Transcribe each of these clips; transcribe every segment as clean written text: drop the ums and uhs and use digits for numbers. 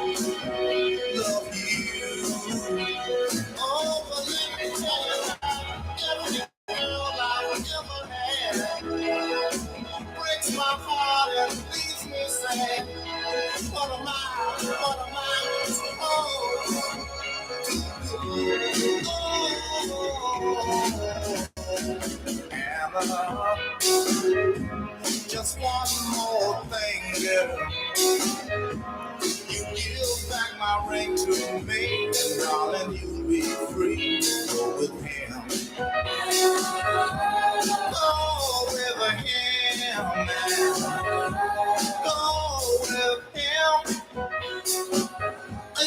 love you. Oh, but let me tell you, every girl I ever had breaks my heart and leaves me sad. What am I? Oh, just one more thing, girl. You give back my ring to me, and darling, you'll be free to go with him. Go with him, man. Go with him.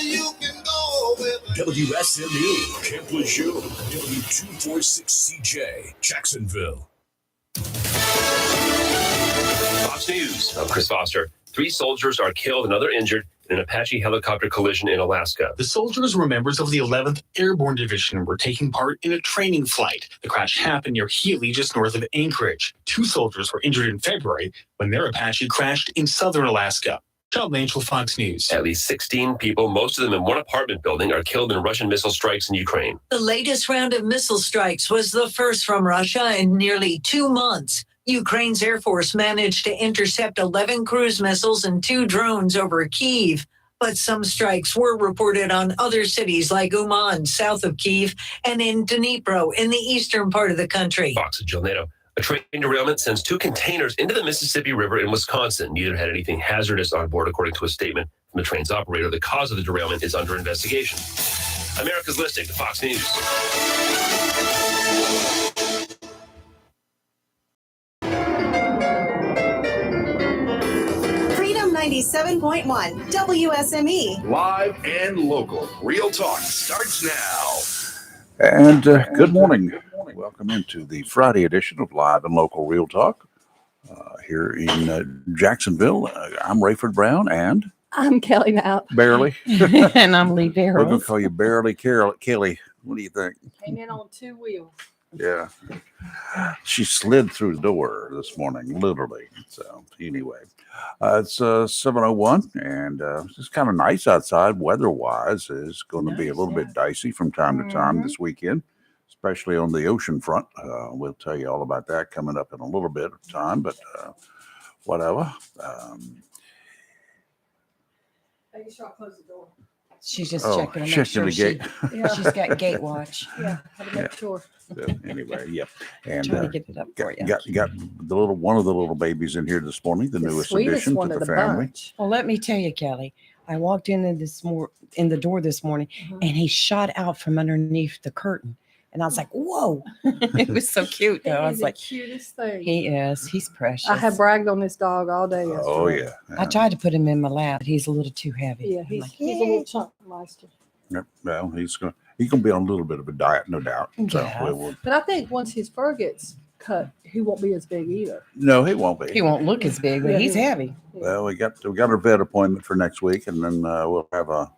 You can go with him. WSMU, Camp Lejeune, W246CJ, Jacksonville. Fox News. I'm Chris Foster. 3 soldiers are killed and other injured in an Apache helicopter collision in Alaska. The soldiers were members of the 11th Airborne Division and were taking part in a training flight. The crash happened near Healy, just north of Anchorage. 2 soldiers were injured in February when their Apache crashed in southern Alaska. John Angel, Fox News. At least 16 people, most of them in one apartment building, are killed in Russian missile strikes in Ukraine. The latest round of missile strikes was the first from Russia in nearly 2 months. Ukraine's Air Force managed to intercept 11 cruise missiles and 2 drones over Kyiv. But some strikes were reported on other cities like Uman, south of Kyiv, and in Dnipro, in the eastern part of the country. Fox and Jill Nato. A train derailment sends 2 containers into the Mississippi River in Wisconsin. Neither had anything hazardous on board, according to a statement from the train's operator. The cause of the derailment is under investigation. America's listening to Fox News. Freedom 97.1 WSME. Live and local. Real Talk starts now. And good morning. Welcome into the Friday edition of Live and Local Real Talk here in Jacksonville. I'm Rayford Brown and I'm Kelly now. Barely. And I'm Lee We're going Barrows. to call you Barely Kelly. What do you think? Came in on 2 wheels. Yeah. She slid through the door this morning, literally. So anyway, it's 7:01 and it's kind of nice outside weather-wise. It's going to be a little bit dicey from time to time this weekend, especially on the ocean front. We'll tell you all about that coming up in a little bit of time, but whatever. Make sure I close the door. She's just Oh, checking to make checking sure the gate. she's got gate watch. Yeah, had to make sure. Anyway, yep. And Trying to get it up for you. got the one of the little babies in here this morning, the newest sweetest addition one to of the the family. bunch. Well, let me tell you, Kelly, I walked in the door this morning, and he shot out from underneath the curtain. And I was like, whoa. It was so cute, though. I was like, the cutest thing. he is. He's precious. I have bragged on this dog all day yesterday. Oh yeah. I tried to put him in my lap, but he's a little too heavy. Yeah, I'm he's, like, he's a little chunk meister. Yep. Well, he's gonna be on a little bit of a diet, no doubt. So Yeah. we'll, But I think once his fur gets cut, he won't be as big either. no, he won't be. he won't look as big, but Yeah, he's he- heavy. Well, we got a vet appointment for next week, and then we'll have a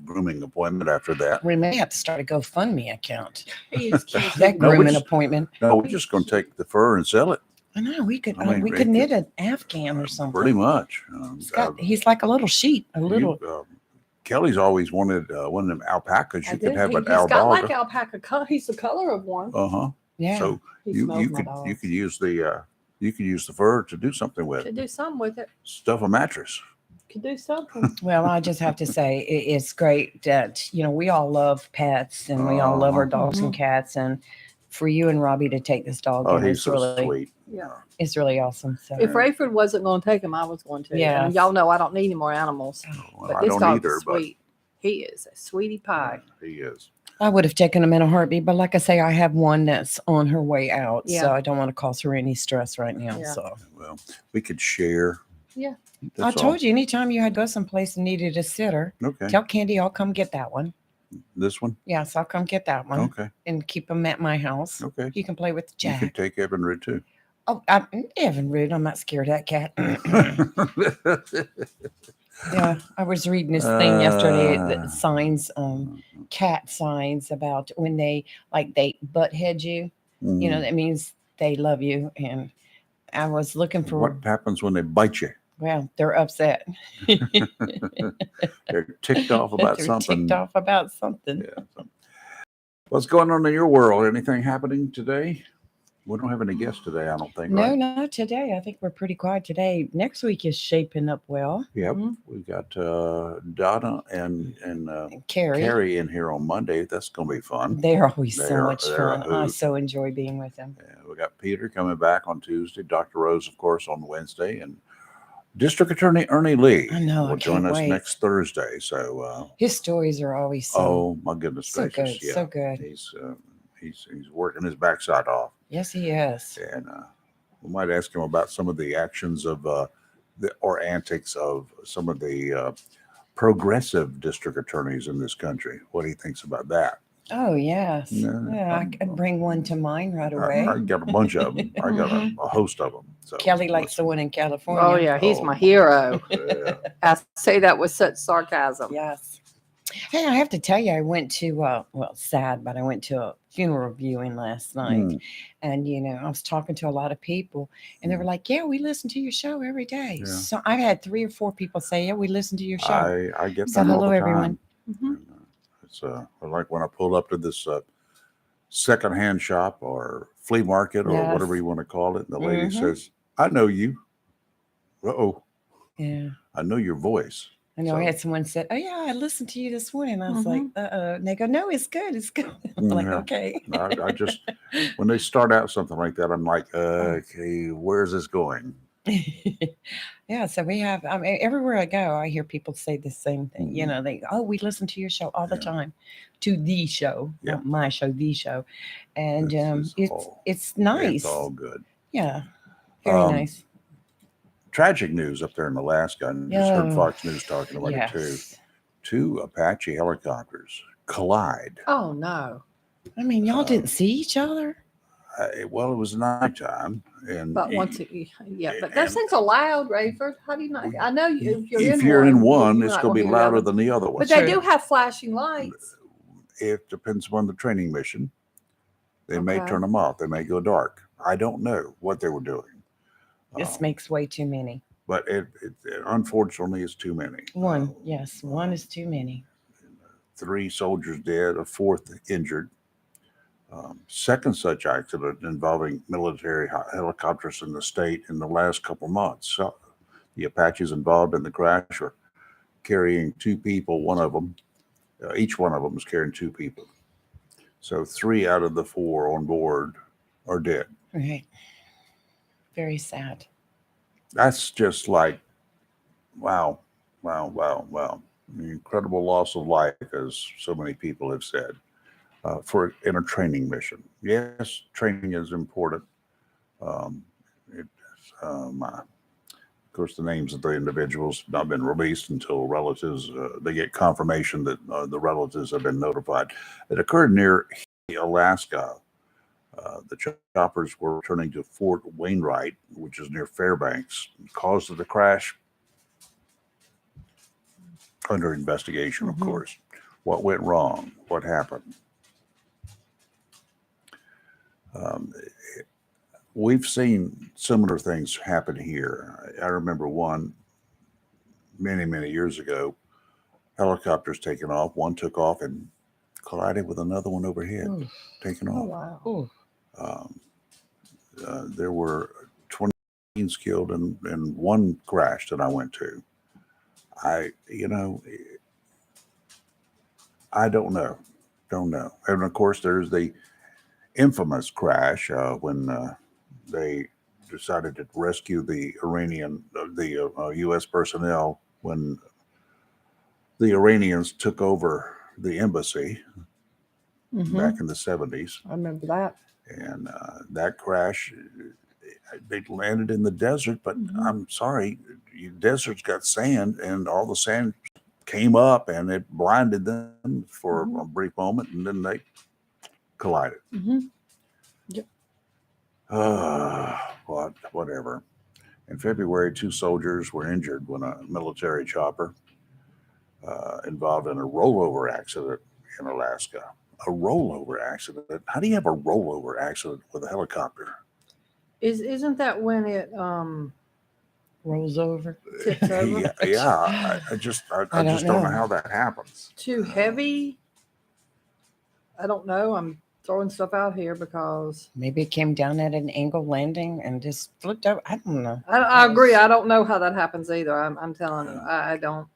grooming appointment after that. We may have to start a GoFundMe account. He is cute. That No, we grooming just- appointment. No, we're just going to take the fur and sell it. I know we could. I mean, we Rick, could knit an Afghan or something. Pretty much. He's like a little sheep. A little. Kelly's always wanted one of them alpacas. I You did. could have He's an got alpaca. like alpaca color. He's the color of one. Uh-huh. Yeah. So He you smells my could dog. you could use the fur to do something with. Could do something with it. Stuff a mattress. Could do something. Well, I just have to say it's great that we all love pets and we all love our dogs and cats, and for you and Robbie to take this dog, Oh, in, he's it's so really sweet. Yeah. it's really awesome. So If Rayford wasn't going to take him, I was going to. Yeah. And y'all know I don't need any more animals. Well, But I this don't dog's either, but sweet. He is a sweetie pie. he is. I would have taken him in a heartbeat, but like I say, I have one that's on her way out, Yeah. so I don't want to cause her any stress right now. Yeah. So Well, we could share. Yeah. I told you, anytime you had to go someplace and needed a sitter, Okay. tell Candy I'll come get that one. This one. Yes, I'll come get that one Okay. and keep him at my house. Okay. You can play with You Jack. could take Evan Rid too. Oh, I'm Evan Rude. I'm not scared of that cat. Yeah, I was reading this thing yesterday. The signs, cat signs about when they butt head you. Mhm. That means they love you. And I was looking for What happens when they bite you? Well, they're upset. They're ticked off about They're something. ticked off about something. Yeah. What's going on in your world? Anything happening today? We don't have any guests today, I don't think. No, Right? not today. I think we're pretty quiet today. Next week is shaping up well. Yep. We got Donna and Carrie, Carrie in here on Monday. That's going to be fun. they're always They're- so much they're a fun. I hoot. so enjoy being with them. Yeah, we got Peter coming back on Tuesday. Dr. Rose, of course, on Wednesday, and District Attorney Ernie Lee I know, I will join can't us wait. next Thursday. So, His stories are always so, oh my goodness so gracious, good, yeah, so good. he's working his backside off, Yes, he is. and we might ask him about some of the actions of or antics of some of the progressive district attorneys in this country. What he thinks about that. Oh, yes. No, Yeah, I could bring one to mind right away. I got a bunch of them. I got a host of them. So Kelly likes the one in California. Oh yeah, he's Oh, my hero. yeah. I say that with such sarcasm. Yes. Hey, I have to tell you, I went to, well, sad, but I went to a funeral viewing last night. Mm. And, you know, I was talking to a lot of people and they were like, yeah, we listen to your show every day. Yeah. So I've had 3 or 4 people say, yeah, we listen to your show. I get So them all hello, the time. everyone. Mhm. It's like when I pulled up to this secondhand shop or flea market or Yes. whatever you want to call it. And the lady Mhm. says, I know you. Uh-oh, Yeah. I know your voice. I know I So- had someone said, oh, yeah, I listened to you this morning. I was like, uh-oh. And they go, no, it's good. It's good. I'm like, Yeah. okay. I just, when they start out something like that, I'm like, okay, where's this going? Yeah, so we have, I mean, everywhere I go, I hear people say the same thing. You Mhm. know, oh, we listen to your show all the Yeah. time, to the show, Yeah. not my show, the show. And It's it's all- nice. It's all good. Yeah, very Um, nice. Tragic news up there in Alaska. I just heard Oh, Fox News talking about it too. Yes. 2 Apache helicopters collide. Oh no. I mean, y'all didn't see each other? Well, it was nighttime, and But once it, yeah, but those and- things are loud, Rayford. How do you not? I know you. if you're in one, you're it's not going to be hear the louder other. than the other one. But they True. do have flashing lights. It depends upon the training mission. They may Okay. turn them off. They may go dark. I don't know what they were doing. This Um, makes way too many. but it unfortunately is too many. One, yes, one is too many. 3 soldiers dead, a 4th injured. Second such accident involving military helicopters in the state in the last couple months. So the Apaches involved in the crash are carrying 2 people. One of them, each one of them is carrying 2 people. So 3 out of the 4 on board are dead. Right. Very sad. That's just like, wow, wow, wow, wow. The incredible loss of life, as so many people have said, in a training mission. Yes, training is important. Of course, the names of the individuals have not been released until relatives, they get confirmation that the relatives have been notified. It occurred near Alaska. The choppers were returning to Fort Wainwright, which is near Fairbanks. Cause of the crash under investigation, of course. What went wrong? What happened? We've seen similar things happen here. I remember one many, many years ago. Helicopters taking off. One took off and collided with another one overhead, Ooh. taking Oh off. wow. Ooh. There were 20 killed in one crash that I went to. I don't know. And of course, there's the infamous crash when they decided to rescue the U.S. personnel when the Iranians took over the embassy back in the 70s. I remember that. And that crash, they landed in the desert, but I'm sorry, deserts got sand, and all the sand came up and it blinded them for a brief moment, and then they collided. Whatever. In February, 2 soldiers were injured when a military chopper involved in a rollover accident in Alaska. A rollover accident? How do you have a rollover accident with a helicopter? Isn't that when it rolls over. Tips over. I just I don't don't know know. how that happens. Too heavy. I don't know. I'm throwing stuff out here because Maybe it came down at an angle landing and just flipped over. I don't know. I agree. I don't know how that happens either. I'm telling you, I don't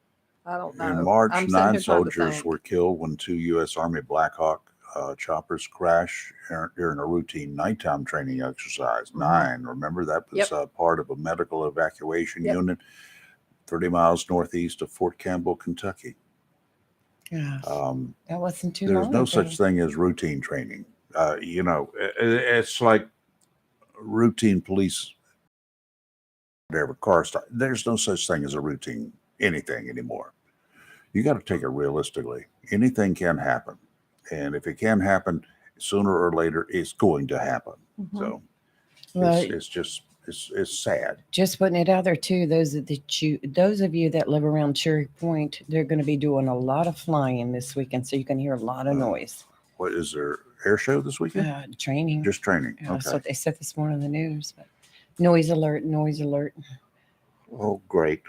know. In March, I'm sitting 9 here trying to soldiers think. were killed when 2 U.S. Army Black Hawk choppers crashed during a routine nighttime training exercise. Mhm. 9, remember that was Yep. part of a medical evacuation Yep. unit 30 miles northeast of Fort Campbell, Kentucky. Yeah, Um, that wasn't too there's long no ago. such thing as routine training. It's like routine police, whatever car stop. There's no such thing as a routine anything anymore. You got to take it realistically. Anything can happen. And if it can happen, sooner or later, it's going to happen. Mhm. So Well, it's sad. just putting it out there too. Those of you that live around Cherry Point, they're going to be doing a lot of flying this weekend, so you can hear a lot of noise. What is there air show this weekend? Training. Just training. That's Okay. what they said this morning in the news. But noise alert, noise alert. Oh, great.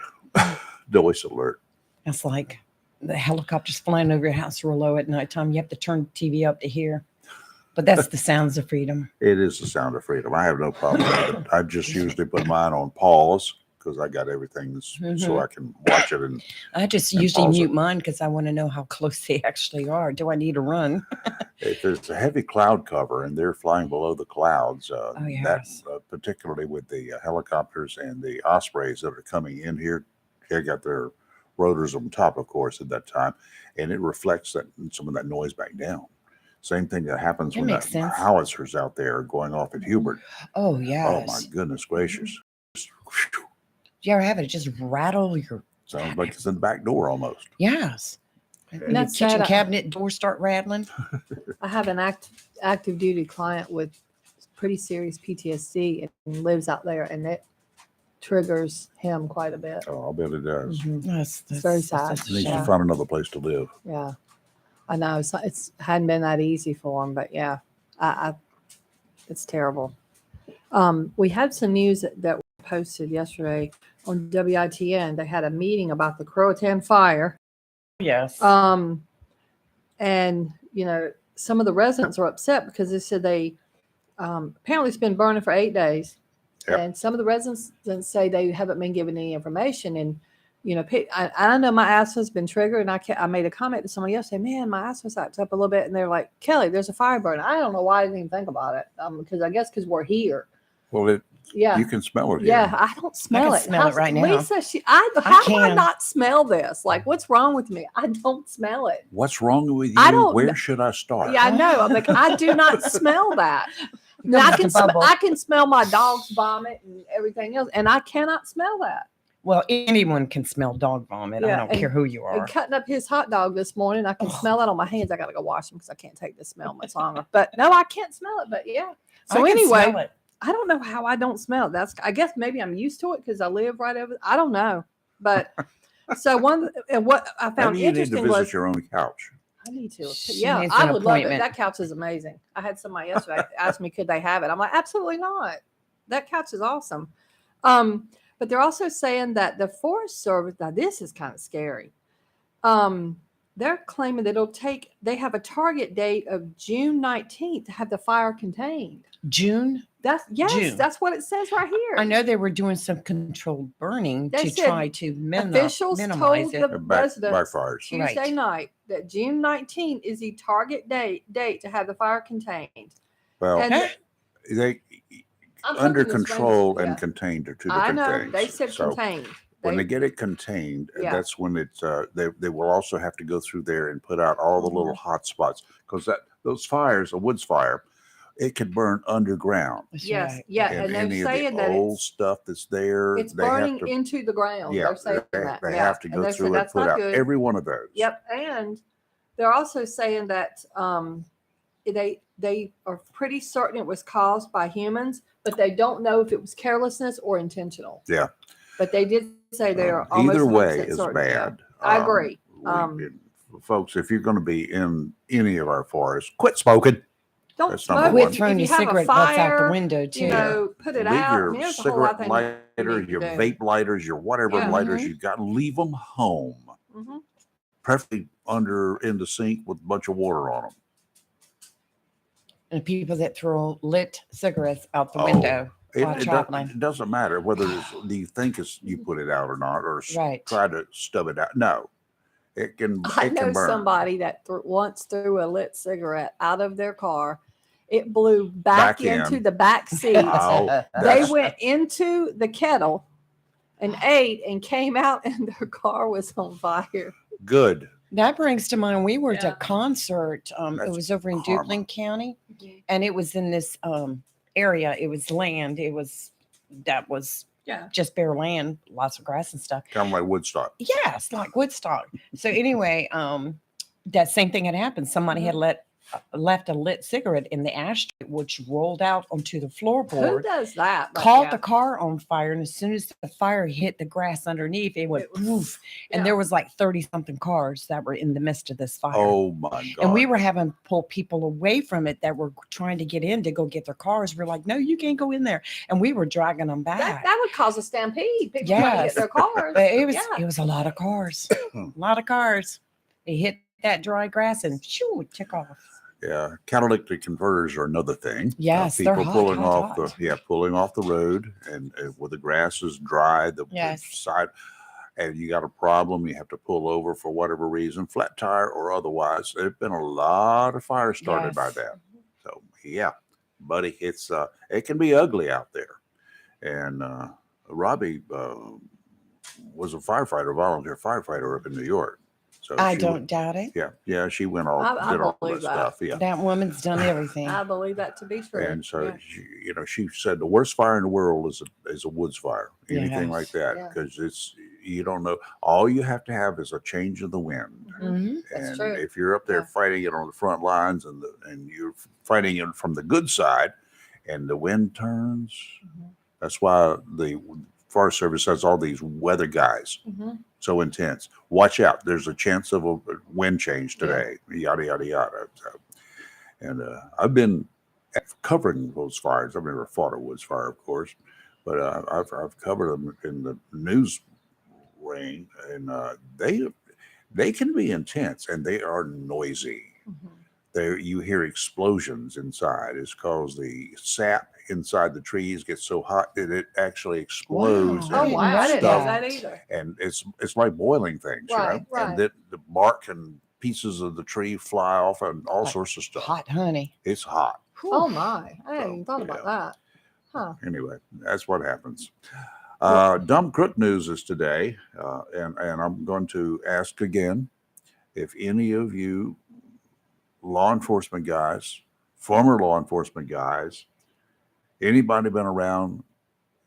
Noise alert. That's like the helicopters flying over your house real low at nighttime. You have to turn the TV up to hear. But that's the sounds of freedom. It is the sound of freedom. I have no problem with it. I just usually put mine on pause because I got everything so I can watch it. And I just And usually pause it. mute mine because I want to know how close they actually are. Do I need to run? if there's a heavy cloud cover and they're flying below the clouds, yes. particularly with the helicopters and the Ospreys that are coming in here, they got their rotors on top, of course, at that time, and it reflects some of that noise back down. Same thing that happens That when makes the sense. howitzers out there are going off at Hubert. Oh, Oh yes. my goodness gracious! Do you ever have it just rattle your? Sounds like it's in the back door almost. Yes. And your that's kitchen sad. cabinet doors start rattling. I have an active duty client with pretty serious PTSD and lives out there, and it triggers him quite a bit. Oh, I'll bet it does. That's very sad. that's a Needs shame. to find another place to live. Yeah, I know it's hadn't been that easy for him, but yeah, I it's terrible. We had some news that was posted yesterday on WITN. They had a meeting about the Croatan fire. Yes. And some of the residents are upset because they said they apparently it's been burning for 8 days. Yep. And some of the residents say they haven't been given any information. And I know my asthma's been triggered, and I made a comment to somebody else, say, man, my asthma's acts up a little bit, and they're like, Kelly, there's a fire burning. I don't know why I didn't even think about it, because we're here. Well, Yeah. you can smell it. Yeah, Here. I don't smell it. smell it right now. Lisa, how do I can. not smell this? Like, what's wrong with me? I don't smell it. What's wrong with you? I don't Where kn- should I start? Yeah, I know. I'm like, I do not smell that. Go I with can the bubble. I can smell my dog's vomit and everything else, and I cannot smell that. Well, anyone can smell dog vomit. I Yeah, don't and- care who you And are. cutting up his hot dog this morning, I can smell that on my hands. I got to go wash them because I can't take the smell much longer. But no, I can't smell it. But yeah. So I can anyway, smell it. I don't know how I don't smell it. I guess maybe I'm used to it because I live right over. I don't know. But so what I found Maybe you need to interesting visit was your own couch. I need to. She Yeah, needs I an would love it. appointment. That couch is amazing. I had somebody yesterday ask me, could they have it? I'm like, absolutely not. That couch is awesome. But they're also saying that the Forest Service, now this is kind of scary. They're claiming that they have a target date of June 19th to have the fire contained. June. June. That's what it says right here. I know they were doing some controlled burning They to said try to Officials minimize told it. the Backfires. residents Tuesday Right. night that June 19th is the target date to have the fire contained. Well, And they I'm under hoping this control rain- and yeah. contained are two I different know things. they said So contained. when they get it contained, Yeah. that's when it's they will also have to go through there and put out all the Mm-hmm. little hot spots because those fires, a woods fire, it could burn underground. That's Yes, right. yeah, And and any they're of saying the that old stuff that's there, it's they have burning to, into the ground. yeah, They're saying that. they yeah. have to And go they said through and that's put not out good. every one of those. Yep, and they're also saying that they are pretty certain it was caused by humans, but they don't know if it was carelessness or intentional. Yeah. But they did say they are almost Either way 100% is certain, yeah. bad. I agree. Folks, if you're going to be in any of our forests, quit smoking. Don't That's number smoke. one. Quit throwing if your you have a cigarette butts out the fire, window too. Put it Leave out. your I mean, there's a whole lot of cigarette things. lighter, need to your do. vape lighters, your whatever Yeah. lighters you got, leave them home. Mhm. Preferably in the sink with a bunch of water on them. And people that throw lit cigarettes out the Oh, window It, while it, traveling. it doesn't matter whether do you think you put it out or not, or Right. try to stub it out. No, it can I it know can burn. somebody that once threw a lit cigarette out of their car. It blew back into in. the back seat. Oh, They that's- went into the kettle and ate and came out, and their car was on fire. Good. That brings to mind, we were at Yeah. a concert. It That's was over in karma. Duplin County, and it was in this area. It was land. That was Yeah. just bare land, lots of grass and stuff. Kind of like Woodstock. Yes, like Woodstock. So anyway, that same thing had happened. Somebody had left a lit cigarette in the ashtray, which rolled out onto the Who floorboard, does that? Like caught that? the car on fire, and as soon as the fire hit the grass underneath, it went It was- poof, and yeah. there was like 30 something cars that were in the midst of this fire. Oh my God. And we were having to pull people away from it that were trying to get in to go get their cars. We're like, no, you can't go in there. And we were dragging them back. That would cause a stampede. People trying to Yes. get their cars. But it Yeah. was a lot of cars. A lot of cars. It hit that dry grass and shoo, it took off. Yeah, catalytic converters are another thing. Yes, they're people hot, pulling hot, off hot. pulling off the road, and where the grass is dry, the Yes. side, and you got a problem, you have to pull over for whatever reason, flat tire or otherwise. There've been a lot of fires started by Yes. that. So yeah, buddy, it's it can be ugly out there. And Robbie was a volunteer firefighter up in New York. So I she don't doubt it. yeah, she went all I did all believe that that. stuff. Yeah. That woman's done everything. I believe that to be true. And so, Yeah. she said the worst fire in the world is a woods fire, anything like Yes. that, Yeah. because you don't know. All you have to have is a change of the wind. Mhm. That's And true. if you're up there Yeah. fighting it on the front lines and you're fighting it from the good side, and the wind turns, Mhm. that's why the Forest Service has all these weather guys. Mhm. So intense. Watch out. There's a chance of a wind change today. Yada yada yada. So, and I've been covering those fires. I've never fought a woods fire, of course, but I've covered them in the news ring, and they can be intense, and they are noisy. Mhm. You hear explosions inside. It's because the sap inside the trees gets so hot that it actually explodes. Wow. Oh, and wow. I didn't know stuff. that either. And it's like boiling things, Right, right. And then the bark and pieces of the tree fly off and all Like sorts of stuff. Hot honey. It's hot. Oh, my. I hadn't So, even thought about yeah. that. Huh. Anyway, that's what happens. Dumb Crook News is today, and I'm going to ask again if any of you law enforcement guys, former law enforcement guys, anybody been around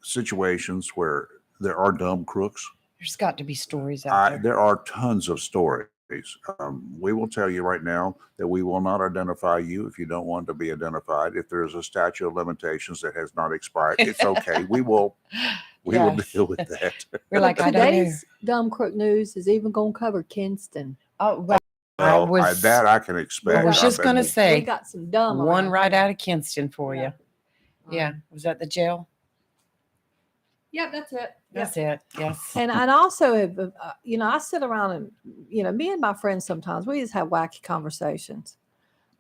situations where there are dumb crooks? There's got to be stories out there. There are tons of stories. We will tell you right now that we will not identify you if you don't want to be identified. If there's a statute of limitations that has not expired, it's okay. We will Yes. deal with that. We're like, I don't know. Today's Dumb Crook News is even going to cover Kinston. Oh, well, Well, was- that I can expect. I was just going to We say got some dumb one around right here. out of Kinston for you. Yeah. Was that the jail? Yeah, that's it. That's it. Yes. And also, have, I sit around and, me and my friends sometimes, we just have wacky conversations.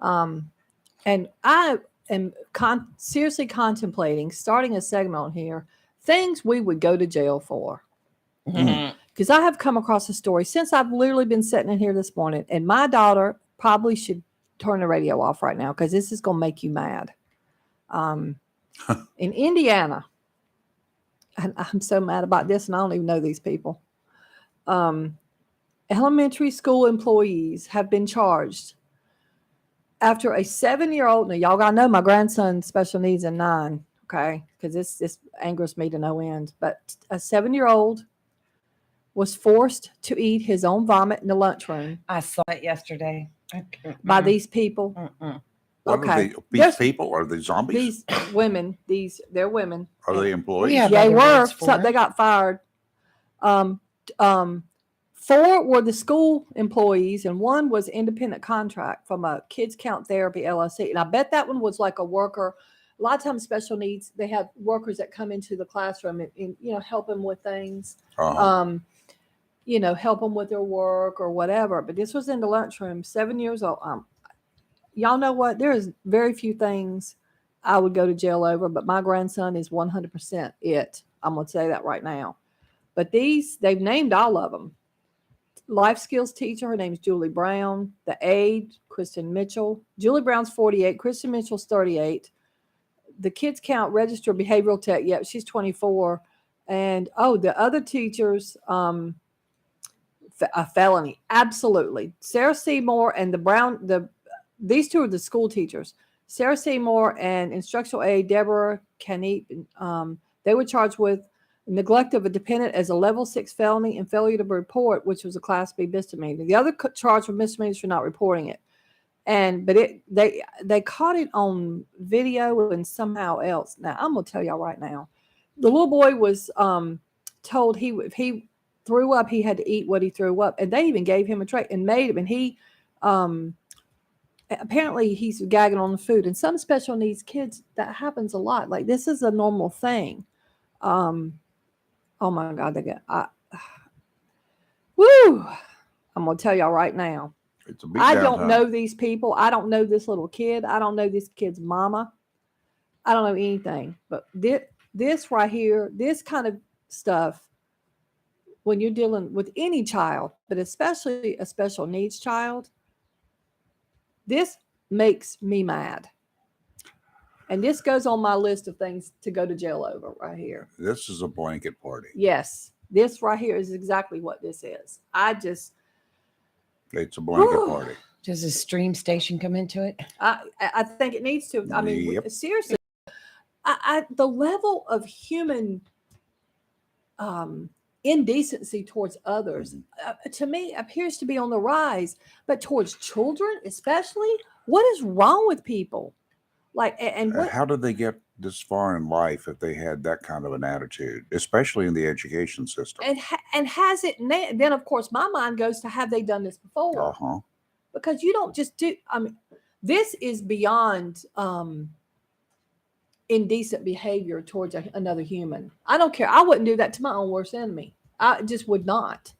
And I am seriously contemplating starting a segment on here, things we would go to jail for. Mhm. Because I have come across a story since I've literally been sitting in here this morning, and my daughter probably should turn the radio off right now because this is going to make you mad. In Indiana, and I'm so mad about this, and I don't even know these people. Elementary school employees have been charged after a 7-year-old. Now, y'all got to know my grandson's special needs in 9, okay? Because this angers me to no end. But a 7-year-old was forced to eat his own vomit in the lunchroom I saw it yesterday. by these people. Mm-mm. What Okay. are these There's- people? Are they zombies? These women, they're women. Are they employees? We have They other were. words for So it. they got fired. 4 were the school employees, and 1 was independent contract from a Kids Count Therapy LLC. And I bet that one was like a worker a lot of times special needs, they have workers that come into the classroom and help them with things. Uh-huh. Help them with their work or whatever. But this was in the lunchroom, 7 years old. Y'all know what? There is very few things I would go to jail over, but my grandson is 100% it. I'm going to say that right now. But they've named all of them. Life skills teacher, her name's Julie Brown. The aide, Kristen Mitchell. Julie Brown's 48. Kristen Mitchell's 38. The kids count register behavioral tech. Yep, she's 24. And the other teachers, a felony, absolutely. Sarah Seymour and these two are the school teachers. Sarah Seymour and instructional aide Deborah Caneep. They were charged with neglect of a dependent as a level 6 felony and failure to report, which was a class B misdemeanor. The other charge with misdemeanors for not reporting it. But they caught it on video and somehow else. Now I'm gonna tell y'all right now, the little boy was told if he threw up, he had to eat what he threw up, and they even gave him a tray and made him. And he apparently he's gagging on the food. And some special needs kids, that happens a lot. Like this is a normal thing. Oh my God, woo! I'm gonna tell y'all right now. It's a beat I down don't time. know these people. I don't know this little kid. I don't know this kid's mama. I don't know anything. But this right here, this kind of stuff, when you're dealing with any child, but especially a special needs child, this makes me mad. And this goes on my list of things to go to jail over right here. This is a blanket party. Yes, this right here is exactly what this is. It's a blanket party. Does a stream station come into it? I think it needs to. I mean, Yep. seriously, the level of human indecency towards others, to me, appears to be on the rise. But towards children, especially, what is wrong with people? How did they get this far in life if they had that kind of an attitude, especially in the education system? And has it then? Of course, my mind goes to, have they done this before? Uh-huh. Because you don't just do. I mean, this is beyond indecent behavior towards another human. I don't care. I wouldn't do that to my own worst enemy. I just would not.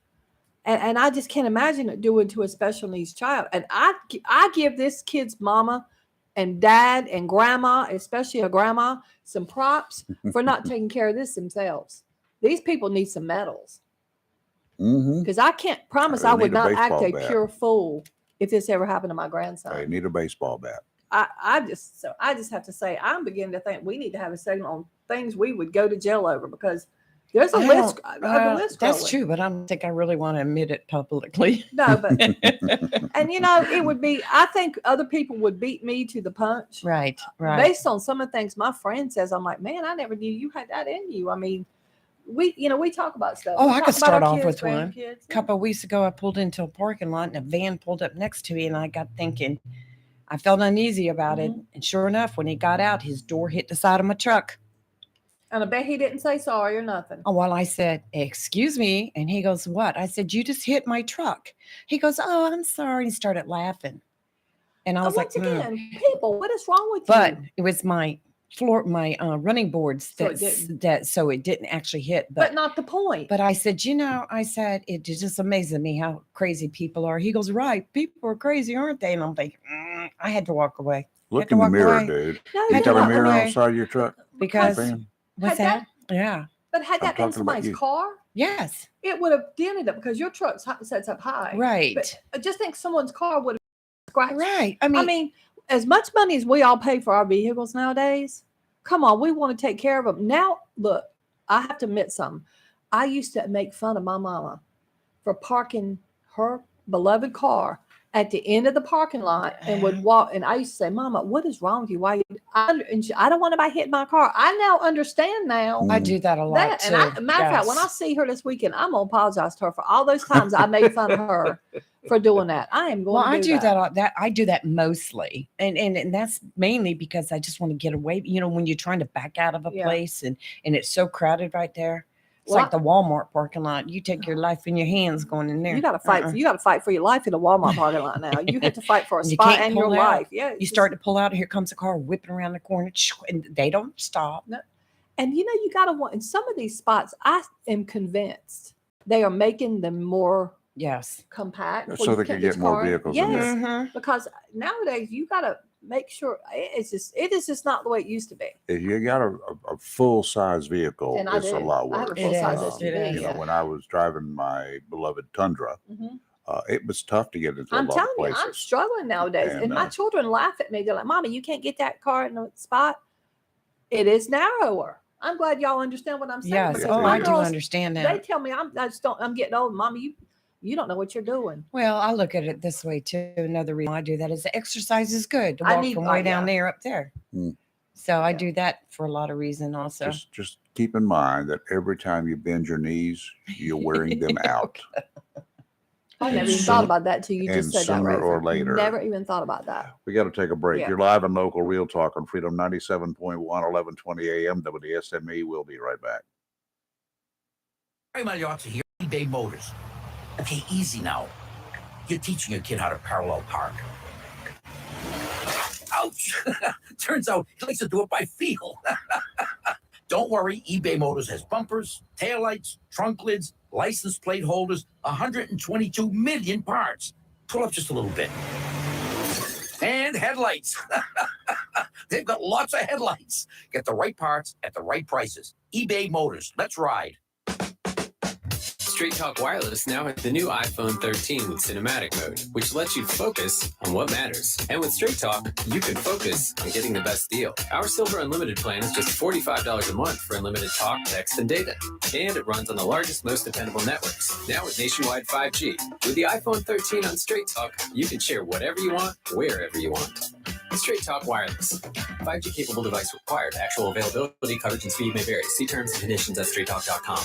And I just can't imagine it doing to a special needs child. And I give this kid's mama and dad and grandma, especially a grandma, some props for not taking care of this themselves. These people need some medals. Mm-hmm. Because I can't promise They I would need a not act a baseball bat. pure fool if this ever happened to my They grandson. need a baseball bat. I just have to say, I'm beginning to think we need to have a segment on things we would go to jail over, because there's a list. That's growing. true, but I don't think I really want to admit it publicly. No, but and it would be. I think other people would beat me to the punch. Right. Based on some of the things my friend says, I'm like, man, I never knew you had that in you. I mean, we talk about stuff. Oh, We I talk could about start our off kids, with one. grandkids. A couple of weeks ago, I pulled into a parking lot and a van pulled up next to me, and I got thinking, I felt uneasy about it. And sure enough, when he got out, his door hit the side of my truck. And I bet he didn't say sorry or nothing. Oh, well, I said, excuse me. And he goes, what? I said, you just hit my truck. He goes, oh, I'm sorry. He started laughing. And I was like, once again, people, what is wrong with but you? it was my running boards So it didn't. so it didn't actually hit. But not the point. But I said, it just amazes me how crazy people are. He goes, right, people are crazy, aren't they? And I'm like, I had to walk away. Look to in the walk mirror, away. dude. No, You you got a don't. mirror on away. the side of your truck? Because Van? what's Had that? Yeah. But had I'm that been talking about somebody's you. car, Yes. it would have dented it, because your truck sets up high. Right. But I just think someone's car would have scratched. Right. I mean, as much money as we all pay for our vehicles nowadays, come on, we want to take care of them. Now, look, I have to admit something. I used to make fun of my mama for parking her beloved car at the end of the parking lot and would walk. And I used to say, Mama, what is wrong with you? Why? I don't want anybody hitting my car. I now understand now. I do that a lot That, too. and matter of fact, when I see her this weekend, I'm gonna apologize to her for all those times I made fun of her for doing that. I am going Well, to I do that. I do that mostly, and that's mainly because I just want to get away. When you're trying to back out of a Yeah. place and it's so crowded right there. It's like the Walmart parking lot. You take your life in your hands going in there. You got to fight. You got to fight for your life in a Walmart parking lot now. You have to fight for a You spot can't and your pull out. life. Yeah. You start to pull out. Here comes a car whipping around the corner, and they don't stop. No. And you got to want in some of these spots. I am convinced they are making them more compact, so they can get more vehicles in there. Yes, because nowadays you got to make sure it is just not the way it used to be. If you got a full size vehicle, And I it's a do. lot I have worse. a full-size SUV, You know, yeah. when I was driving my beloved Tundra, it was tough to get into a I'm lot telling of you, places. I'm struggling nowadays, and my children laugh at me. They're like, "Mommy, you can't get that car in a spot. It is narrower." I'm glad y'all understand what I'm saying. Yes. because Oh, my I do girls, understand They that. tell me I'm getting old, Mommy. You don't know what you're doing. Well, I look at it this way too. Another reason I do that is the exercise is good to I walk need- from way down yeah. there up there. Mm. So I do that for a lot of reason also. Just keep in mind that every time you bend your knees, you're wearing them out. I never even And thought soon- about that till you just and said that. sooner or Rafer. later. Never even thought about that. We got to take a break. Yeah. You're live and local, Real Talk on Freedom 97.1, 1120 AM, WSME. We'll be right back. Hey, my yachts are here. eBay Motors. Okay, easy now. You're teaching your kid how to parallel park. Ouch! Turns out he likes to do it by feel. Don't worry, eBay Motors has bumpers, taillights, trunk lids, license plate holders, 122 million parts. Pull up just a little bit. And headlights. They've got lots of headlights. Get the right parts at the right prices. eBay Motors. Let's ride. Straight Talk Wireless now has the new iPhone 13 with cinematic mode, which lets you focus on what matters. And with Straight Talk, you can focus on getting the best deal. Our Silver Unlimited plan is just $45 a month for unlimited talk, text, and data. And it runs on the largest, most dependable networks, now with nationwide 5G. With the iPhone 13 on Straight Talk, you can share whatever you want, wherever you want. Straight Talk Wireless. 5G capable device required. Actual availability, coverage, and speed may vary. See terms and conditions at straighttalk.com.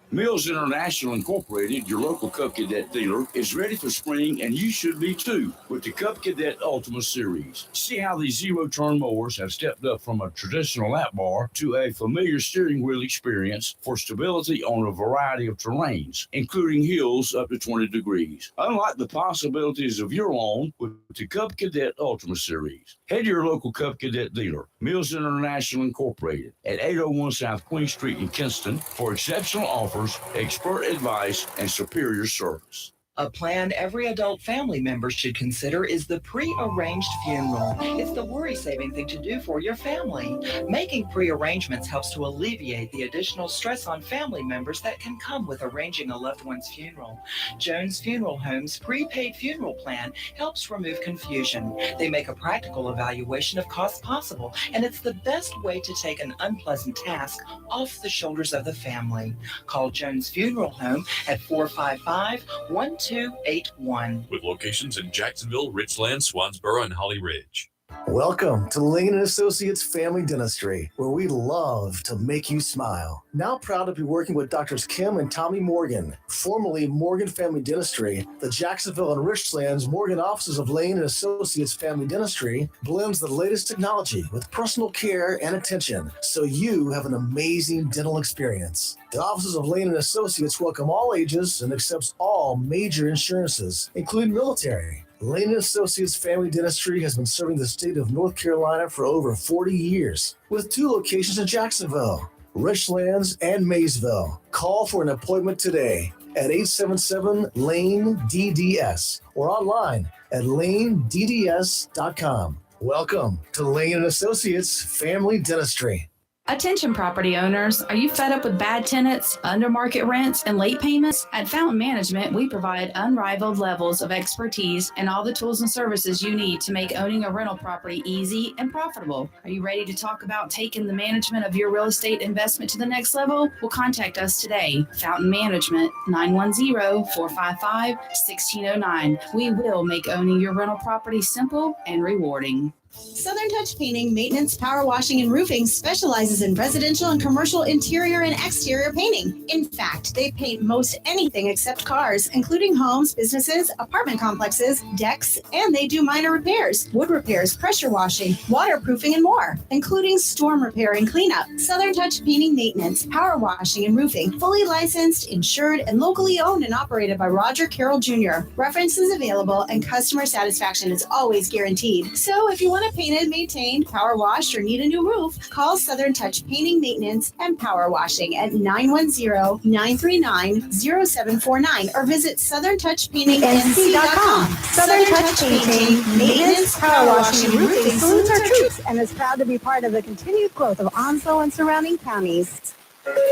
Mills International Incorporated, your local Cub Cadet dealer, is ready for spring, and you should be too, with the Cub Cadet Ultima Series. See how these zero-turn mowers have stepped up from a traditional lap bar to a familiar steering wheel experience for stability on a variety of terrains, including hills up to 20 degrees. Unlock the possibilities of your lawn with the Cub Cadet Ultima Series. Head to your local Cub Cadet dealer, Mills International Incorporated, at 801 South Queen Street in Kinston for exceptional offers, expert advice, and superior service. A plan every adult family member should consider is the pre-arranged funeral. It's the worry-saving thing to do for your family. Making pre-arrangements helps to alleviate the additional stress on family members that can come with arranging a loved one's funeral. Jones Funeral Home's prepaid funeral plan helps remove confusion. They make a practical evaluation of costs possible, and it's the best way to take an unpleasant task off the shoulders of the family. Call Jones Funeral Home at 455-1281. With locations in Jacksonville, Richland, Swansboro, and Holly Ridge. Welcome to Lane & Associates Family Dentistry, where we love to make you smile. Now proud to be working with Doctors Kim and Tommy Morgan, formerly Morgan Family Dentistry. The Jacksonville and Richlands Morgan offices of Lane & Associates Family Dentistry blends the latest technology with personal care and attention, so you have an amazing dental experience. The offices of Lane & Associates welcome all ages and accepts all major insurances, including military. Lane & Associates Family Dentistry has been serving the state of North Carolina for over 40 years, with 2 locations in Jacksonville, Richlands, and Maysville. Call for an appointment today at 877-LANE-DDS or online at lanedds.com. Welcome to Lane & Associates Family Dentistry. Attention property owners, are you fed up with bad tenants, under market rents, and late payments? At Fountain Management, we provide unrivaled levels of expertise and all the tools and services you need to make owning a rental property easy and profitable. Are you ready to talk about taking the management of your real estate investment to the next level? Well, contact us today. Fountain Management, 910-455-1609. We will make owning your rental property simple and rewarding. Southern Touch Painting, Maintenance, Power Washing, and Roofing specializes in residential and commercial interior and exterior painting. In fact, they paint most anything except cars, including homes, businesses, apartment complexes, decks, and they do minor repairs, wood repairs, pressure washing, waterproofing, and more, including storm repair and cleanup. Southern Touch Painting, Maintenance, Power Washing, and Roofing, fully licensed, insured, and locally owned and operated by Roger Carroll Jr. References available and customer satisfaction is always guaranteed. So if you want to paint painted, maintained, power washed, or need a new roof, call Southern Touch Painting, Maintenance, and Power Washing at 910-939-0749 or visit southerntouchpaintingnc.com. Southern Touch Painting, Maintenance, Power Washing, and Roofing salutes our troops and is proud to be part of the continued growth of Onslow and surrounding counties.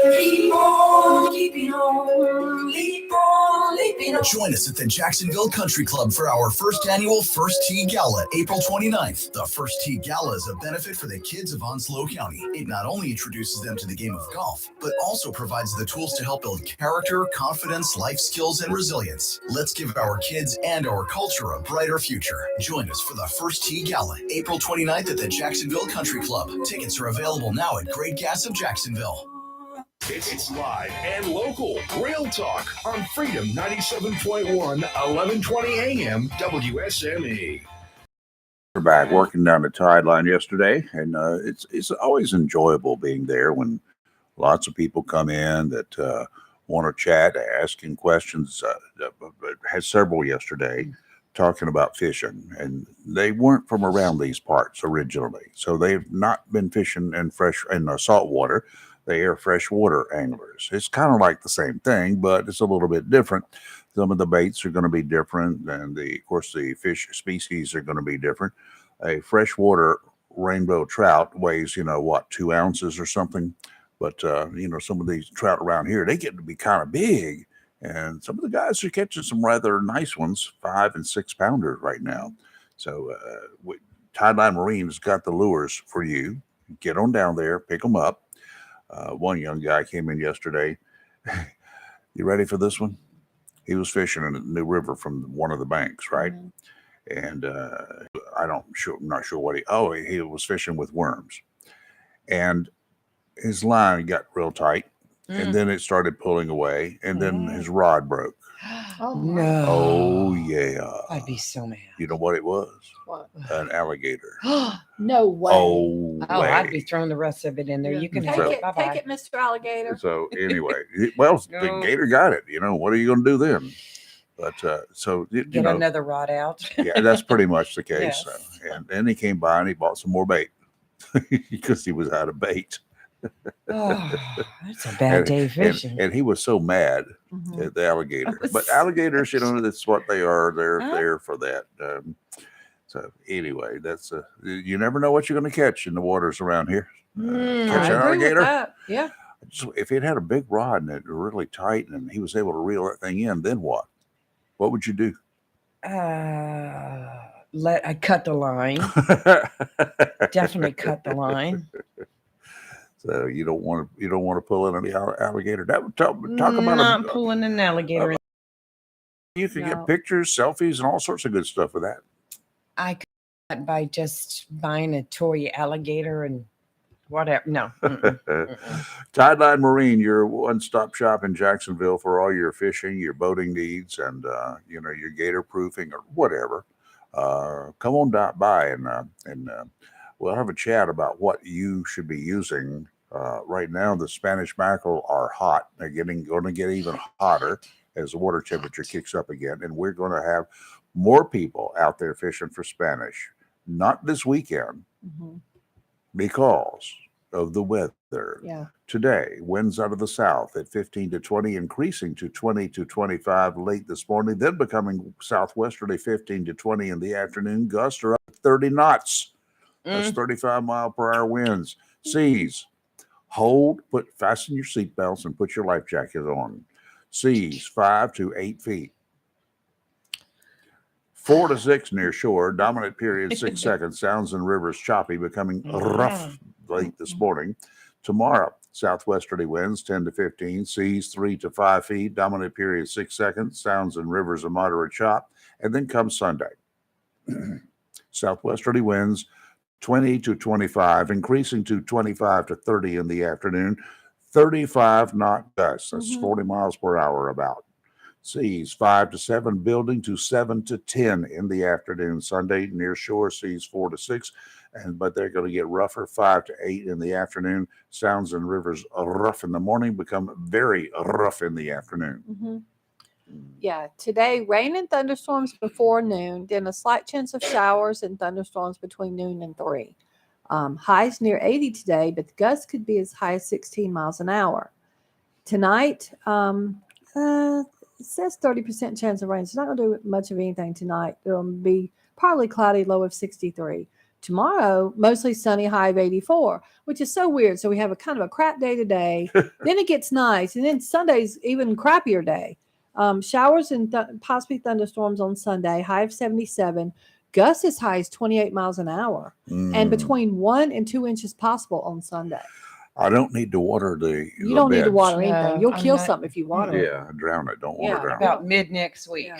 Keep on keeping on, leap on, leaping on. Join us at the Jacksonville Country Club for our first annual First Tee Gala, April 29th. The First Tee Gala is a benefit for the kids of Onslow County. It not only introduces them to the game of golf, but also provides the tools to help build character, confidence, life skills, and resilience. Let's give our kids and our culture a brighter future. Join us for the First Tee Gala, April 29th at the Jacksonville Country Club. Tickets are available now at Great Gas of Jacksonville. It's live and local. Real Talk on Freedom 97.1, 1120 AM, WSME. We're back working down the tide line yesterday, and it's always enjoyable being there when lots of people come in that want to chat, asking questions. Had several yesterday talking about fishing, and they weren't from around these parts originally, so they've not been fishing in salt water. They are freshwater anglers. It's kind of like the same thing, but it's a little bit different. Some of the baits are going to be different, and of course the fish species are going to be different. A freshwater rainbow trout weighs 2 ounces or something, but some of these trout around here, they get to be kind of big, and some of the guys are catching some rather nice ones, 5 and 6 pounders right now. So Tideline Marine's got the lures for you. Get on down there, pick them up. One young guy came in yesterday. You ready for this one? He was fishing in a new river from one of the banks, right? Mm-hmm. And I'm not sure what he was fishing with worms. And his line got real tight, and then it started pulling away, and then his rod broke. No. Oh, yeah. I'd be so mad. You know what it was? What? An alligator. No way. Oh, I'd be throwing the rest of it in there. You can have it. Bye-bye. Take it, Mr. Alligator. So anyway, the gator got it. What are you going to do then? But get another rod out. Yeah, that's pretty much the case. Yes. So, and then he came by and he bought some more bait because he was out of bait. That's a bad day fishing. And he was so mad at the alligator. But alligators, that's what they are. They're there for that. So anyway, that's you never know what you're going to catch in the waters around here. Catch an alligator. Yeah. If it had a big rod and it was really tight and he was able to reel that thing in, then what? What would you do? I cut the line. Definitely cut the line. So you don't want to pull in any alligator. That would talk about not pulling an alligator. You can get pictures, selfies, and all sorts of good stuff with that. I could by just buying a toy alligator and whatever. No. Tideline Marine, your one-stop shop in Jacksonville for all your fishing, your boating needs, and your gator proofing or whatever. Come on by and we'll have a chat about what you should be using. Right now, the Spanish mackerel are hot. They're going to get even hotter as the water temperature kicks up again, and we're going to have more people out there fishing for Spanish. Not this weekend. Because of the weather. Yeah. Today, winds out of the south at 15 to 20, increasing to 20 to 25 late this morning, then becoming southwesterly 15 to 20 in the afternoon. Gusts are up to 30 knots. That's 35-mile-per-hour winds. Seas, fasten your seatbelts and put your life jacket on. Seas, 5 to 8 feet. 4 to 6 near shore, dominant period 6 seconds, sounds and rivers choppy, becoming rough late this morning. Tomorrow, southwesterly winds 10 to 15, seas 3 to 5 feet, dominant period 6 seconds, sounds and rivers a moderate chop. And then comes Sunday. Southwesterly winds 20 to 25, increasing to 25 to 30 in the afternoon. 35 knot gusts. That's 40 miles per hour about. Seas 5 to 7, building to 7 to 10 in the afternoon. Sunday, near shore, seas 4 to 6, but they're going to get rougher 5 to 8 in the afternoon. Sounds and rivers rough in the morning, become very rough in the afternoon. Yeah, today rain and thunderstorms before noon, then a slight chance of showers and thunderstorms between noon and 3. Highs near 80 today, but the gusts could be as high as 16 miles an hour. Tonight, it says 30% chance of rain. It's not going to do much of anything tonight. It'll be partly cloudy, low of 63. Tomorrow, mostly sunny, high of 84, which is so weird. So we have a kind of a crap day today. Then it gets nice. And then Sunday's even crappier day. Showers and possibly thunderstorms on Sunday, high of 77. Gusts as high as 28 miles an hour. And between 1 and 2 inches possible on Sunday. I don't need to water You don't need to beds. water anything. You'll I'm kill not- something if you water it. Yeah, drown it. Don't water drown. About mid next week.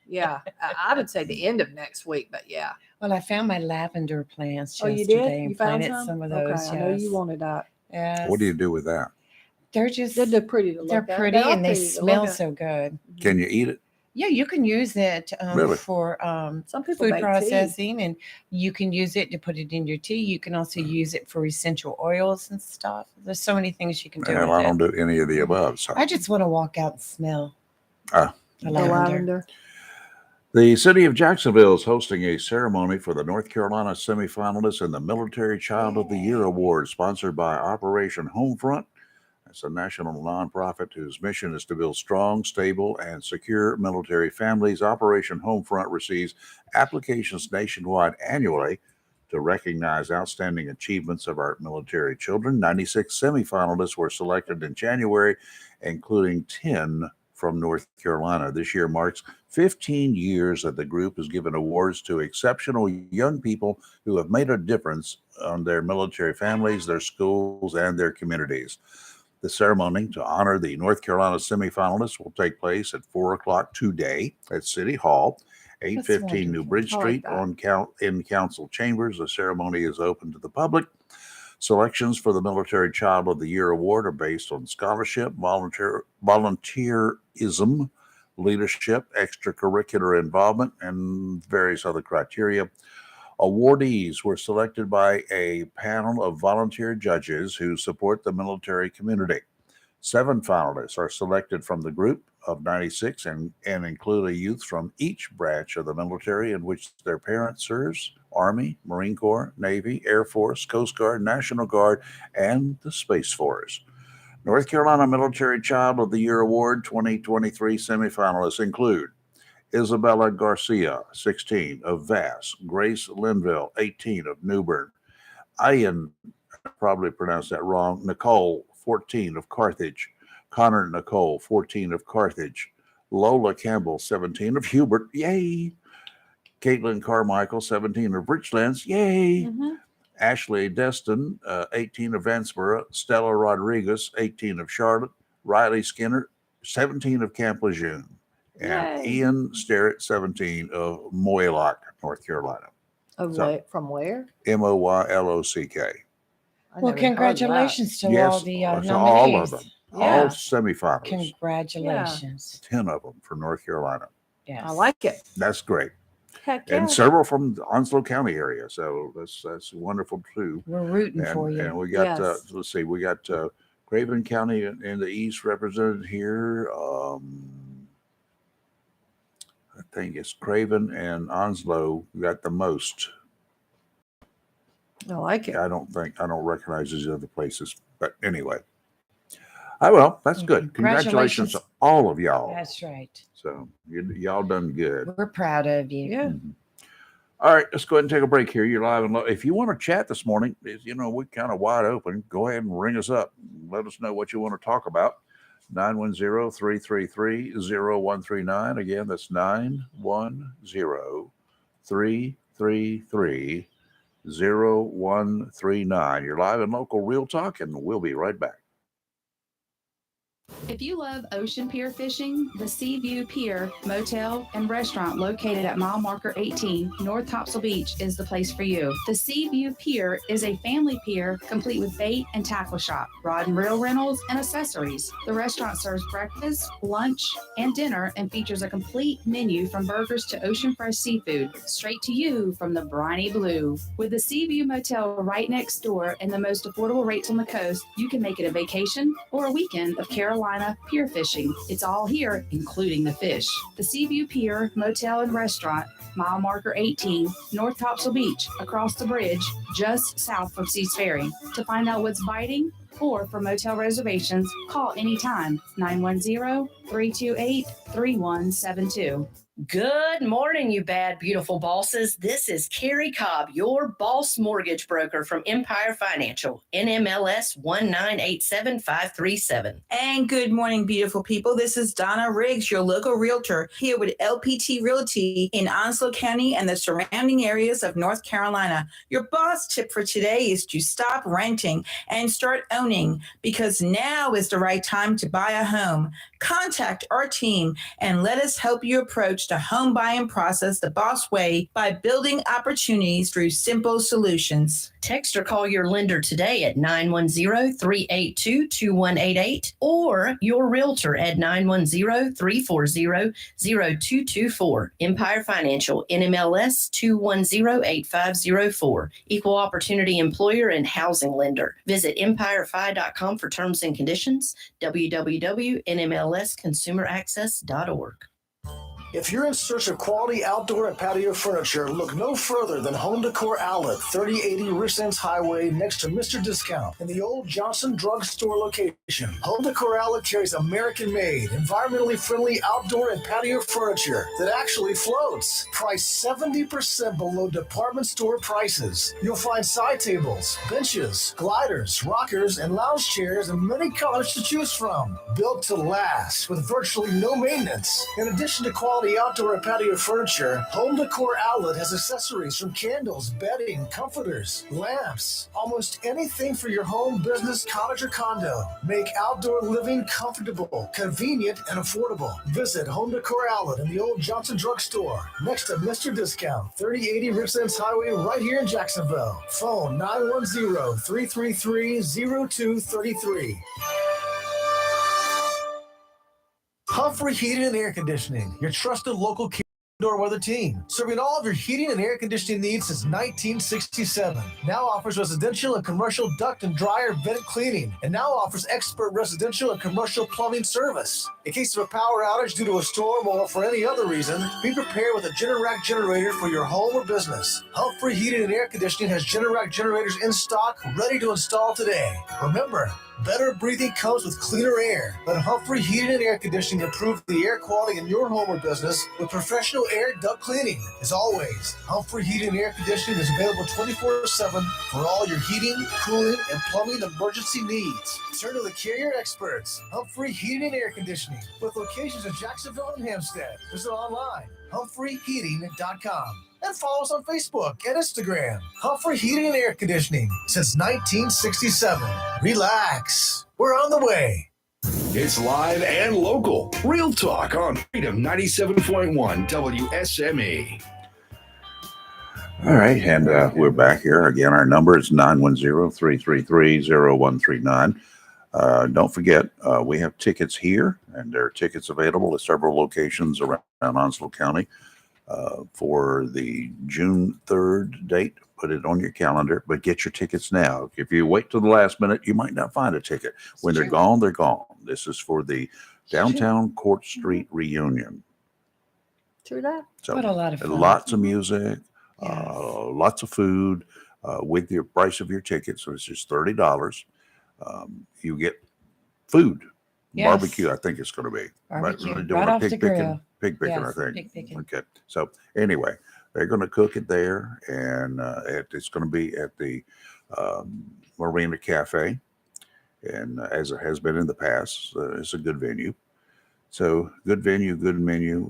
Yeah. I would say the end of next week, but yeah. Well, I found my lavender plants Oh, you yesterday did? and You found planted some of Okay, those. I know yes. you wanted that. Yes. What do you do with that? They're They're pretty to look they're at. pretty They are and they pretty to look smell at. so good. Can you eat it? Yeah, you can use it Really? for Some people food make tea. processing, and you can use it to put it in your tea. You can also use it for essential oils and stuff. There's so many things you can do Well, with I don't it. do any of the above. So. I just want to walk out and smell Ah. the The lavender. lavender. The city of Jacksonville is hosting a ceremony for the North Carolina semifinalists in the Military Child of the Year Award, sponsored by Operation Homefront. It's a national nonprofit whose mission is to build strong, stable, and secure military families. Operation Homefront receives applications nationwide annually to recognize outstanding achievements of our military children. 96 semifinalists were selected in January, including 10 from North Carolina. This year marks 15 years that the group has given awards to exceptional young people who have made a difference on their military families, their schools, and their communities. The ceremony to honor the North Carolina semifinalists will take place at 4 o'clock today at City Hall, 815 New wonderful. Bridge I like Street that. in Council Chambers. The ceremony is open to the public. Selections for the Military Child of the Year Award are based on scholarship, volunteerism, leadership, extracurricular involvement, and various other criteria. Awardees were selected by a panel of volunteer judges who support the military community. 7 finalists are selected from the group of 96 and include a youth from each branch of the military in which their parent serves: Army, Marine Corps, Navy, Air Force, Coast Guard, National Guard, and the Space Force. North Carolina Military Child of the Year Award 2023 semifinalists include Isabella Garcia, 16, of Vass; Grace Linville, 18, of Newbern; Ian, I probably pronounced that wrong, Nicole, 14, of Carthage; Connor Nicole, 14, of Carthage; Lola Campbell, 17, of Hubert, yay; Caitlin Carmichael, 17, of Richlands, yay; Ashley Destin, 18, of Vanceboro; Stella Rodriguez, 18, of Charlotte; Riley Skinner, 17, of Camp Lejeune; and Yay. Ian Sterrett, 17, of Moylock, North Carolina. From where? Moylock. I Well, never heard of that. congratulations to all Yes, the to all of nominees. them, Yeah. all semifinalists, Congratulations. 10 of them for North Carolina. Yes. I like it. That's great. Heck yeah. And several from the Onslow County area. So that's wonderful too. We're rooting for you. And we got, Yes. let's see, we got Craven County in the east represented here. I think it's Craven and Onslow got the most. I like it. I don't recognize these other places. But anyway. Well, that's good. Congratulations to all of y'all. That's right. So y'all done good. We're proud of you. Yeah. All right, let's go ahead and take a break here. You're live and low. If you want to chat this morning, we're kind of wide open. Go ahead and ring us up. Let us know what you want to talk about. 910-333-0139. Again, that's 910-333-0139. You're live and local Real Talk, and we'll be right back. If you love ocean pier fishing, the Seaview Pier Motel and Restaurant located at mile marker 18, North Topsail Beach is the place for you. The Seaview Pier is a family pier complete with bait and tackle shop, rod and reel rentals, and accessories. The restaurant serves breakfast, lunch, and dinner and features a complete menu from burgers to ocean fresh seafood, straight to you from the briny blue. With the Seaview Motel right next door and the most affordable rates on the coast, you can make it a vacation or a weekend of Carolina pier fishing. It's all here, including the fish. The Seaview Pier Motel and Restaurant, mile marker 18, North Topsail Beach, across the bridge, just south from Seas Ferry. To find out what's biting or for motel reservations, call anytime, 910-328-3172. Good morning, you bad, beautiful bosses. This is Carrie Cobb, your boss mortgage broker from Empire Financial, NMLS 1987537. And good morning, beautiful people. This is Donna Riggs, your local realtor, here with LPT Realty in Onslow County and the surrounding areas of North Carolina. Your boss tip for today is to stop renting and start owning, because now is the right time to buy a home. Contact our team and let us help you approach the home buying process the boss way by building opportunities through simple solutions. Text or call your lender today at 910-382-2188 or your realtor at 910-340-0224. Empire Financial, NMLS 2108504. Equal opportunity employer and housing lender. Visit empirefi.com for terms and conditions. www.nmlsconsumeraccess.org. If you're in search of quality outdoor and patio furniture, look no further than Home Decor Outlet, 3080 Richlands Highway, next to Mr. Discount, in the old Johnson Drug Store location. Home Decor Outlet carries American-made, environmentally friendly outdoor and patio furniture that actually floats, priced 70% below department store prices. You'll find side tables, benches, gliders, rockers, and lounge chairs in many colors to choose from. Built to last with virtually no maintenance. In addition to quality outdoor and patio furniture, Home Decor Outlet has accessories from candles, bedding, comforters, lamps, almost anything for your home, business, cottage, or condo. Make outdoor living comfortable, convenient, and affordable. Visit Home Decor Outlet in the old Johnson Drug Store, next to Mr. Discount, 3080 Richlands Highway, right here in Jacksonville. Phone 910-333-0233. Humphrey Heating and Air Conditioning, your trusted local indoor weather team, serving all of your heating and air conditioning needs since 1967. Now offers residential and commercial duct and dryer vent cleaning, and now offers expert residential and commercial plumbing service. In case of a power outage due to a storm or for any other reason, be prepared with a Generac generator for your home or business. Humphrey Heating and Air Conditioning has Generac generators in stock, ready to install today. Remember, better breathing comes with cleaner air. Let Humphrey Heating and Air Conditioning improve the air quality in your home or business with professional air duct cleaning. As always, Humphrey Heating and Air Conditioning is available 24/7 for all your heating, cooling, and plumbing emergency needs. Turn to the carrier experts, Humphrey Heating and Air Conditioning, with locations in Jacksonville and Hampstead. Visit online, humphreyheating.com. And follow us on Facebook and Instagram. Humphrey Heating and Air Conditioning since 1967. Relax. We're on the way. It's live and local. Real talk on Freedom 97.1 WSME. All right, and we're back here. Again, our number is 910-333-0139. Don't forget, we have tickets here, and there are tickets available at several locations around Onslow County for the June 3rd date. Put it on your calendar, but get your tickets now. If you wait till the last minute, you might not find a ticket. When they're gone, they're gone. This is for the Downtown Court Street reunion. True that. So, what a lot of fun. Lots of music, lots of food with the price of your ticket. So it's just $30. You get food, barbecue. I think it's going to be Barbecue, Right, right off the grill. Pig picking, Yes, I think. pig picking. Okay. So anyway, they're going to cook it there, and it's going to be at the Marina Cafe, and as it has been in the past, it's a good venue. So good venue, good menu.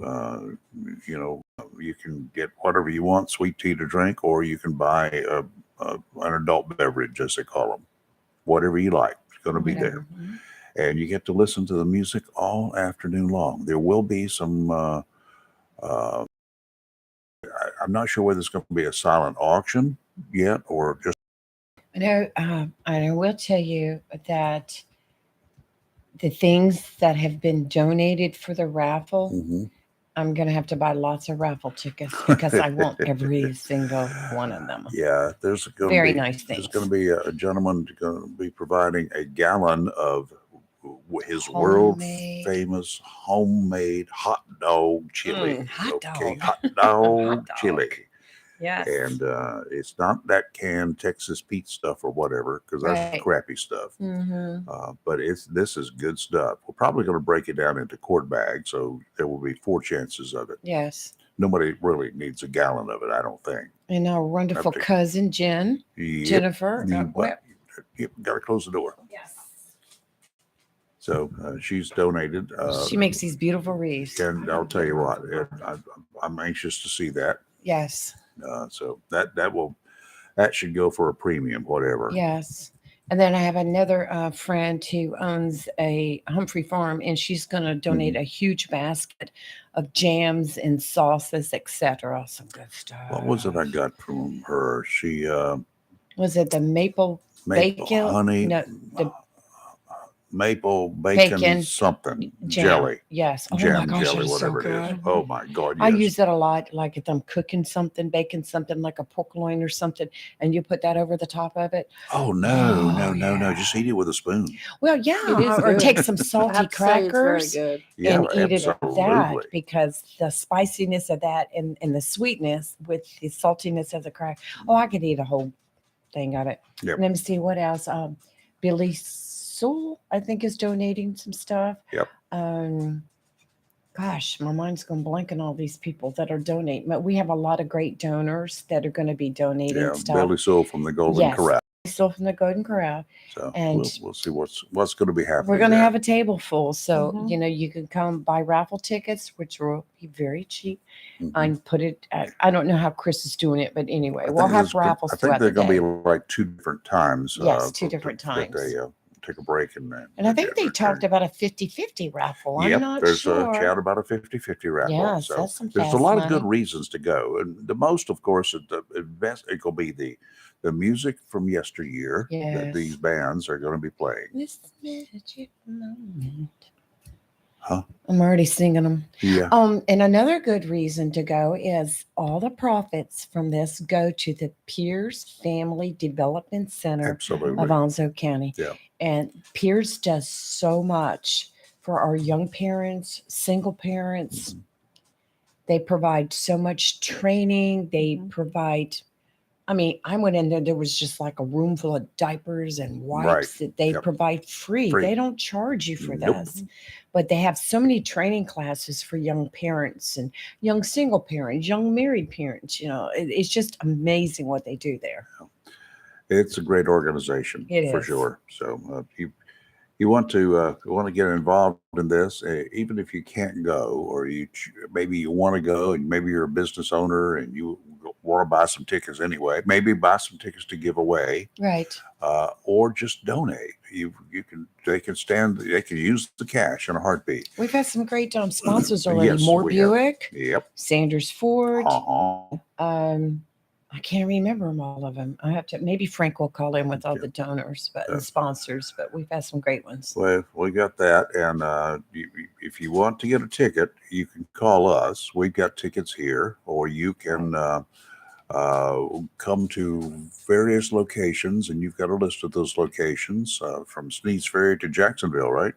You can get whatever you want, sweet tea to drink, or you can buy an adult beverage, as they call them. Whatever you like, it's going to be there. and you get to listen to the music all afternoon long. There will be some. I'm not sure whether it's going to be a silent auction yet or just. I will tell you that the things that have been donated for the raffle, Mhm. I'm going to have to buy lots of raffle tickets because I want every single one of them. Yeah, there's going to Very be nice there's things. going to be a gentleman going to be providing a gallon of his world Homemade. famous homemade hot dog chili. Hot Okay, dog. hot dog Hot dog. chili. Yes. And it's not that canned Texas Pete stuff or whatever, because that's Right. crappy stuff. Mhm. But this is good stuff. We're probably going to break it down into quart bags, so there will be 4 chances of it. Yes. Nobody really needs a gallon of it, I don't think. And our wonderful Up to- cousin Jen, Yep. Jennifer. Yep, got to close the door. Yes. So she's donated. She makes these beautiful wreaths. And I'll tell you what, I'm anxious to see that. Yes. So that should go for a premium, whatever. Yes. And then I have another friend who owns a Humphrey Farm, and she's going to donate a huge basket of jams and sauces, etc. Some good stuff. What was it I got from her? She Was it the maple bacon? honey, No, the maple bacon, Bacon something jam. jelly. Yes. Oh my Jam gosh, jelly, it is so whatever it is. good. Oh my God! I Yes. use it a lot, like if I'm cooking something, baking something like a pork loin or something, and you put that over the top of it. Oh no! Just eat it with a spoon. Well, yeah, It is or good. take some I salty have to say it's very crackers good. Yeah, and eat it at that, absolutely. because the spiciness of that and the sweetness with the saltiness of the crack. Oh, I could eat a whole thing of it. Yep. Let me see what else. Billy Sewell, I think, is donating some stuff. Yep. Gosh, my mind's going blank on all these people that are donating. But we have a lot of great donors that are going to be donating Yeah, stuff. Billy Sewell from the Golden Yes, Corral. Still from the Golden Corral. So And we'll see what's going to be happening. we're going to there. have a table full. So, Mhm. you know, you can come buy raffle tickets, which will be very cheap, Mhm. and put it at, I don't know how Chris is doing it, but anyway, I we'll think have there's- raffles I think throughout they're the going to day. be like 2 different times. Yes, 2 different that times. They take a break and And I think they talked about a 50-50 raffle. I'm Yep, not there's sure. a chat about a 50-50 raffle. Yes, so that's some there's a fast lot of good money. reasons to go, and the most, of course, the best it will be the music from yesteryear that Yes. these bands are going to be playing. This magic moment. Huh? I'm already singing them. Yeah. And another good reason to go is all the profits from this go to the Pierce Family Development Center Absolutely. of Onslow County. Yeah. And Pierce does so much for our young parents, single parents. Mm-hmm. They provide so much training. They provide, I mean, I went in there was just like a room full of diapers and wipes Right. that they Yep. provide free. Free. They don't charge you for Nope. this. But they have so many training classes for young parents and young single parents, young married parents. You know, it's just amazing what they do there. It's a great organization It for is. sure. So you want to get involved in this, even if you can't go, or maybe you want to go, and maybe you're a business owner and you want to buy some tickets anyway. Maybe buy some tickets to give away, Right. or just donate. They can use the cash in a heartbeat. We've had some great sponsors already. Yes, Moore we have. Buick, Yep. Sanders Ford. Uh-huh. I can't remember them, all of them. I have to, maybe Frank will call in with all the donors, and sponsors, but we've had some great ones. Well, we got that, and if you want to get a ticket, you can call us. We've got tickets here, or you can come to various locations, and you've got a list of those locations from Sneads Ferry to Jacksonville, right?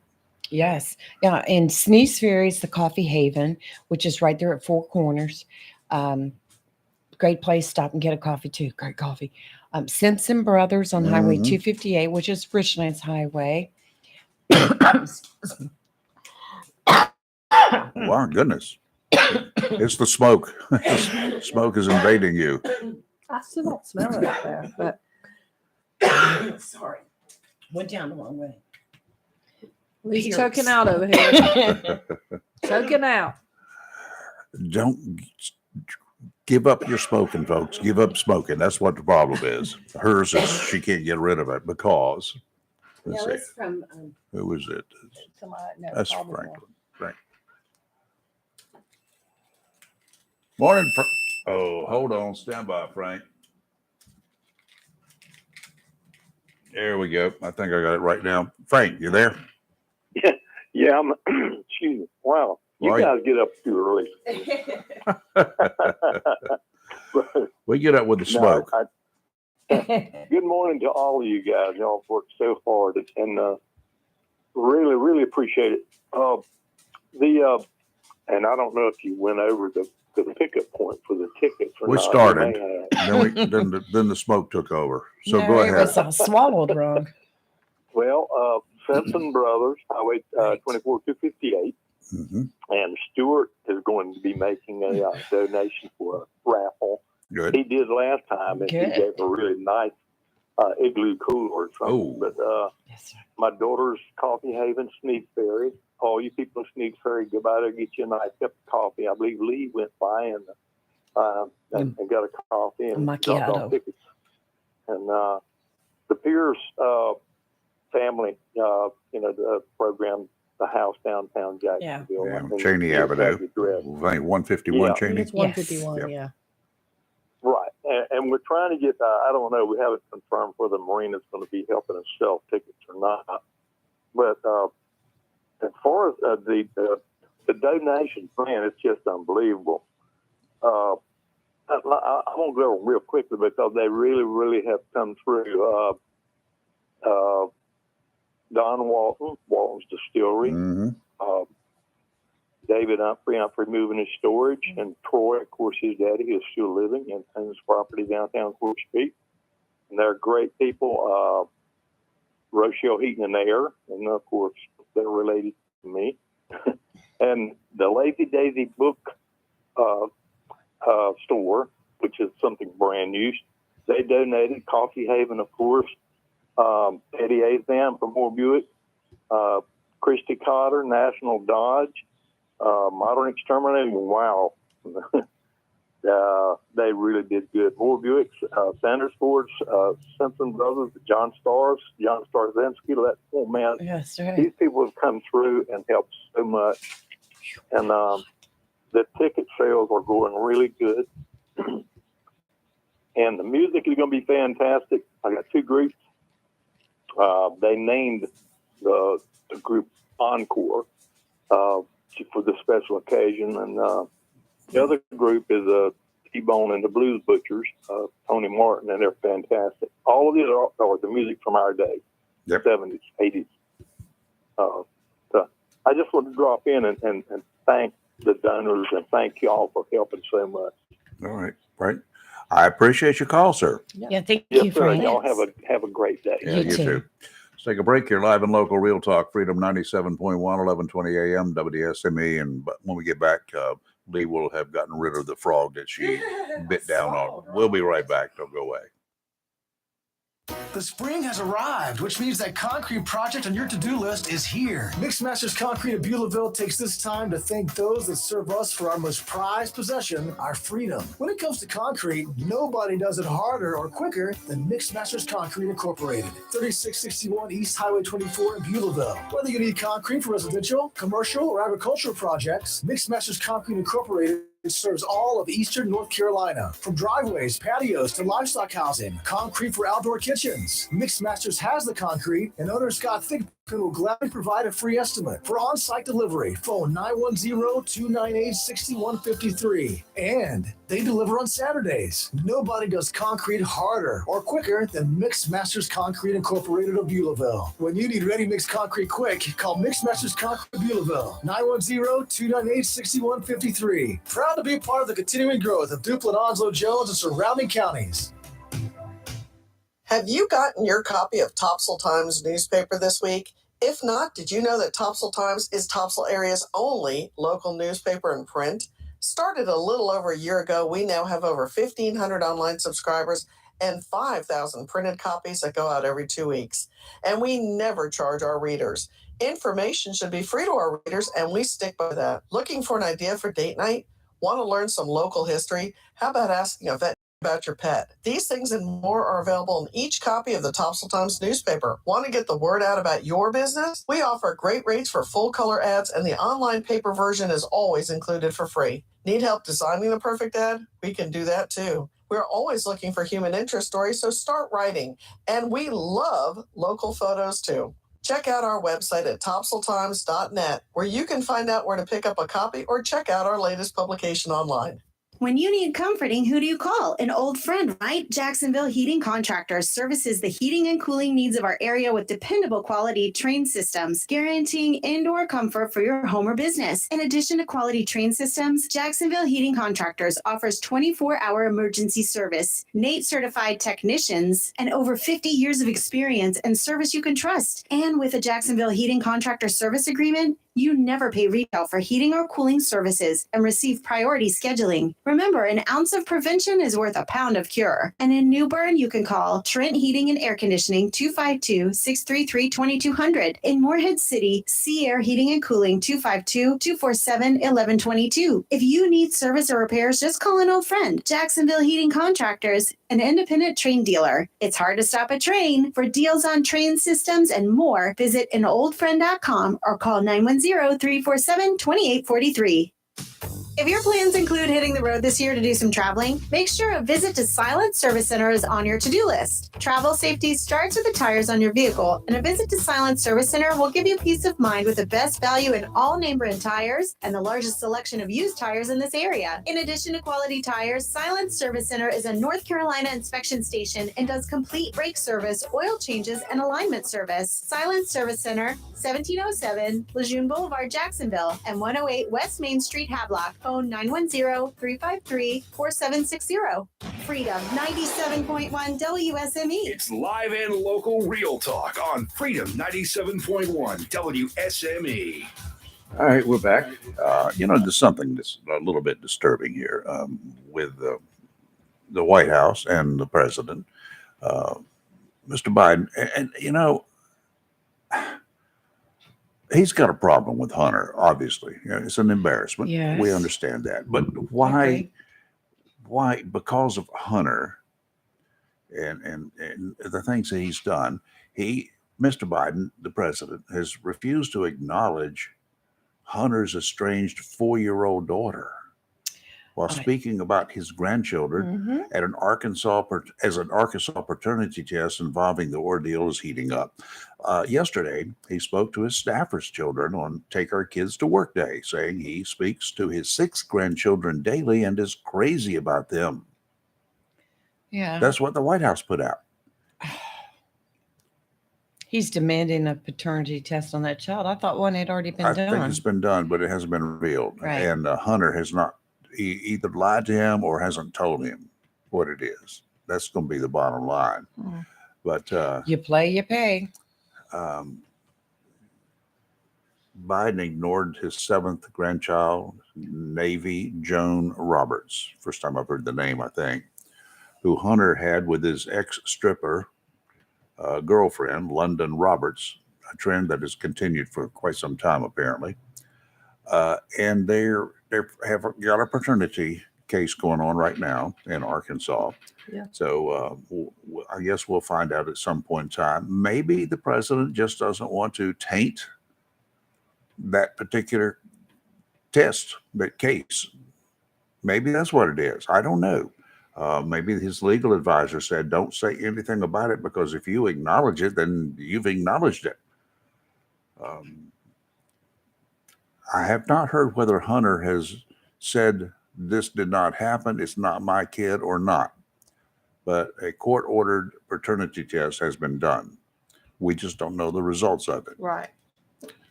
Yes. Yeah. And Sneeze Ferry is the Coffee Haven, which is right there at Four Corners. Great place. Stop and get a coffee too. Great coffee. Simpson Brothers on Highway Mhm. 258, which is Richlands Highway. My goodness, it's the smoke. Smoke is invading you. I still don't smell it up there, but Sorry. Went down the wrong way. he's Pierce. choking out over here. Choking out. Don't give up your smoking, folks. Give up smoking. That's what the problem is. Hers is she can't get rid of it because Let's No, see. it's from Who is it? no, That's call me Franklin. Frank. Morning. Oh, hold on. Stand by, Frank. There we go. I think I got it right now. Frank, you there? Yeah, I'm, excuse me. Wow. You Why- guys get up too early. We get up with the smoke. Good morning to all of you guys. Y'all have worked so hard and really, really appreciate it. And I don't know if you went over the pickup point for the tickets or We not. You started. may have. Then the smoke took over. So No, go it ahead. was swallowed wrong. Well, Simpson Brothers, Highway 24258, and Stewart is going to be making a donation for a raffle. Good. He did last time, and Good. he gave a really nice igloo cooler or something. But my daughter's Coffee Haven, Sneak Ferry. All you people in Sneak Ferry, go by there, get you a nice cup of coffee. I believe Lee went by and got a coffee and dropped off Macchiato. tickets. And the Pierce family, the program, the house downtown Jacksonville. Yeah, and Cheney Pierce has Avenue. the address. I think 151 Yeah. Cheney. It's 151, yeah. Right. And we're trying to get, I don't know, we haven't confirmed whether Marina's going to be helping us sell tickets or not. But as far as the donation plan, it's just unbelievable. I won't go over them real quickly because they really, really have come through. Don Walton's Distillery, David Humphrey moving his storage, and Troy, of course, his daddy is still living and owns property downtown Court Street. And they're great people. Rochelle Heating and Air, and of course, they're related to me. And the Lazy Daisy book store, which is something brand new, they donated. Coffee Haven, of course. Eddie Azam from Moore Buick, Christy Cotter, National Dodge, Modern Exterminating. Wow. They really did good. Moore Buick, Sanders Ford, Simpson Brothers, John Starzynski. That poor man. Yes, right. These people have come through and helped so much. And the ticket sales are going really good. And the music is going to be fantastic. I got two groups. They named the group Encore for the special occasion. And the other group is T-Bone and the Blues Butchers, Tony Martin, and they're fantastic. All of these are the music from our day, 70s, 80s. So I just want to drop in and thank the donors and thank y'all for helping so much. All right. Right. I appreciate your call, sir. Yeah, thank Yes, you, sir. Frank. Y'all have a great day. Yeah, you too. Let's take a break here. Live and local, Real Talk, Freedom 97.1, 1120 AM, WSME. And when we get back, Lee will have gotten rid of the frog that she bit down on. We'll be right back. Don't go away. The spring has arrived, which means that concrete project on your to-do list is here. Mixed Masters Concrete of Beulahville takes this time to thank those that serve us for our most prized possession, our freedom. When it comes to concrete, nobody does it harder or quicker than Mixed Masters Concrete Incorporated. 3661 East Highway 24 in Beulahville. Whether you need concrete for residential, commercial, or agricultural projects, Mixed Masters Concrete Incorporated serves all of eastern North Carolina. From driveways, patios, to livestock housing, concrete for outdoor kitchens. Mixed Masters has the concrete, and owner Scott Thigpen will gladly provide a free estimate. For on-site delivery, phone 910-298-6153. And they deliver on Saturdays. Nobody does concrete harder or quicker than Mixed Masters Concrete Incorporated of Beulahville. When you need ready-mix concrete quick, call Mixed Masters Concrete of Beulahville, 910-298-6153. Proud to be part of the continuing growth of Duplin, Onslow, Jones, and surrounding counties. Have you gotten your copy of Topsail Times newspaper this week? If not, did you know that Topsail Times is Topsail area's only local newspaper in print? Started a little over a year ago, we now have over 1,500 online subscribers and 5,000 printed copies that go out every 2 weeks. And we never charge our readers. Information should be free to our readers, and we stick by that. Looking for an idea for date night? Want to learn some local history? How about asking a vet about your pet. These things and more are available in each copy of the Topsail Times newspaper. Want to get the word out about your business? We offer great rates for full color ads, and the online paper version is always included for free. Need help designing the perfect ad? We can do that too. We're always looking for human interest stories, so start writing. And we love local photos too. Check out our website at topsailtimes.net, where you can find out where to pick up a copy or check out our latest publication online. When you need comforting, who do you call? An old friend, right? Jacksonville Heating Contractors services the heating and cooling needs of our area with dependable quality train systems, guaranteeing indoor comfort for your home or business. In addition to quality train systems, Jacksonville Heating Contractors offers 24-hour emergency service, NATE certified technicians, and over 50 years of experience and service you can trust. And with a Jacksonville Heating Contractor service agreement, you never pay retail for heating or cooling services and receive priority scheduling. Remember, an ounce of prevention is worth a pound of cure. And in New Bern, you can call Trent Heating and Air Conditioning 252-633-2200. In Morehead City, Sea Air Heating and Cooling 252-247-1122. If you need service or repairs, just call an old friend. Jacksonville Heating Contractors, an independent train dealer. It's hard to stop a train. For deals on train systems and more, visit anoldfriend.com or call 910-347-2843. If your plans include hitting the road this year to do some traveling, make sure a visit to Silent Service Center is on your to-do list. Travel safety starts with the tires on your vehicle, and a visit to Silent Service Center will give you peace of mind with the best value in all name brand tires and the largest selection of used tires in this area. In addition to quality tires, Silent Service Center is a North Carolina inspection station and does complete brake service, oil changes, and alignment service. Silent Service Center, 1707 Lejeune Boulevard, Jacksonville, and 108 West Main Street, Havelock. Phone 910-353-4760. Freedom 97.1 WSME. It's live and local real talk on Freedom 97.1 WSME. All right, we're back. There's something that's a little bit disturbing here with the White House and the president, Mr. Biden. And he's got a problem with Hunter, obviously. It's an embarrassment. Yes. We understand that. But why? Why? Because of Hunter and the things that he's done, Mr. Biden, the president, has refused to acknowledge Hunter's estranged 4-year-old daughter while speaking about his grandchildren at an Arkansas paternity test involving the ordeal is heating up. Yesterday, he spoke to his staffers' children on Take Our Kids to Work Day, saying he speaks to his 6 grandchildren daily and is crazy about them. Yeah. That's what the White House put out. He's demanding a paternity test on that child. I thought one had already been I done. think it's been done, but it hasn't been revealed. Right. And Hunter has not either lied to him or hasn't told him what it is. That's going to be the bottom line. But you play, you pay. Biden ignored his 7th grandchild, Navy Joan Roberts. First time I've heard the name, I think, who Hunter had with his ex-stripper girlfriend, London Roberts, a trend that has continued for quite some time, apparently. And they have got a paternity case going on right now in Arkansas. Yeah. So I guess we'll find out at some point in time. Maybe the president just doesn't want to taint that particular test, that case. Maybe that's what it is. I don't know. Maybe his legal advisor said, don't say anything about it, because if you acknowledge it, then you've acknowledged it. I have not heard whether Hunter has said this did not happen, it's not my kid, or not. But a court-ordered paternity test has been done. We just don't know the results of it. Right.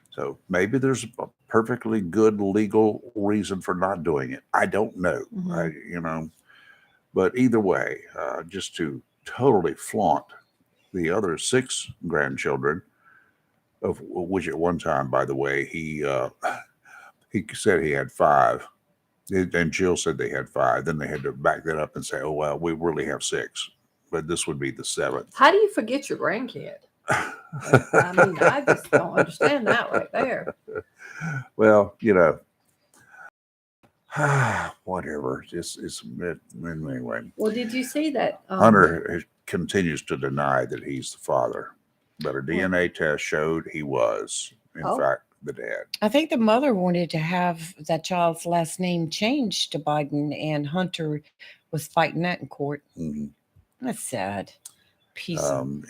So maybe there's a perfectly good legal reason for not doing it. I don't know. But either way, just to totally flaunt the other 6 grandchildren, of which at one time, by the way, he said he had 5, and Jill said they had 5. Then they had to back that up and say, "Oh well, we really have 6, but this would be the 7th." How do you forget your grandkid? I mean, I just don't understand that right there. Well, Whatever. Anyway. Well, did you see that? Hunter continues to deny that he's the father, but a DNA test showed he was, in fact, the dad. I think the mother wanted to have that child's last name changed to Biden, and Hunter was fighting that in court. Mm-hmm. That's sad. He's been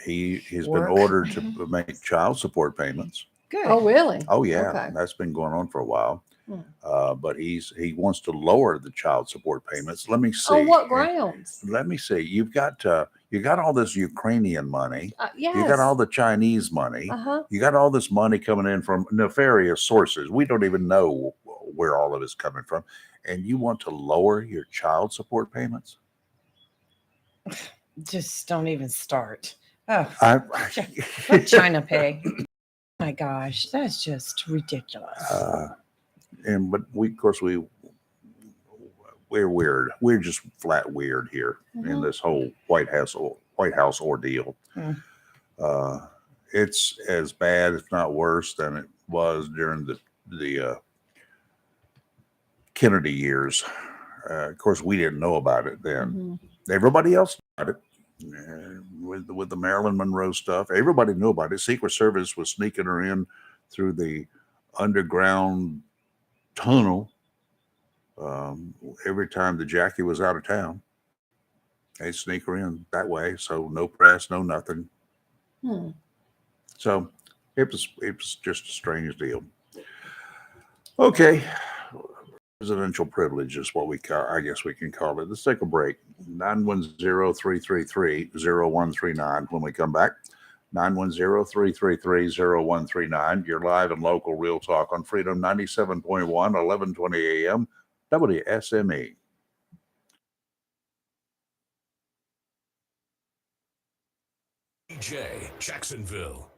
work. ordered to make child support payments. Good. Oh, really? Oh yeah, Okay. that's been going on for a while. Hmm. But he wants to lower the child support payments. Let me see. On what grounds? Let me see. You got all this Ukrainian money. Yes. You got all the Chinese money. Uh-huh. You got all this money coming in from nefarious sources. We don't even know where all of it's coming from. And you want to lower your child support payments? Just don't even start. Oh, I- let China pay. My gosh, that's just ridiculous. But we're weird. We're just flat weird here in this whole White House ordeal. It's as bad, if not worse, than it was during the Kennedy years. Of course, we didn't know about it then. Everybody else knew about it. With the Marilyn Monroe stuff, everybody knew about it. Secret Service was sneaking her in through the underground tunnel every time the Jackie was out of town. They'd sneak her in that way, so no press, no nothing. So it was just a strange deal. Okay. Presidential privilege is what I guess we can call it. Let's take a break. 910-333-0139. When we come back, 910-333-0139. You're live and local Real Talk on Freedom 97.1, 1120 AM, WSME. DJ Jacksonville.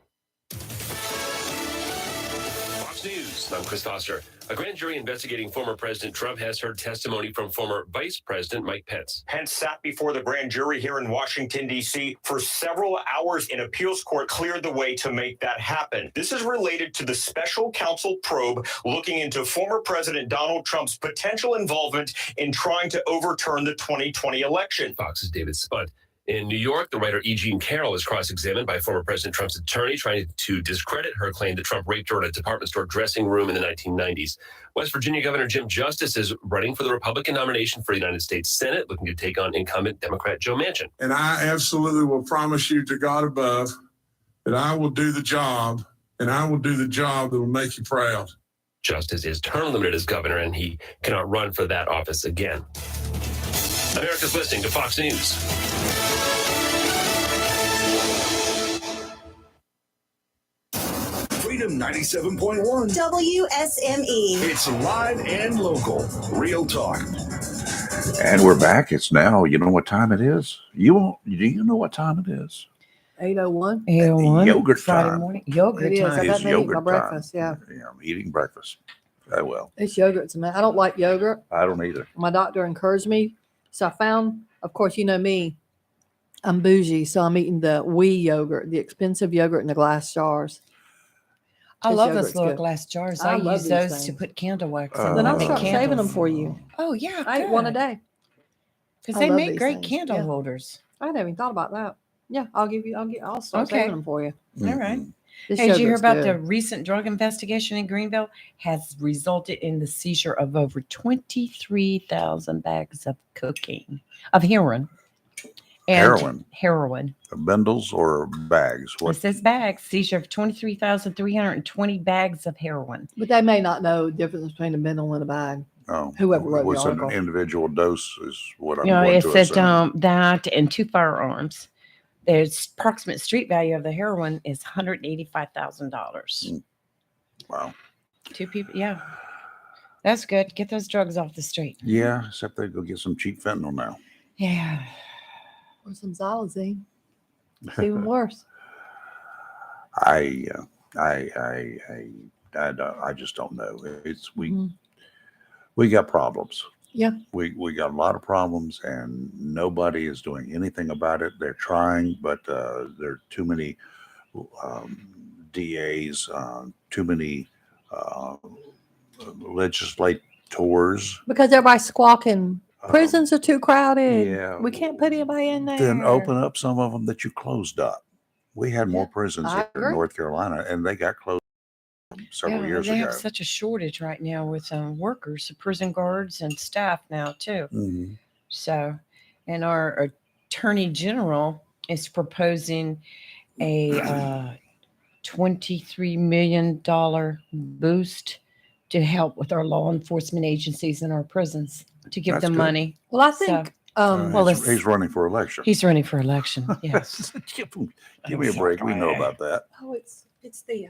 Fox News. I'm Chris Foster. A grand jury investigating former President Trump has heard testimony from former Vice President Mike Pence. Pence sat before the grand jury here in Washington, D.C. for several hours in appeals court, cleared the way to make that happen. This is related to the special counsel probe looking into former President Donald Trump's potential involvement in trying to overturn the 2020 election. Fox's David Spud. In New York, the writer E. Jean Carroll is cross-examined by former President Trump's attorney, trying to discredit her claim that Trump raped her in a department store dressing room in the 1990s. West Virginia Governor Jim Justice is running for the Republican nomination for the United States Senate, looking to take on incumbent Democrat Joe Manchin. And I absolutely will promise you to God above that I will do the job, and I will do the job that will make you proud. Justice is term limited as governor, and he cannot run for that office again. America's listening to Fox News. Freedom 97.1 WSME. It's live and local. Real Talk. And we're back. It's now, you know what time it is? Do you know what time it is? 8:01. 8:01. Yogurt Friday time. morning. Yogurt It is. time. I got It's to eat yogurt my time. breakfast. Yeah. Yeah, I'm eating breakfast. Well, It's yogurt to me. I don't like yogurt. I don't either. My doctor encouraged me. So I found, of course, you know me, I'm bougie. So I'm eating the wee yogurt, the expensive yogurt in the glass jars. I This love those yogurt's little good. glass jars. I I love use these those to things. put candle wax Oh. in. Then I'll Make start saving them candles. for you. Oh, yeah. I eat one a day. Because I they love make these great things. candle Yeah. holders. I hadn't even thought about that. Yeah, I'll start Okay. saving them for you. All right. This Hey, did you hear yogurt's about good. the recent drug investigation in Greenville? Has resulted in the seizure of over 23,000 bags of cocaine, of heroin. And Heroin. Bundles or bags? It says bags. Seizure of 23,320 bags of heroin. But they may not know the difference between a bundle and a bag. Oh, Whoever wrote it the was an article. individual dose is what I'm You know, going it to said assume. that and 2 firearms. There's approximate street value of the heroin is $185,000. Wow. 2 people, yeah. That's good. Get those drugs off the street. Yeah, except they go get some cheap fentanyl now. Yeah. Or some xylazine. It's even worse. I just don't know. It's we got problems. Yeah. We got a lot of problems, and nobody is doing anything about it. They're trying, but there are too many DAs, too many tours. Because everybody's squawking. Prisons are too crowded. yeah. We can't put anybody in there. Then open up some of them that you closed up. We had more prisons I here in agree. North Carolina, and they got closed several years they ago. have such a shortage right now with workers, prison guards, and staff now too. Mhm. So, and our attorney general is proposing a $23 million boost to help with our law enforcement agencies and our prisons to give That's them good. money. Well, I think He's running for election. He's running for election. Yes. Give me a break. We know about that. Oh, it's the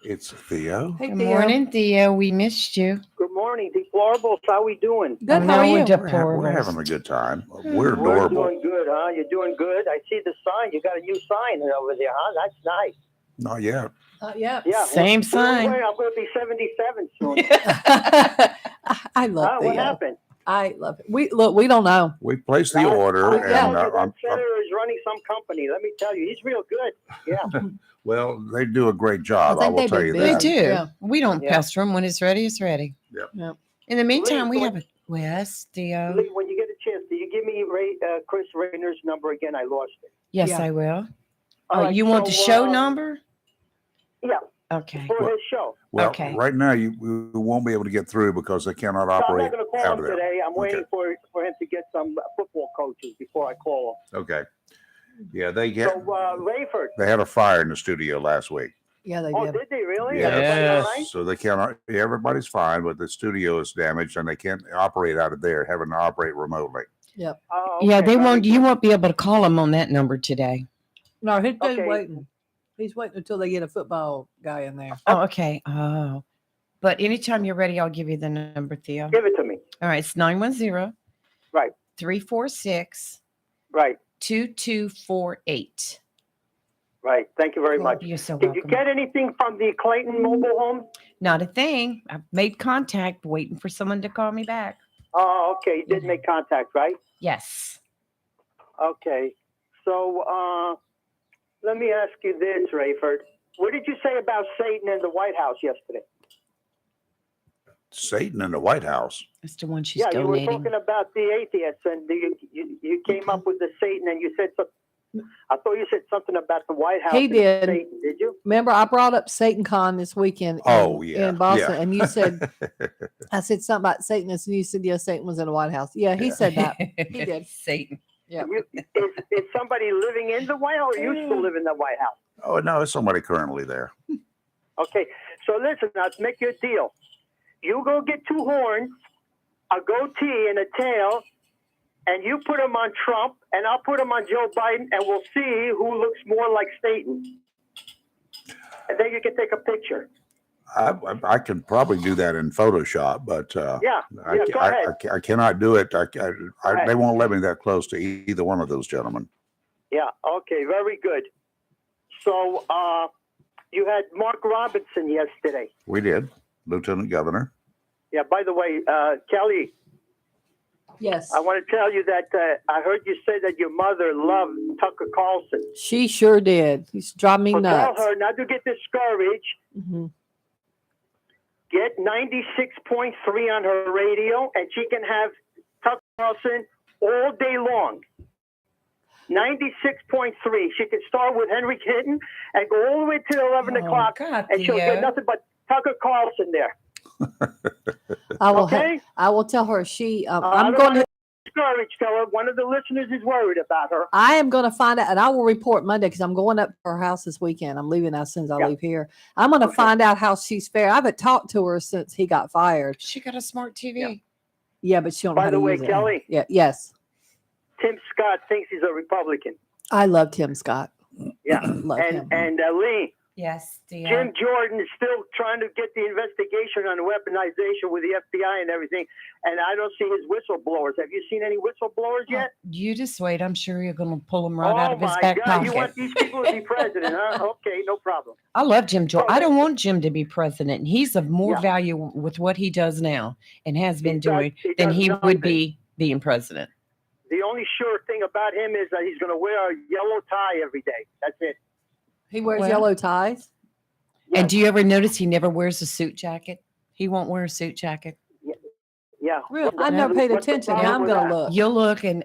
It's Theo. Hey, Good Theo. morning, Theo. We missed you. Good morning, deplorables. How we doing? Good. How are you? We're having a good time. We're We're adorable. doing good, huh? You're doing good. I see the sign. You got a new sign over there, huh? That's nice. Not yet. Yeah. Yeah. Same sign. I'm going to be 77 soon. I love What Theo. happened? I love it. We don't know. We placed the order, I and tell you, that I'm- senator is running some company. Let me tell you, he's real good. Yeah. well, they do a great job. I, think will they tell do you big. that. They do. Yeah. We don't Yeah. pester them. When it's ready, it's ready. Yep. In the meantime, we Lee, have a Wes, Theo. Lee, when you get a chance, do you give me Chris Rayner's number again? I lost it. Yes, Yeah. I will. All right, You want the so, show number? Yeah, Okay. for his show. Well, Okay. right now we won't be able to get through because they cannot No, I'm operate not going to call out him of there. today. I'm waiting for him to get some football coaches before I call him. Okay. Yeah, they get. So, Rayford. They had a fire in the studio last week. Yeah, they Oh, did. did they really? Yeah. Everybody all right? So they cannot. Everybody's fine, but the studio is damaged, and they can't operate out of there. Having to operate remotely. Yep. Oh, Yeah, okay, they very won't. good. You won't be able to call them on that number today. No, he's Okay. waiting. He's waiting until they get a football guy in there. Oh, okay. Oh, but anytime you're ready, I'll give you the number, Theo. Give it to me. All right, it's 910 Right, 346 right, 2248. right. Thank you very much. You're so Did you welcome. get anything from the Clayton mobile home? Not a thing. I've made contact, waiting for someone to call me back. Oh, okay. You did make contact, right? Yes. Okay. So, let me ask you this, Rayford. What did you say about Satan in the White House yesterday? Satan in the White House. That's the one she's Yeah, you were donating. talking about the atheists, and you came up with the Satan, and you said something. I thought you said something about the White House. He and did. Satan, did you? Remember, I brought up Satan Con this weekend in Boston, yeah. and you said, I said something about Satanists, and you said, yeah, Satan was in the White House. Yeah, he said that. He did. Satan. Yeah. Is somebody living in the White House, or you still live in the White House? Oh no, it's somebody currently there. Okay, so listen, now let's make you a deal. You go get two horns, a goatee, and a tail, and you put them on Trump, and I'll put them on Joe Biden, and we'll see who looks more like Satan. And then you can take a picture. I could probably do that in Photoshop, but Yeah, go ahead. I cannot do it. ahead. They won't let me that close to either one of those gentlemen. Yeah, okay, very good. So you had Mark Robinson yesterday. We did, Lieutenant Governor. Yeah, by the way, Kelly, Yes. I want to tell you that I heard you say that your mother loved Tucker Carlson. She sure did. He's driving me So tell nuts. her not to get discouraged. Mhm. Get 96.3 on her radio, and she can have Tucker Carlson all day long. 96.3. She can start with Henry Clinton and go all the way to 11 o'clock, God, and she'll Theo. get nothing but Tucker Carlson there. I will. Okay. I will tell her she. I I'm don't going want to. discourage. Tell her one of the listeners is worried about her. I am going to find out, and I will report Monday because I'm going up to her house this weekend. I'm leaving as soon as I leave here. I'm going to find out how she's fair. I haven't talked to her since he got fired. She got a smart TV. Yeah, but she don't know By how the to way, use it. Kelly. Yeah. Yes. Tim Scott thinks he's a Republican. I love Tim Scott. Yeah, Love him. and Lee. Yes, Theo. Jim Jordan is still trying to get the investigation on weaponization with the FBI and everything, and I don't see his whistleblowers. Have you seen any whistleblowers yet? You just wait. I'm sure you're going to pull them right oh out of his my back God! pocket. You want these people to be president, huh? Okay, no problem. I love Jim Jordan. I don't want Jim to be president. He's of more Yeah. value with what he does now and has been doing he than does he nothing. would be being president. The only sure thing about him is that he's going to wear a yellow tie every day. That's it. He wears Well, yellow ties. And do you ever notice he never wears a suit jacket? He won't wear a suit jacket. Yeah. Really? I never paid attention. Now I'm going to look. You'll look and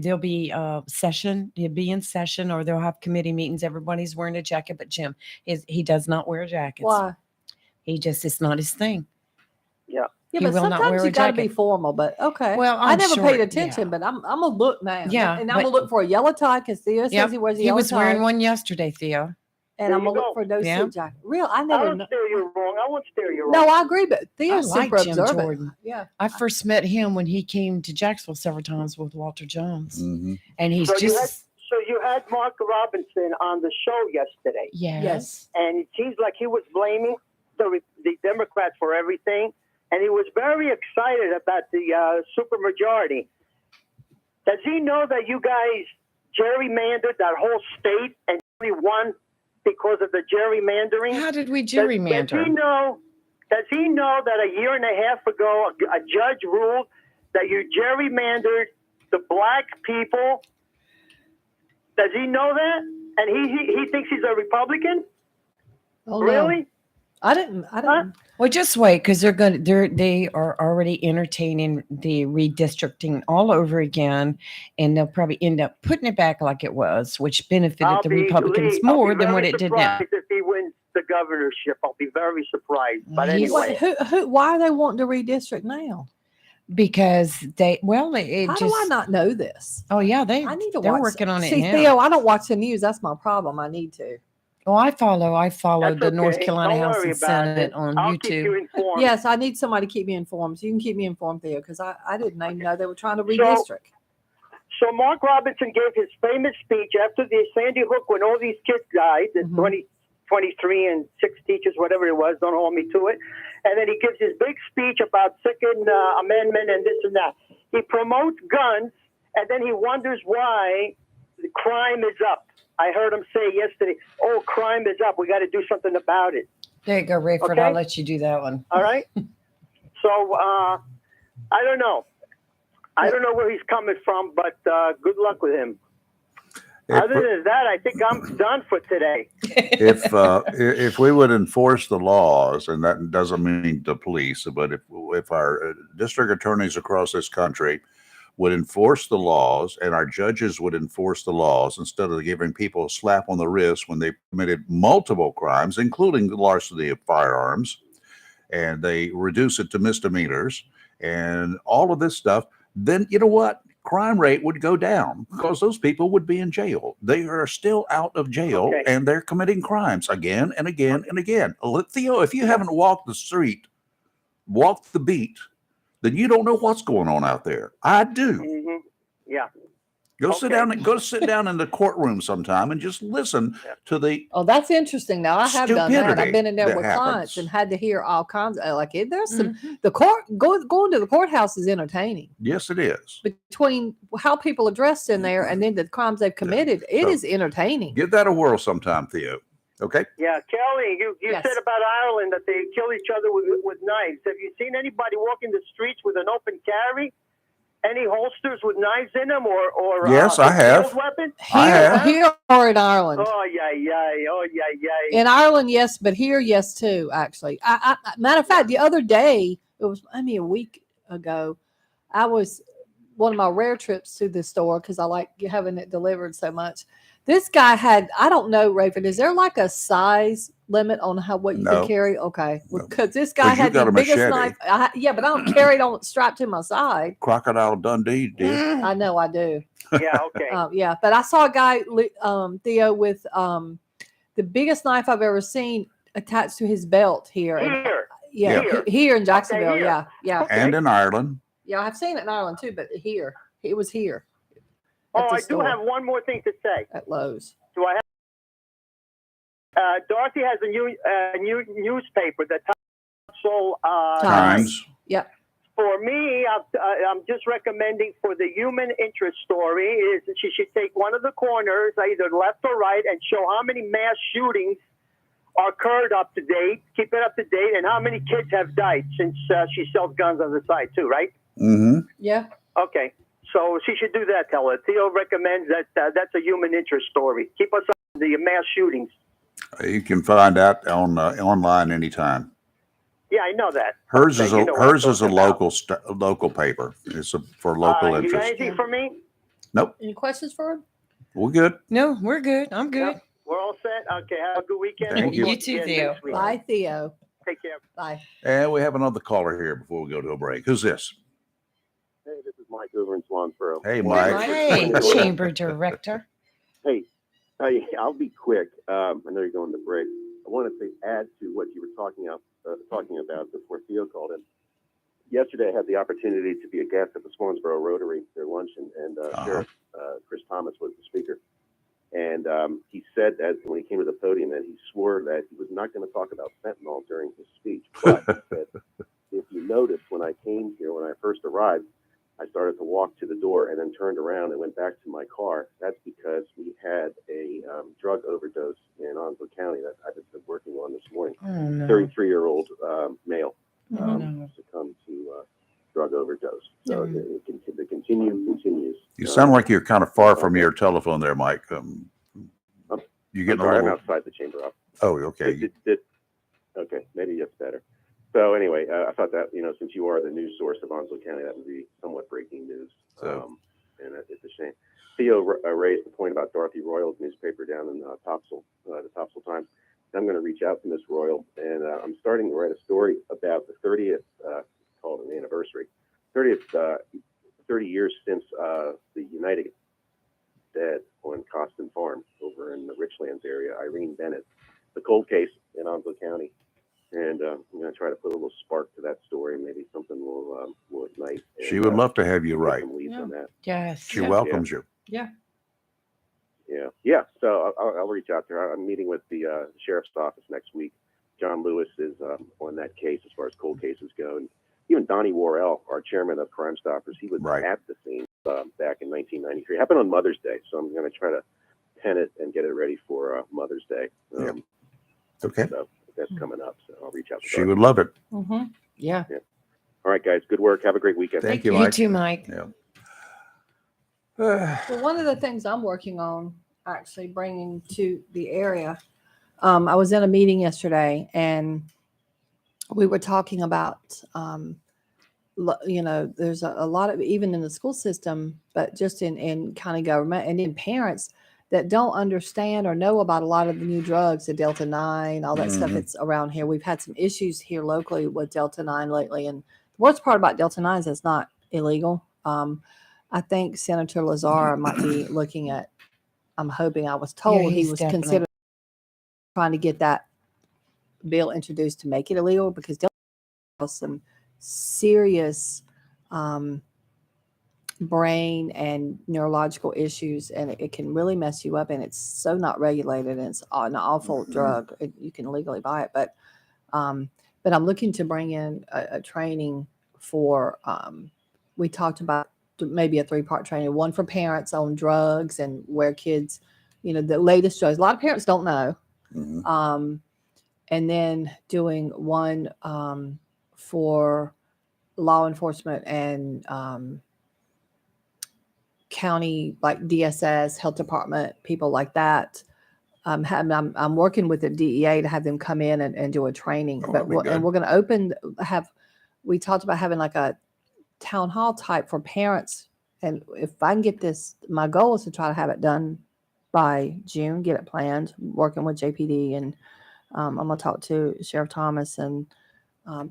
there'll be session. He'll be in session or they'll have committee meetings. Everybody's wearing a jacket, but Jim he does not wear jackets. Why? It's not his thing. Yeah. Yeah, He but will not sometimes wear you a got to be jacket. formal. But okay. Well, I I'm never sure- paid attention, but I'm gonna look now. Yeah, and I'm but- gonna look for a yellow tie because Theo says he wears a He yellow was tie. wearing one yesterday, Theo. And There I'm you gonna look go. for no Yeah. suit jacket. Real, I I never. don't steer you wrong. I won't steer you wrong. No, I agree, but Theo's I like super Jim observant. Jordan. Yeah. I first met him when he came to Jacksonville several times with Walter Jones, Mm-hmm. and he's So just you had Mark Robinson on the show yesterday. yes. And it seems like he was blaming the Democrats for everything, and he was very excited about the supermajority. Does he know that you guys gerrymandered that whole state and only won because of the gerrymandering? How did we Does gerrymander? he know? Does he know that a year and a half ago a judge ruled that you gerrymandered the black people? Does he know that? And he thinks he's a Republican? Oh, no. Really? I didn't. Well, just wait, because they are already entertaining the redistricting all over again, and they'll probably end up putting it back like it was, which benefited the Republicans more than what it did now. If he wins the governorship, I'll be very surprised. But He's- anyway, Why are they wanting to redistrict now? Because it How just. do I not know this? Oh yeah, I need to they're watch. working on it See, now. Theo, I don't watch the news. That's my problem. I need to. Oh, I follow that's the North okay. Carolina Don't House worry and about Senate it. on I'll YouTube. keep you informed. Yes, I need somebody to keep me informed. So you can keep me informed, Theo, because I didn't even know they were trying to redistrict. So Mark Robinson gave his famous speech after the Sandy Hook when all these kids died, the 23 and 6 teachers, whatever it was, don't hold me to it. And then he gives his big speech about Second Amendment and this and that. He promotes guns, and then he wonders why the crime is up. I heard him say yesterday, oh, crime is up. We got to do something about it. There you go, Rayford. Okay. I'll let you do that one. All right? So I don't know. I don't know where he's coming from, but good luck with him. Other than that, I think I'm done for today. If we would enforce the laws, and that doesn't mean the police, but if our district attorneys across this country would enforce the laws and our judges would enforce the laws instead of giving people a slap on the wrist when they committed multiple crimes, including the larceny of firearms, and they reduce it to misdemeanors and all of this stuff, then you know what? Crime rate would go down because those people would be in jail. They are still out of jail and they're committing crimes again and again and again. Theo, if you haven't walked the street, walked the beat, then you don't know what's going on out there. I do. Mm-hmm. Yeah. Go sit down in the courtroom sometime and just listen to the. Oh, that's interesting. Now I have done that. stupidity I've been in there that with clients and had to hear all kinds of there's some Mm-hmm. the court going to the courthouse is entertaining. Yes, it is. Between how people are dressed in there and then the crimes they've committed, it So, is entertaining. Give that a whirl sometime, Theo. Okay. Yeah, Kelly, you said about Ireland that they kill each other with knives. Have you seen anybody walking the streets with an open carry? Any holsters with knives in them or Yes, I have. weapons? I have. Here or in Ireland? Oh yeah. In Ireland, yes, but here, yes, too. Actually, I matter of fact, the other day, it was maybe a week ago, I was one of my rare trips to the store because I like having it delivered so much. This guy had, I don't know, Rayford, is there like a size limit on what you No. can carry? Okay, because this guy 'Cause you had got the a biggest machete. knife. Yeah, but I don't carry it on strapped to my side. Crocodile Dundee did. I know I do. Yeah, okay. Yeah, but I saw a guy, Theo, with the biggest knife I've ever seen attached to his belt here. Here. Here in Jacksonville. here. Yeah. And in Ireland. Yeah, I've seen it in Ireland too, but here. It was here. Oh, at the I store, do have one more thing to say. at Lowe's. Do I have? Dorothy has a new newspaper, the Topsail Times. Yep. For me, I'm just recommending for the human interest story is that she should take one of the corners, either left or right, and show how many mass shootings occurred up to date, keep it up to date, and how many kids have died since she sells guns on the side too, right? Mm-hmm. Yeah. Okay. So she should do that, tell her. Theo recommends that that's a human interest story. Keep us on the mass shootings. You can find out on online anytime. Yeah, I know that. Hers But is you a know what I'm hers is a talking about. local paper. It's for local You got interest. anything for me? Nope, Any questions for him? we're good. No, we're good. I'm good. Yep. We're all set. Okay, have a good weekend. Thank you. You too, again Theo. next week. Bye, Theo. Take care. Bye. And we have another caller here before we go to a break. Who's this? Hey, this is Mike over in Swansboro. Hey, Mike. Hey, chamber director. Hey, I'll be quick. I know you're going to break. I wanted to add to what you were talking about before Theo called in. Yesterday, I had the opportunity to be a guest at the Swansboro Rotary, their luncheon, and Sheriff Chris Thomas was the speaker. And he said that when he came to the podium, that he swore that he was not going to talk about fentanyl during his speech. But he said, if you noticed, when I came here, when I first arrived, I started to walk to the door and then turned around and went back to my car. That's because we had a drug overdose in Onslow County that I've been working on this morning. Oh, no. 33-year-old male No. succumbed to drug overdose. So the continues. You sound like you're kind of far from your telephone there, Mike. You getting a I'm little? outside the chamber. Oh, okay. Okay, maybe that's better. So anyway, I thought that, since you are the news source of Onslow County, that would be somewhat breaking news. And it's a shame. Theo raised the point about Dorothy Royal's newspaper down in Topsail, the Topsail Times. I'm going to reach out to Miss Royal, and I'm starting to write a story about the 30th, called an anniversary, 30 years since the United dead on Costin Farm over in the Richlands area, Irene Bennett, the cold case in Onslow County. And I'm going to try to put a little spark to that story. Maybe something will ignite. She would love to have you write. On that. Yes. She welcomes you. Yeah. Yeah. So I'll reach out to her. I'm meeting with the sheriff's office next week. John Lewis is on that case as far as cold cases go. And even Donnie Worrell, our chairman of Crime Stoppers, he was at the scene back in 1993. It happened on Mother's Day. So I'm going to try to pen it and get it ready for Mother's Day. Okay. So that's coming up. So I'll reach out to She her. would love it. Mm-hmm. Yeah. All right, guys. Good work. Have a great weekend. Thank you, You Mike. too, Mike. Yeah. Well, one of the things I'm working on actually bringing to the area, I was in a meeting yesterday and we were talking about, there's a lot of, even in the school system, but just in county government and in parents that don't understand or know about a lot of the new drugs, the Delta 9, all that stuff that's around here. We've had some issues here locally with Delta 9 lately. And the worst part about Delta 9 is it's not illegal. I think Senator Lazar might be looking at, I'm hoping, I was told he he's was definitely- considering trying to get that bill introduced to make it illegal because Delta has some serious brain and neurological issues, and it can really mess you up, and it's so not regulated, and it's an awful drug. You can legally buy it, but I'm looking to bring in a training for, we talked about maybe a 3-part training, one for parents on drugs and where kids, the latest drugs. A lot of parents don't know. And then doing one for law enforcement and county, like DSS, health department, people like that. I'm working with the DEA to have them come in and do a training. that'd be good. And we're going to we talked about having like a town hall type for parents. And if I can get this, my goal is to try to have it done by June, get it planned, working with JPD. And I'm going to talk to Sheriff Thomas and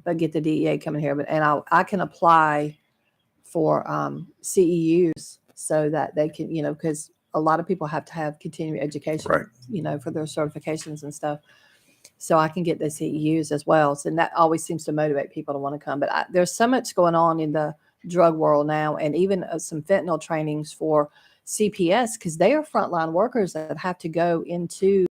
but get the DEA coming here. And I can apply for CEUs so that they can, because a lot of people have to have continuing education, for their certifications and stuff. So I can get the CEUs as well. So that always seems to motivate people to want to come. But there's so much going on in the drug world now, and even some fentanyl trainings for CPS, because they are frontline workers that have to go into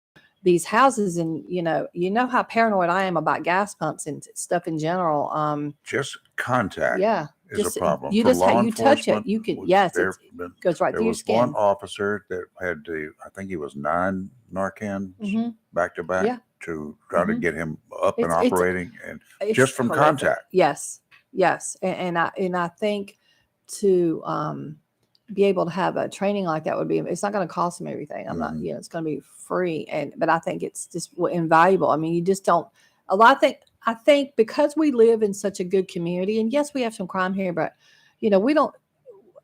these houses. And, you know how paranoid I am about gas pumps and stuff in general. Just contact. Yeah. Is a problem. You For just law you touch it. enforcement, You can, was yes, there it been- goes right There through your was skin. one officer that had to, I think he was 9 Narcans Mhm. back to back Yeah. to try to Mhm. get him up and It's- operating, and It's just from horrific. contact. Yes. And I think to be able to have a training like that it's not going to cost them everything. I'm not, it's going to be free. But I think it's just invaluable. I mean, you just don't, I think because we live in such a good community, and yes, we have some crime here, but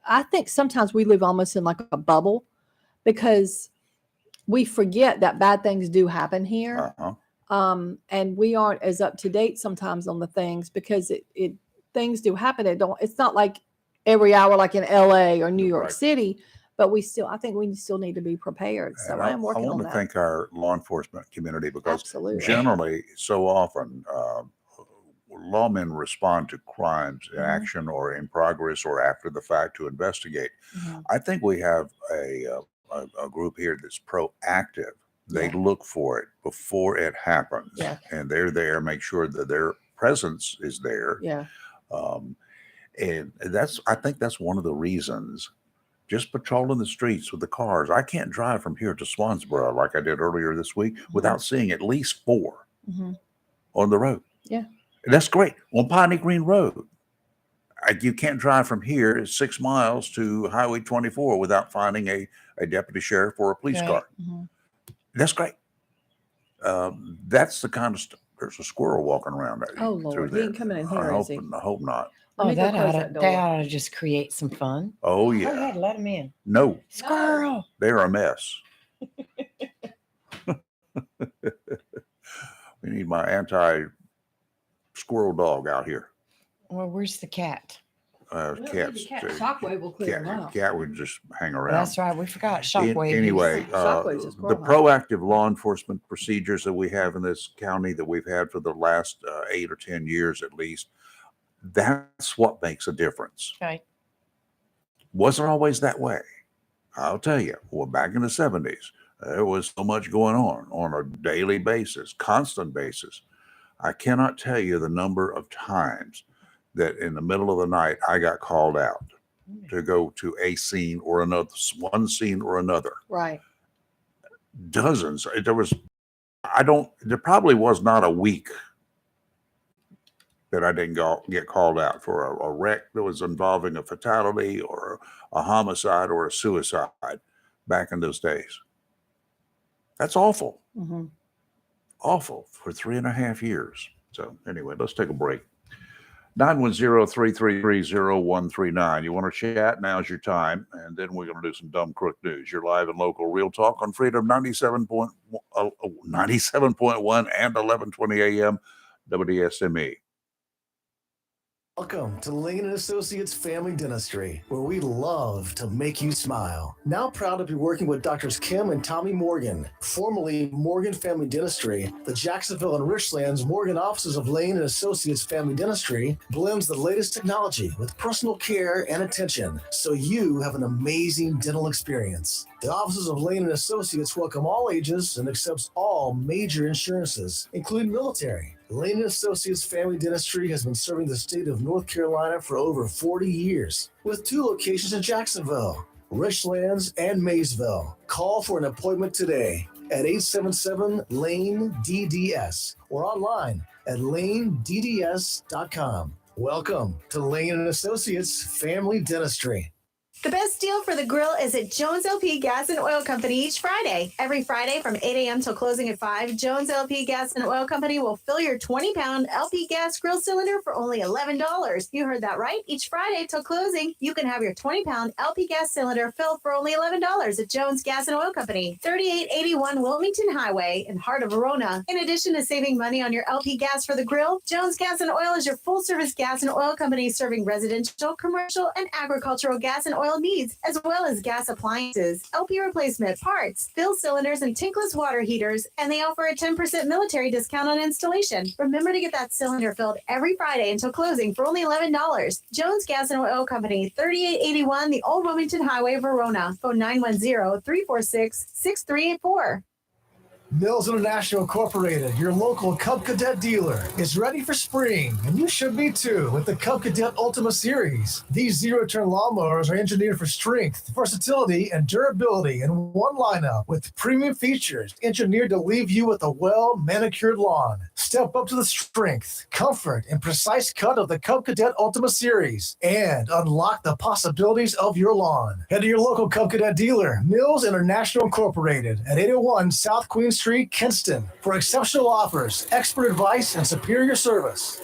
I think sometimes we live almost in like a bubble because we forget that bad things do happen here. And we aren't as up to date sometimes on the things because things do happen. It's not like every hour, like in LA or New York City, but I think we still need to be prepared. So I am working on that. I want to thank our law enforcement community because generally so often lawmen respond to crimes in action or in progress or after the fact to investigate. I think we have a group here that's proactive. They look for it before it happens, and they're there, make sure that their presence is there. And I think that's one of the reasons. Just patrolling the streets with the cars. I can't drive from here to Swansboro like I did earlier this week without seeing at least 4 on the road. Yeah, and that's great on Piney Green Road. You can't drive from here 6 miles to Highway 24 without finding a deputy sheriff or a police car. That's great. That's the kind of stuff. There's a squirrel walking around there. Oh Lord, he ain't coming in here, is he? I hope not. Oh, that ought to just create some fun. Oh yeah. Go ahead, let him in. No. Squirrel. They're a mess. We need my anti-squirrel dog out here. Well, where's the cat? Cats. Shockwave will clear them out. Cat would just hang around. That's right. We forgot Shockwave. Anyway, the proactive law enforcement procedures that we have in this county that we've had for the last 8 or 10 years at least, that's what makes a difference. Okay. Wasn't always that way. I'll tell you. Well, back in the 70s, there was so much going on a daily basis, constant basis. I cannot tell you the number of times that in the middle of the night, I got called out to go to a scene or another, one scene or another. Right. Dozens. There probably was not a week that I didn't get called out for a wreck that was involving a fatality or a homicide or a suicide back in those days. That's awful. Awful for 3.5 years. So anyway, let's take a break. 910-333-0139. You want to chat? Now's your time. And then we're going to do some dumb crook news. You're live and local real talk on Freedom 97.1 and 1120 AM WSME. Welcome to Lane & Associates Family Dentistry, where we love to make you smile. Now proud to be working with Doctors Kim and Tommy Morgan, formerly Morgan Family Dentistry. The Jacksonville and Richlands Morgan offices of Lane & Associates Family Dentistry blends the latest technology with personal care and attention, so you have an amazing dental experience. The offices of Lane & Associates welcome all ages and accepts all major insurances, including military. Lane & Associates Family Dentistry has been serving the state of North Carolina for over 40 years, with 2 locations in Jacksonville, Richlands, and Maysville. Call for an appointment today at 877-LANE-DDS or online at lanedds.com. Welcome to Lane & Associates Family Dentistry. The best deal for the grill is at Jones LP Gas and Oil Company each Friday. Every Friday from 8 a.m. till closing at 5, Jones LP Gas and Oil Company will fill your 20-pound LP gas grill cylinder for only $11. You heard that right. Each Friday till closing, you can have your 20-pound LP gas cylinder filled for only $11 at Jones Gas and Oil Company, 3881 Wilmington Highway in heart of Verona. In addition to saving money on your LP gas for the grill, Jones Gas and Oil is your full-service gas and oil company serving residential, commercial, and agricultural gas and oil needs, as well as gas appliances, LP replacement parts, fill cylinders, and tankless water heaters, and they offer a 10% military discount on installation. Remember to get that cylinder filled every Friday until closing for only $11. Jones Gas and Oil Company, 3881 the Old Wilmington Highway, Verona. Phone 910-346-6384. Mills International Incorporated, your local Cub Cadet dealer, is ready for spring, and you should be too with the Cub Cadet Ultima Series. These zero-turn lawnmowers are engineered for strength, versatility, and durability in one lineup with premium features engineered to leave you with a well-manicured lawn. Step up to the strength, comfort, and precise cut of the Cub Cadet Ultima Series and unlock the possibilities of your lawn. Head to your local Cub Cadet dealer, Mills International Incorporated at 801 South Queen Street, Kinston, for exceptional offers, expert advice, and superior service.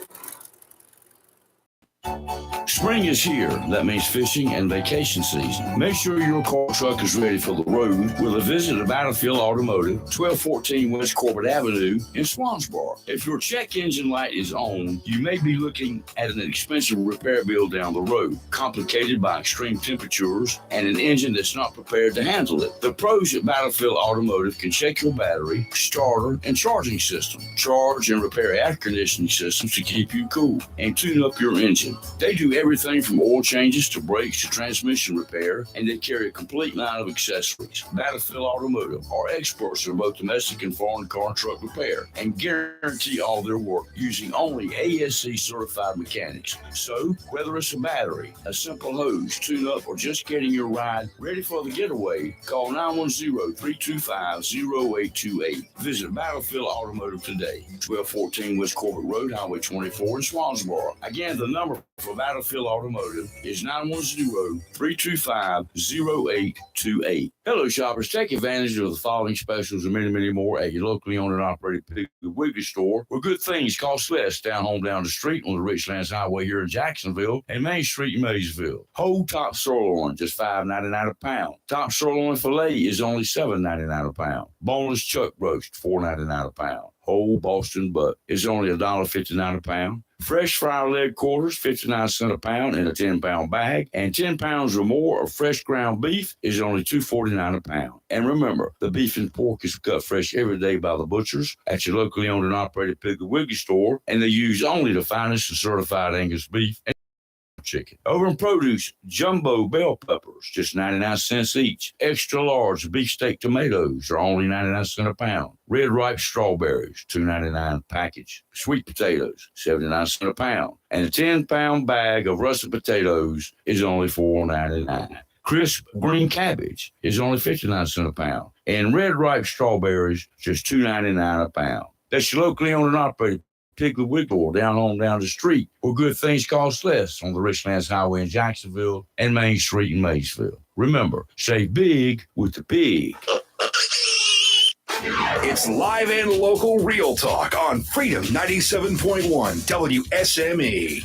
Spring is here. That means fishing and vacation season. Make sure your car truck is ready for the road with a visit to Battlefield Automotive, 1214 West Corbett Avenue in Swansboro. If your check engine light is on, you may be looking at an expensive repair bill down the road, complicated by extreme temperatures and an engine that's not prepared to handle it. The pros at Battlefield Automotive can check your battery, starter, and charging system, charge and repair air conditioning systems to keep you cool, and tune up your engine. They do everything from oil changes to brakes to transmission repair, and they carry a complete line of accessories. Battlefield Automotive are experts in both domestic and foreign car and truck repair and guarantee all their work using only ASC certified mechanics. So, whether it's a battery, a simple hose, tune-up, or just getting your ride ready for the getaway, call 910-325-0828. Visit Battlefield Automotive today, 1214 West Corbett Road, Highway 24 in Swansboro. Again, the number for Battlefield Automotive is 910-325-0828. Hello, shoppers. Take advantage of the following specials and many, many more at your locally owned and operated Piggly Wiggly store, where good things cost less. Down home down the street on the Richlands Highway here in Jacksonville and Main Street in Maysville. Whole top sirloin, just $5.99 a pound. Top sirloin filet is only $7.99 a pound. Boneless chuck roast, $4.99 a pound. Whole Boston butt is only $1.59 a pound. Fresh fried leg quarters, 59 cents a pound in a 10-pound bag. And 10 pounds or more of fresh ground beef is only $2.49 a pound. And remember, the beef and pork is cut fresh every day by the butchers at your locally owned and operated Piggly Wiggly store. And they use only the finest and certified Angus beef and chicken. Over in produce, jumbo bell peppers, just 99 cents each. Extra large beefsteak tomatoes are only 99 cents a pound. Red ripe strawberries, $2.99 a package. Sweet potatoes, 79 cents a pound. And a 10-pound bag of russet potatoes is only $4.99. Crisp green cabbage is only 59 cents a pound. And red ripe strawberries, just $2.99 a pound. That's your locally owned and operated Piggly Wiggly down home down the street, where good things cost less on the Richlands Highway in Jacksonville and Main Street in Maysville. Remember, save big with the pig. It's live and local real talk on Freedom 97.1 WSME.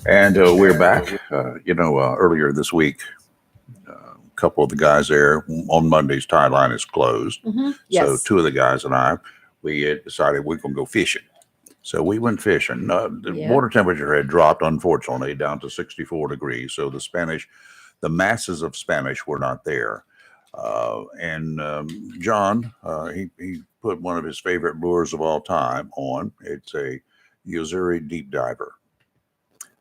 And we're back. Earlier this week, a couple of the guys there on Mondays, tie line is closed. Yes. So two of the guys and I, we had decided we're going to go fishing. So we went fishing. The water temperature had dropped, unfortunately, down to 64 degrees. So the masses of Spanish were not there. John, he put one of his favorite lures of all time on. It's a Yo-Zuri Deep Diver,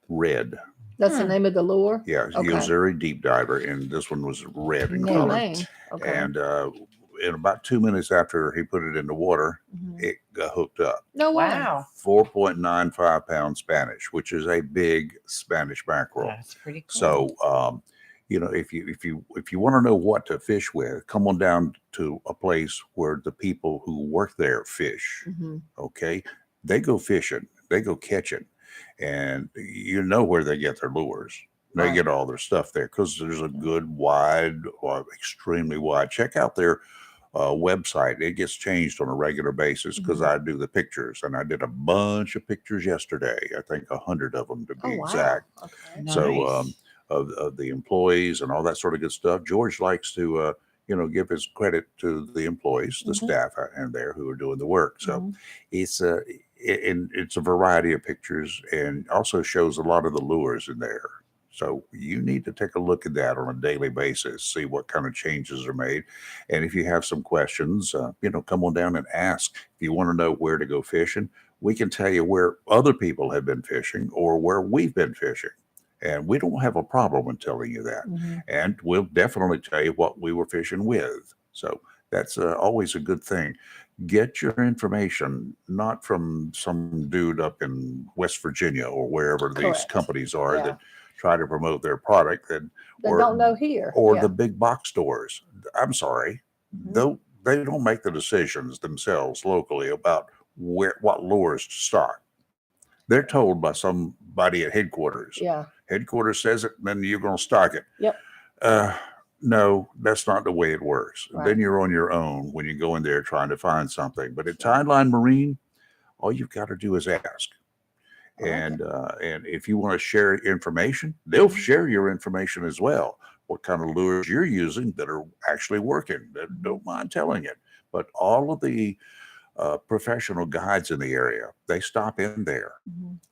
red. That's the name of the lure? Yeah, Okay. Yo-Zuri Deep Diver, and this one was red in No color. name. Okay. And in about 2 minutes after he put it in the water, it got hooked up. No way. 4.95 pound Spanish, which is a big Spanish mackerel. That's pretty cool. So, if you want to know what to fish with, come on down to a place where the people who work there fish. Okay, they go fishing, they go catching, and you know where they get their lures. They get all their stuff there because there's a good wide or extremely wide. Check out their website. It gets changed on a regular basis because I do the pictures, and I did a bunch of pictures yesterday. I think 100 of them to be exact. Okay. So of the employees and all that sort of good stuff. George likes to give his credit to the employees, the staff in there who are doing the work. So it's a variety of pictures, and also shows a lot of the lures in there. So you need to take a look at that on a daily basis, see what kind of changes are made. And if you have some questions, come on down and ask. If you want to know where to go fishing, we can tell you where other people have been fishing or where we've been fishing. And we don't have a problem in telling you that. And we'll definitely tell you what we were fishing with. So that's always a good thing. Get your information not from some dude up in West Virginia or wherever these Correct. companies are that try to promote their product They don't know here. or the big box stores. I'm sorry, they don't make the decisions themselves locally about what lures to stock. They're told by somebody at headquarters. Yeah. Headquarters says it, then you're going to stock it. Yep. No, that's not the way it works. Right. Then you're on your own when you go in there trying to find something. But at Tideline Marine, all you've got to do is ask. And if you want to share information, they'll share your information as well. What kind of lures you're using that are actually working. They don't mind telling it. But all of the professional guides in the area, they stop in there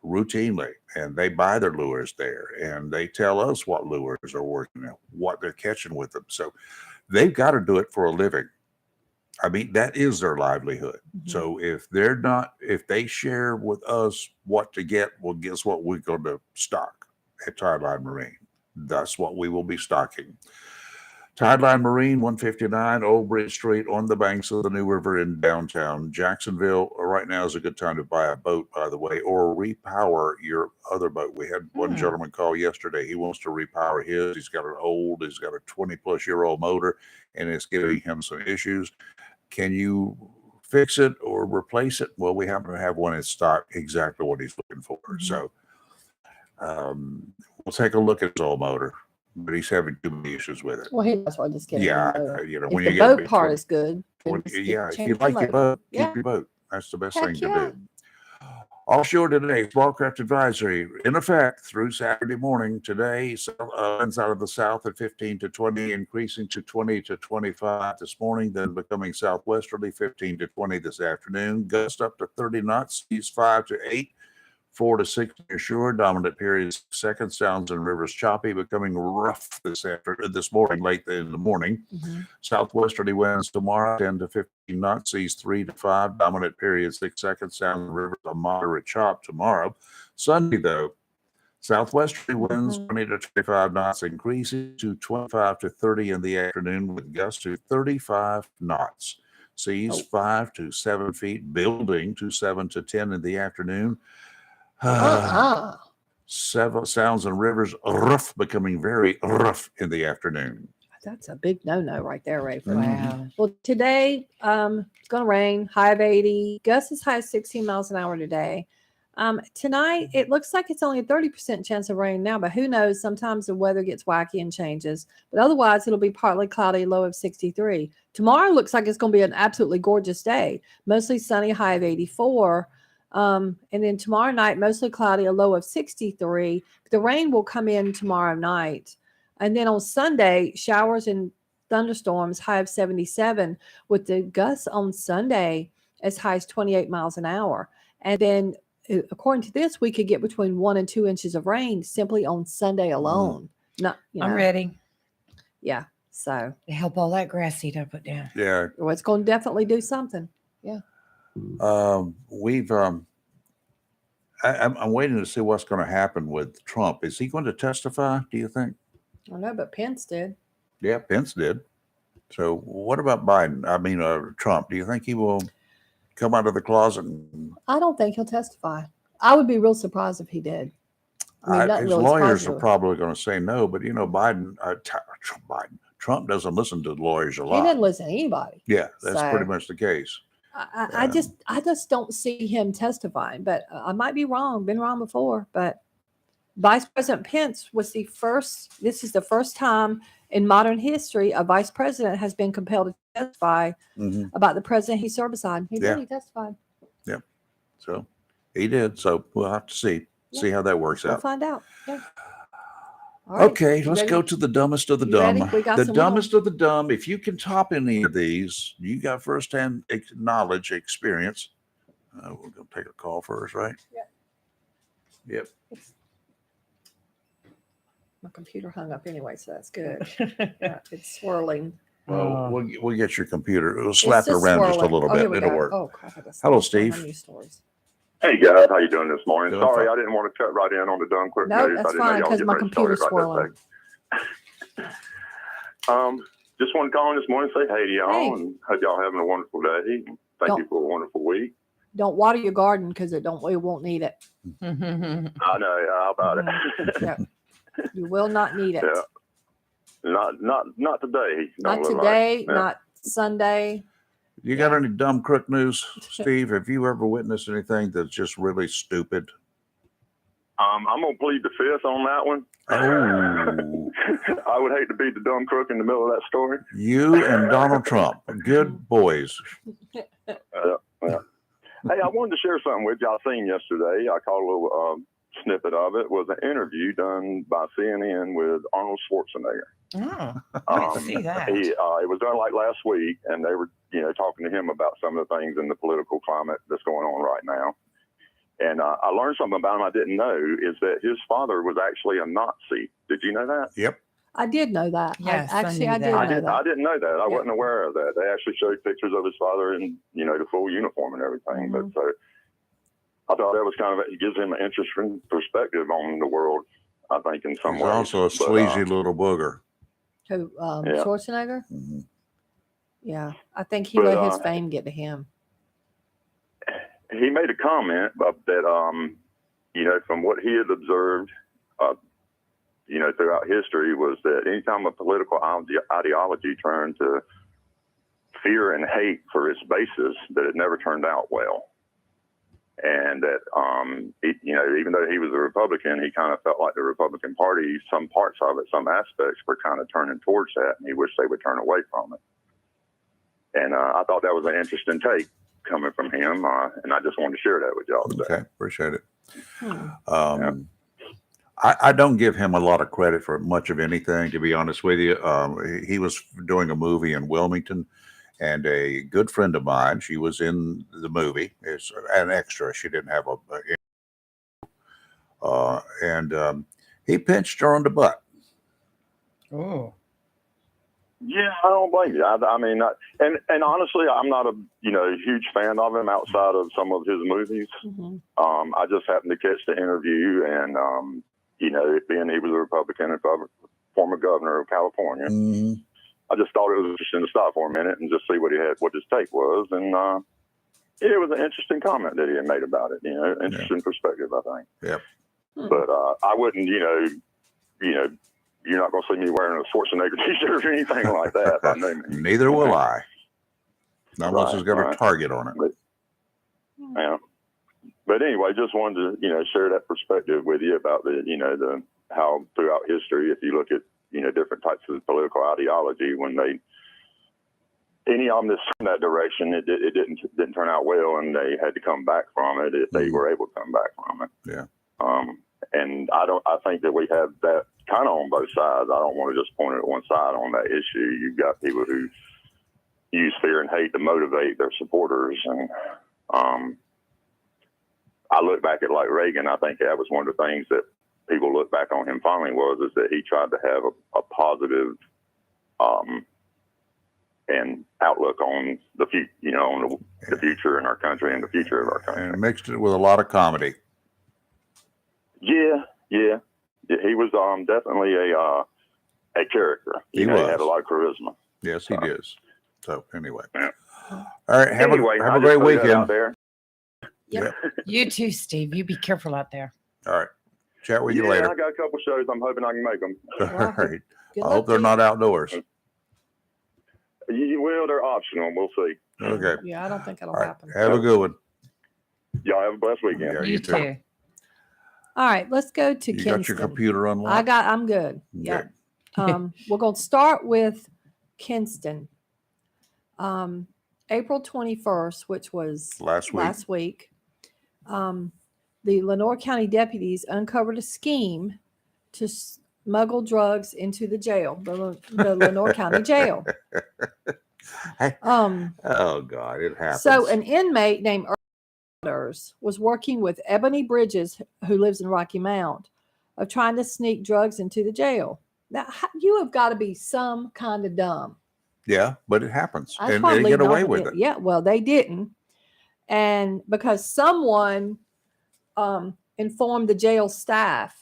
routinely and they buy their lures there and they tell us what lures are working and what they're catching with them. So they've got to do it for a living. I mean, that is their livelihood. So if they share with us what to get, well, guess what we're going to stock at Tideline Marine. That's what we will be stocking. Tideline Marine, 159 Old Bridge Street on the banks of the New River in downtown Jacksonville. Right now is a good time to buy a boat, by the way, or repower your other boat. We had one gentleman call yesterday. He wants to repower his. He's got a 20-plus-year-old motor, and it's giving him some issues. Can you fix it or replace it? Well, we happen to have one in stock, exactly what he's looking for. So we'll take a look at his old motor. But he's having too many issues with it. Well, that's why I just get Yeah, if when the you get boat part is good. then just if change you the like your motor. boat, Yeah. keep your boat. That's the best Heck thing to yeah. do. Offshore today, small craft advisory in effect through Saturday morning. Today, winds out of the south at 15 to 20, increasing to 20 to 25 this morning, then becoming southwesterly 15 to 20 this afternoon. Gust up to 30 knots, seas 5 to 8. 4 to 6 near shore, dominant periods seconds, sounds and rivers choppy, becoming rough this morning, late in the morning. Southwesterly winds tomorrow, 10 to 15 knots, seas 3 to 5, dominant periods 6 seconds, sounds and rivers a moderate chop tomorrow. Sunday, though, southwesterly winds 20 to 25 knots, increasing to 25 to 30 in the afternoon, with gusts to 35 knots. Seas 5 to 7 feet, building to 7 to 10 in the afternoon. Several sounds and rivers rough, becoming very rough in the afternoon. That's a big no-no right there, Ray. For Wow. Well, today it's going to rain. High of 80. Gusts as high as 16 miles an hour today. Tonight it looks like it's only a 30% chance of rain now, but who knows? Sometimes the weather gets wacky and changes. But otherwise, it'll be partly cloudy, low of 63. Tomorrow looks like it's going to be an absolutely gorgeous day. Mostly sunny, high of 84. And then tomorrow night, mostly cloudy, a low of 63. The rain will come in tomorrow night. And then on Sunday, showers and thunderstorms, high of 77, with the gusts on Sunday as high as 28 miles an hour. And then, according to this, we could get between 1 and 2 inches of rain simply on Sunday alone. Not, I'm ready. Yeah. So to help all that grass seed I put down. Yeah. Well, it's going to definitely do something. Yeah. I'm waiting to see what's going to happen with Trump. Is he going to testify, do you think? I don't know, but Pence did. Yeah, Pence did. So what about Biden? I mean, Trump. Do you think he will come out of the closet? I don't think he'll testify. I would be real surprised if he did. I mean, not his really lawyers surprised, are probably going to say no, but Trump doesn't listen to the lawyers a He lot. didn't listen to anybody. Yeah, that's So- pretty much the case. I just don't see him testifying, but I might be wrong. Been wrong before, but Vice President Pence was this is the first time in modern history a vice president has been compelled to testify about the president he served beside. He Yeah. really testified. Yeah. So he did. So we'll have to see how that works We'll out. find out. Yeah. All right. Okay, You let's ready? go to the dumbest of the You dumb. ready? We got The some dumbest of the dumb. If you can top any of these, you got firsthand knowledge, experience. We're going to take a call first, right? Yep. My computer hung up anyway, so that's good. Yeah, it's swirling. Well, we'll get your computer. It'll slap it just around just a swirling. little Oh, bit. here we It'll go. work. Oh, crap, I got Hello, stuff on my Steve. news stories. Hey guys, how you doing this morning? Doing Sorry, fine. I didn't want to cut right in on the Dunkirk No, news. that's I didn't know fine y'all because get my ready to computer's start it right swirling. that second. Just wanted to call in this morning and say hey to y'all Hey. and hope y'all having a wonderful day. Thank you for a wonderful week. Don't water your garden because it won't need it. I know. How about it? Yeah. You will not need it. Yeah. Not today. Not Don't look today, like. Yeah. not Sunday. You got any dumb crook news, Steve? Have you ever witnessed anything that's just really stupid? I'm gonna plead the fifth on that one. Oh, I would hate to be the dumb crook in the middle of that story. you and Donald Trump, good boys. Yeah. Hey, I wanted to share something with you. I seen yesterday. I caught a little snippet of it. Was an interview done by CNN with Arnold Schwarzenegger. Oh, I didn't see that. It was done like last week, and they were, talking to him about some of the things in the political climate that's going on right now. And I learned something about him I didn't know, is that his father was actually a Nazi. Did you know that? Yep. I did know that. Yes, I I did knew know that. that. I didn't know that. I Yeah. wasn't aware of that. They actually showed pictures of his father in, the full uniform and everything. But so I thought that was it gives him an interesting perspective on the world, I think, in some He's ways. also a But, sleazy little booger. Who, Yeah. Schwarzenegger? Mhm. Yeah. I think he But, let his fame get to him. he made a comment that, from what he had observed, throughout history, was that anytime a political ideology turned to fear and hate for its basis, that it never turned out well. And that, even though he was a Republican, he kind of felt like the Republican Party, some parts of it, some aspects were kind of turning towards that, and he wished they would turn away from it. And I thought that was an interesting take coming from him, and I just wanted to share that with y'all today. Okay, appreciate it. I don't give him a lot of credit for much of anything, to be honest with you. He was doing a movie in Wilmington, and a good friend of mine, she was in the movie as an extra. She didn't have and he pinched her on the butt. Oh. Yeah, I don't blame you. I mean, and honestly, I'm not a huge fan of him outside of some of his movies. I just happened to catch the interview, and being he was a Republican and former governor of California, I just thought it was interesting to stop for a minute and just see what his take was, and it was an interesting comment that he had made about it. Interesting perspective, I think. Yep. But I wouldn't, you're not going to see me wearing a Schwarzenegger t-shirt or anything like that. By no means. Neither will I. Not unless Right, it's got a right. target on it. But, yeah. But anyway, just wanted to, share that perspective with you about the how throughout history, if you look at, different types of political ideology, when any of them that's in that direction, it didn't turn out well, and they had to come back from it if they were able to come back from it. Yeah. And I think that we have that kind of on both sides. I don't want to just point it at one side on that issue. You've got people who use fear and hate to motivate their supporters, and I look back at like Reagan. I think that was one of the things that people look back on him fondly is that he tried to have a positive and outlook on the future, on the future in our country and the future of our country. And mixed it with a lot of comedy. Yeah. He was definitely a character. He He was. had a lot of charisma. Yes, he does. So anyway. Yeah. All right. Have Anyway, a I great just threw that weekend. out there. Yep. You too, Steve. You be careful out there. All right. Chat with you Yeah, later. I got a couple shows. I'm hoping I can make them. All right. I hope they're not outdoors. Well, they're optional. We'll see. Okay. Yeah, I don't think it'll All right. happen. Have a good one. Y'all have a blessed weekend. Yeah, You too. All right, let's go to You Kinston. got your computer unlocked? I'm good. Yeah. We're going to start with Kinston. April 21st, which was Last week. The Lenore County deputies uncovered a scheme to smuggle drugs into the jail, the Lenore County jail. Oh God, it happens. So an inmate named Waters was working with Ebony Bridges, who lives in Rocky Mount, of trying to sneak drugs into the jail. Now, you have got to be some kind of dumb. Yeah, but it happens, I and probably they get know away that with it. Yeah, well, they didn't, and because someone informed the jail staff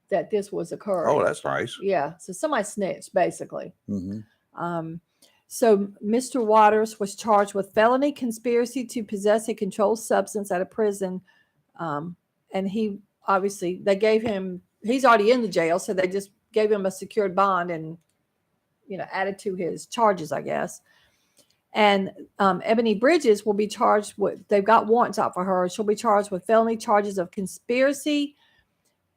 that this was occurring. Oh, that's nice. Yeah, so somebody snitched, basically. Mm-hmm. So Mr. Waters was charged with felony conspiracy to possess a controlled substance at a prison, and he obviously he's already in the jail, so they just gave him a secured bond and added to his charges, I guess. And Ebony Bridges will be charged with, they've got warrants out for her. She'll be charged with felony charges of conspiracy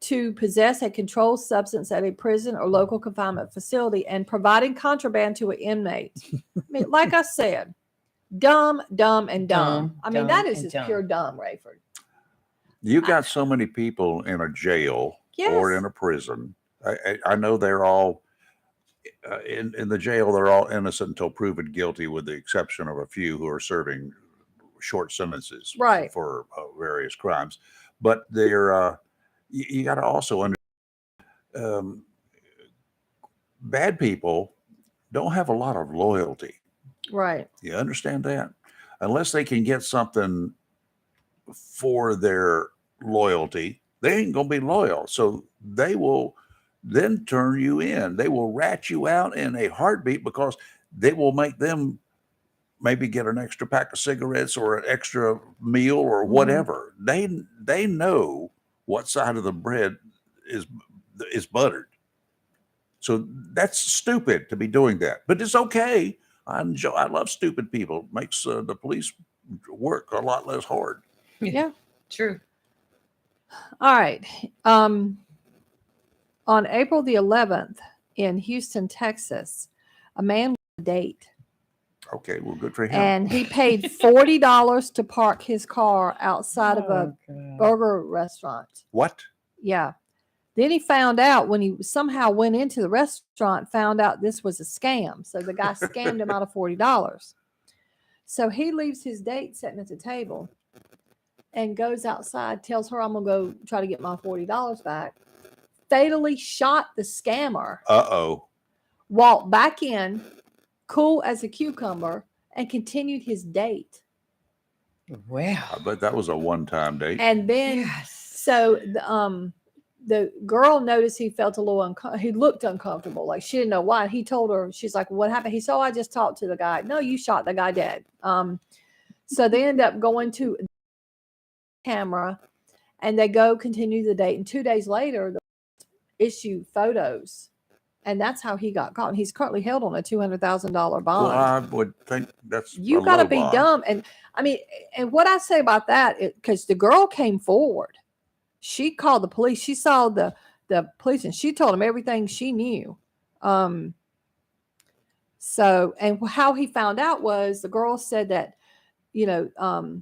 to possess a controlled substance at a prison or local confinement facility and providing contraband to an inmate. I mean, like I said, dumb, and dumb. I mean, that is just pure dumb, Rayford. You got so many people in a jail or in a prison. I know they're all in the jail. They're all innocent until proven guilty, with the exception of a few who are serving short sentences for various crimes. But they're you got to also understand bad people don't have a lot of loyalty. Right. You understand that? Unless they can get something for their loyalty, they ain't going to be loyal. So they will then turn you in. They will rat you out in a heartbeat because they will make them maybe get an extra pack of cigarettes or an extra meal or whatever. They know what side of the bread is buttered. So that's stupid to be doing that. But it's okay. I love stupid people. It makes the police work a lot less hard. Yeah. True. All right. On April the 11th in Houston, Texas, a man with a date. Okay, well, good for him. And he paid $40 to park his car outside of a burger restaurant. What? Yeah. Then he found out when he somehow went into the restaurant, found out this was a scam. So the guy scammed him out of $40. So he leaves his date sitting at the table and goes outside, tells her, I'm going to go try to get my $40 back. Fatally shot the scammer. Uh-oh. Walked back in, cool as a cucumber, and continued his date. Wow. I bet that was a one-time date. And then, so the girl noticed he felt a little he looked uncomfortable, like she didn't know why. He told her, she's like, what happened? He said, oh, I just talked to the guy. No, you shot the guy dead. So they end up going to the camera and they go continue the date. And 2 days later, they issue photos. And that's how he got caught. And he's currently held on a $200,000 bond. Well, I would think that's you got to be dumb. And I mean, and what I say about that, because the girl came forward. She called the police. She saw the police and she told them everything she knew. So, and how he found out was the girl said that, you know,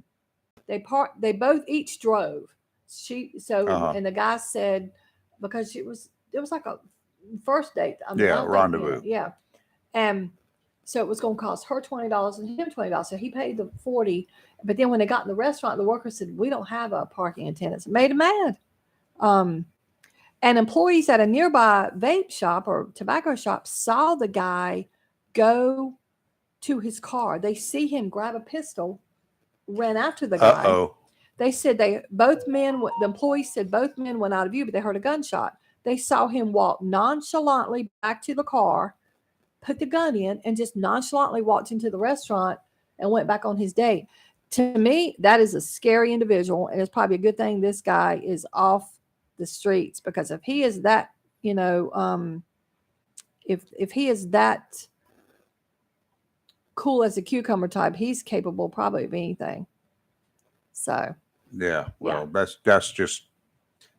they both each drove. And the guy said, because it was like a first date. Rendezvous. Yeah. And so it was going to cost her $20 and him $20. So he paid the $40. But then when they got in the restaurant, the worker said, we don't have a parking attendant. It made him mad. And employees at a nearby vape shop or tobacco shop saw the guy go to his car. They see him grab a pistol, ran after the guy. Uh-oh. They said the employees said both men went out of view, but they heard a gunshot. They saw him walk nonchalantly back to the car, put the gun in, and just nonchalantly walked into the restaurant and went back on his date. To me, that is a scary individual, and it's probably a good thing this guy is off the streets, because if he is that, you know, if he is that cool as a cucumber type, he's capable probably of anything. So yeah, well, that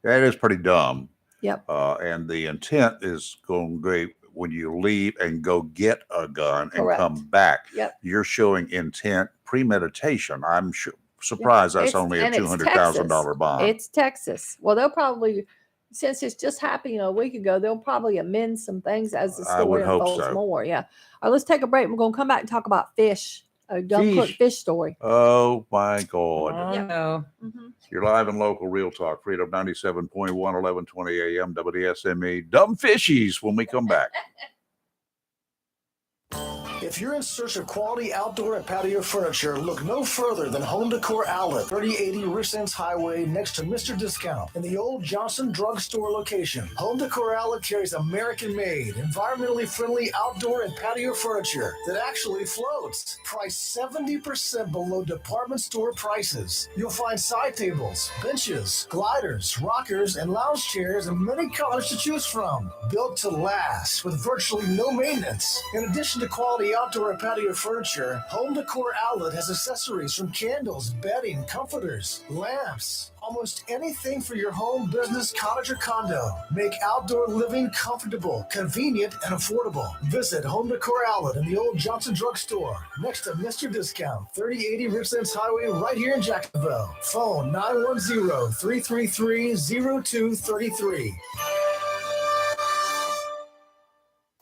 is pretty dumb. Yep. And the intent is going to be when you leave and go get a gun and come back. Yep. You're showing intent, premeditation. I'm surprised that's only a $200,000 bond. It's Texas. Well, they'll probably, since it's just happened, a week ago, they'll probably amend some things as the story unfolds more. Yeah. All right, let's take a break. We're going to come back and talk about fish. A dumb cook fish story. Oh my God. Oh no. You're live and local, Real Talk, Freedom 97.1, 1120 AM, WSME. Dumb fishies when we come back. If you're in search of quality outdoor and patio furniture, look no further than Home Decor Outlet, 3080 Rich Highway, next to Mr. Discount, in the old Johnson Drugstore location. Home Decor Outlet carries American-made, environmentally friendly outdoor and patio furniture that actually floats. Priced 70% below department store prices. You'll find side tables, benches, gliders, rockers, and lounge chairs in many colors to choose from. Built to last with virtually no maintenance. In addition to quality outdoor and patio furniture, Home Decor Outlet has accessories from candles, bedding, comforters, lamps, almost anything for your home, business, cottage, or condo. Make outdoor living comfortable, convenient, and affordable. Visit Home Decor Outlet in the old Johnson Drug Store next to Mr. Discount, 3080 Richlands Highway, right here in Jacksonville. Phone 910-333-0233.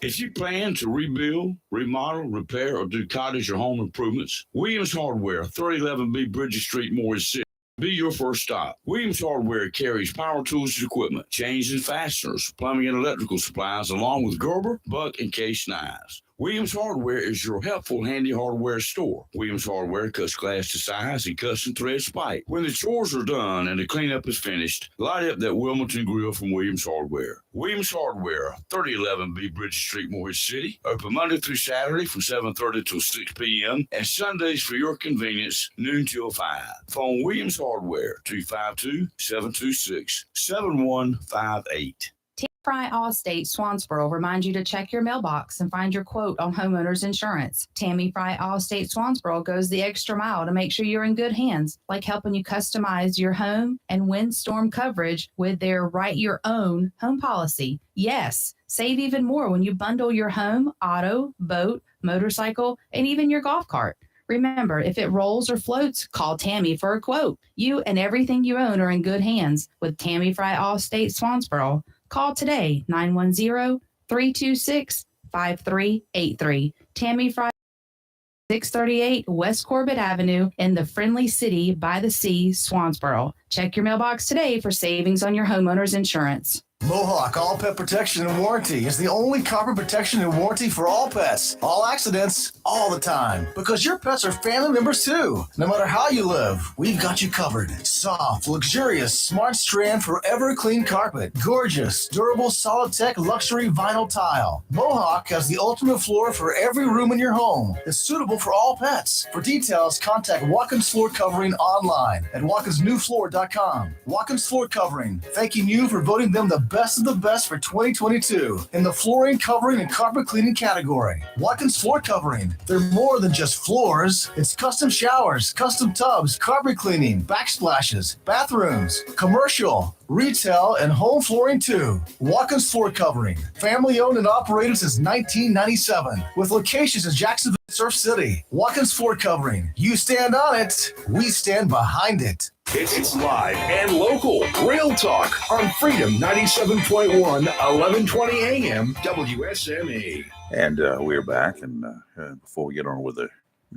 If you plan to rebuild, remodel, repair, or do cottage or home improvements, Williams Hardware, 3011B Bridges Street, Morris City. Be your first stop. Williams Hardware carries power tools and equipment, chains and fasteners, plumbing and electrical supplies, along with Gerber, Buck, and Case knives. Williams Hardware is your helpful, handy hardware store. Williams Hardware cuts glass to size and custom threads pipe. When the chores are done and the cleanup is finished, light up that Wilmington grill from Williams Hardware. Williams Hardware, 3011B Bridges Street, Morris City. Open Monday through Saturday from 7:30 till 6 p.m. and Sundays for your convenience, noon till 5. Phone Williams Hardware, 252-726-7158. Fry Allstate Swansboro reminds you to check your mailbox and find your quote on homeowners insurance. Tammy Fry Allstate Swansboro goes the extra mile to make sure you're in good hands, like helping you customize your home and windstorm coverage with their Write Your Own home policy. Yes, save even more when you bundle your home, auto, boat, motorcycle, and even your golf cart. Remember, if it rolls or floats, call Tammy for a quote. You and everything you own are in good hands with Tammy Fry Allstate Swansboro. Call today, 910-326-5383. Tammy Fry, 638 West Corbett Avenue in the friendly city by the sea, Swansboro. Check your mailbox today for savings on your homeowner's insurance. Mohawk All Pet Protection and Warranty is the only copper protection and warranty for all pets, all accidents, all the time. Because your pets are family members too. No matter how you live, we've got you covered. Soft, luxurious, smart strand, forever clean carpet. Gorgeous, durable, solid tech, luxury vinyl tile. Mohawk has the ultimate floor for every room in your home. It's suitable for all pets. For details, contact Watkins Floor Covering online at watkinsnewfloor.com. Watkins Floor Covering, thanking you for voting them the best of the best for 2022 in the flooring, covering, and carpet cleaning category. Watkins Floor Covering. They're more than just floors. It's custom showers, custom tubs, carpet cleaning, backsplashes, bathrooms, commercial, retail, and home flooring too. Watkins Floor Covering. Family owned and operated since 1997 with locations in Jacksonville, Surf City. Watkins Floor Covering. You stand on it, we stand behind it. It's live and local. Real talk on Freedom 97.1, 1120 AM, WSME. And we're back. And before we get on with the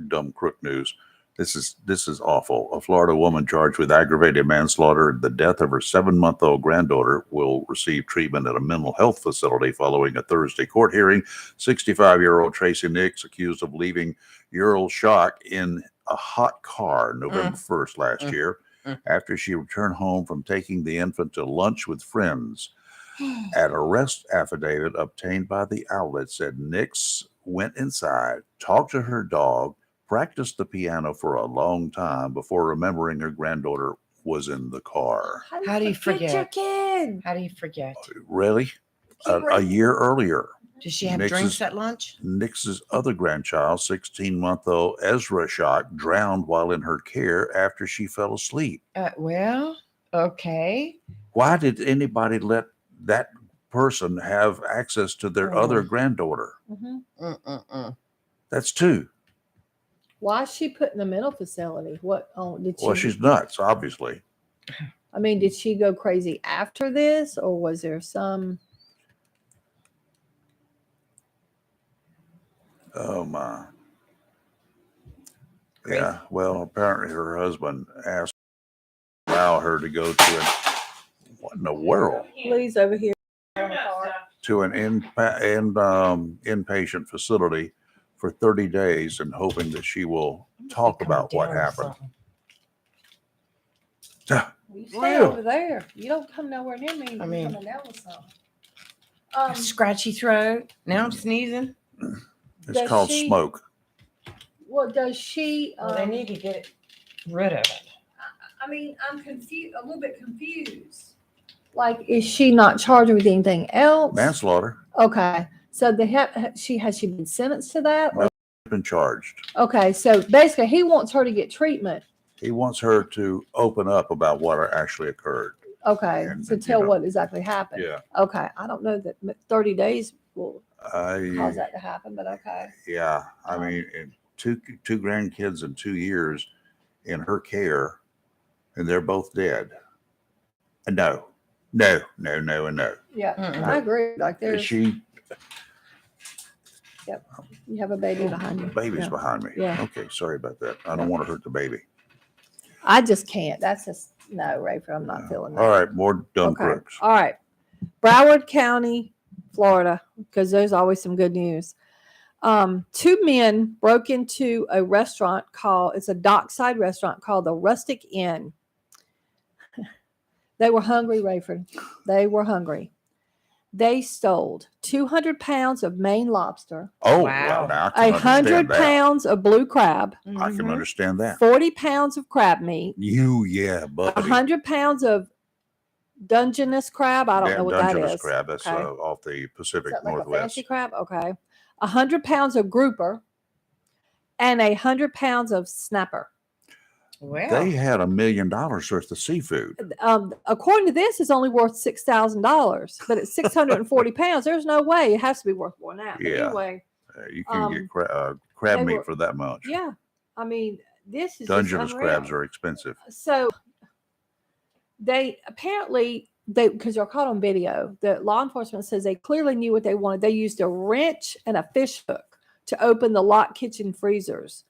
dumb crook news, this is awful. A Florida woman charged with aggravated manslaughter and the death of her 7-month-old granddaughter will receive treatment at a mental health facility following a Thursday court hearing. 65-year-old Tracy Nix, accused of leaving Ural Shock in a hot car November 1st last year, after she returned home from taking the infant to lunch with friends. An arrest affidavit obtained by the outlet said Nix went inside, talked to her dog, practiced the piano for a long time before remembering her granddaughter was in the car. How do you forget your kid? How do you forget? Really? A year earlier. Does she have Nix's- drinks at lunch? Nix's other grandchild, 16-month-old Ezra Shock, drowned while in her care after she fell asleep. Well, okay. Why did anybody let that person have access to their other granddaughter? That's 2. Why is she put in a mental facility? What did she? Well, she's nuts, obviously. I mean, did she go crazy after this, or was there some? Oh my. Yeah. Well, apparently her husband asked to allow her to go to what in the world? Lee's over here. To an inpatient facility for 30 days and hoping that she will talk about what happened. You stay over there. You don't come nowhere near me. I mean- coming down with something. Scratchy throat. Now I'm sneezing. It's Does called she- smoke. Well, does she? Well, they need to get rid of it. I mean, I'm confused. A little bit confused. Like, is she not charged with anything else? Manslaughter. Okay, so has she been sentenced to that? Or been charged. Okay, so basically, he wants her to get treatment. He wants her to open up about what actually occurred. Okay, And, to you tell know, what exactly happened. Yeah. Okay, I don't know that 30 days will cause I, that to happen, but okay. yeah, I mean, two grandkids in 2 years in her care, and they're both dead. No, and no. Yeah, Mm-mm. I agree. Like there's, She, yep, you have a baby behind you. baby's Yeah. behind me. Yeah. Okay, sorry about that. I don't want to hurt the baby. I just can't. That's just, no, Rayford, I'm not feeling that. All right, more dumb Okay. crooks. All right. Broward County, Florida, because there's always some good news. 2 men broke into a restaurant it's a dockside restaurant called the Rustic Inn. They were hungry, Rayford. They were hungry. They stole 200 pounds of Maine lobster. Oh, wow. Now I can 100 understand that. pounds of blue crab. I can understand that. 40 pounds of crab meat. Yeah, buddy. 100 pounds of Dungeness crab. I don't know what that Dungeness is. crab. That's Okay. off the Pacific Is that like a Northwest. fancy crab? Okay. 100 pounds of grouper and 100 pounds of snapper. Well, They had $1 million worth of seafood. According to this, it's only worth $6,000, but it's 640 pounds. There's no way it has to be worth more than that. But Yeah. anyway, You can get crab they meat were- for that much. yeah. I mean, this is just Dungeness unreal. crabs are expensive. So they apparently because they're caught on video. The law enforcement says they clearly knew what they wanted. They used a wrench and a fish hook to open the locked kitchen freezers.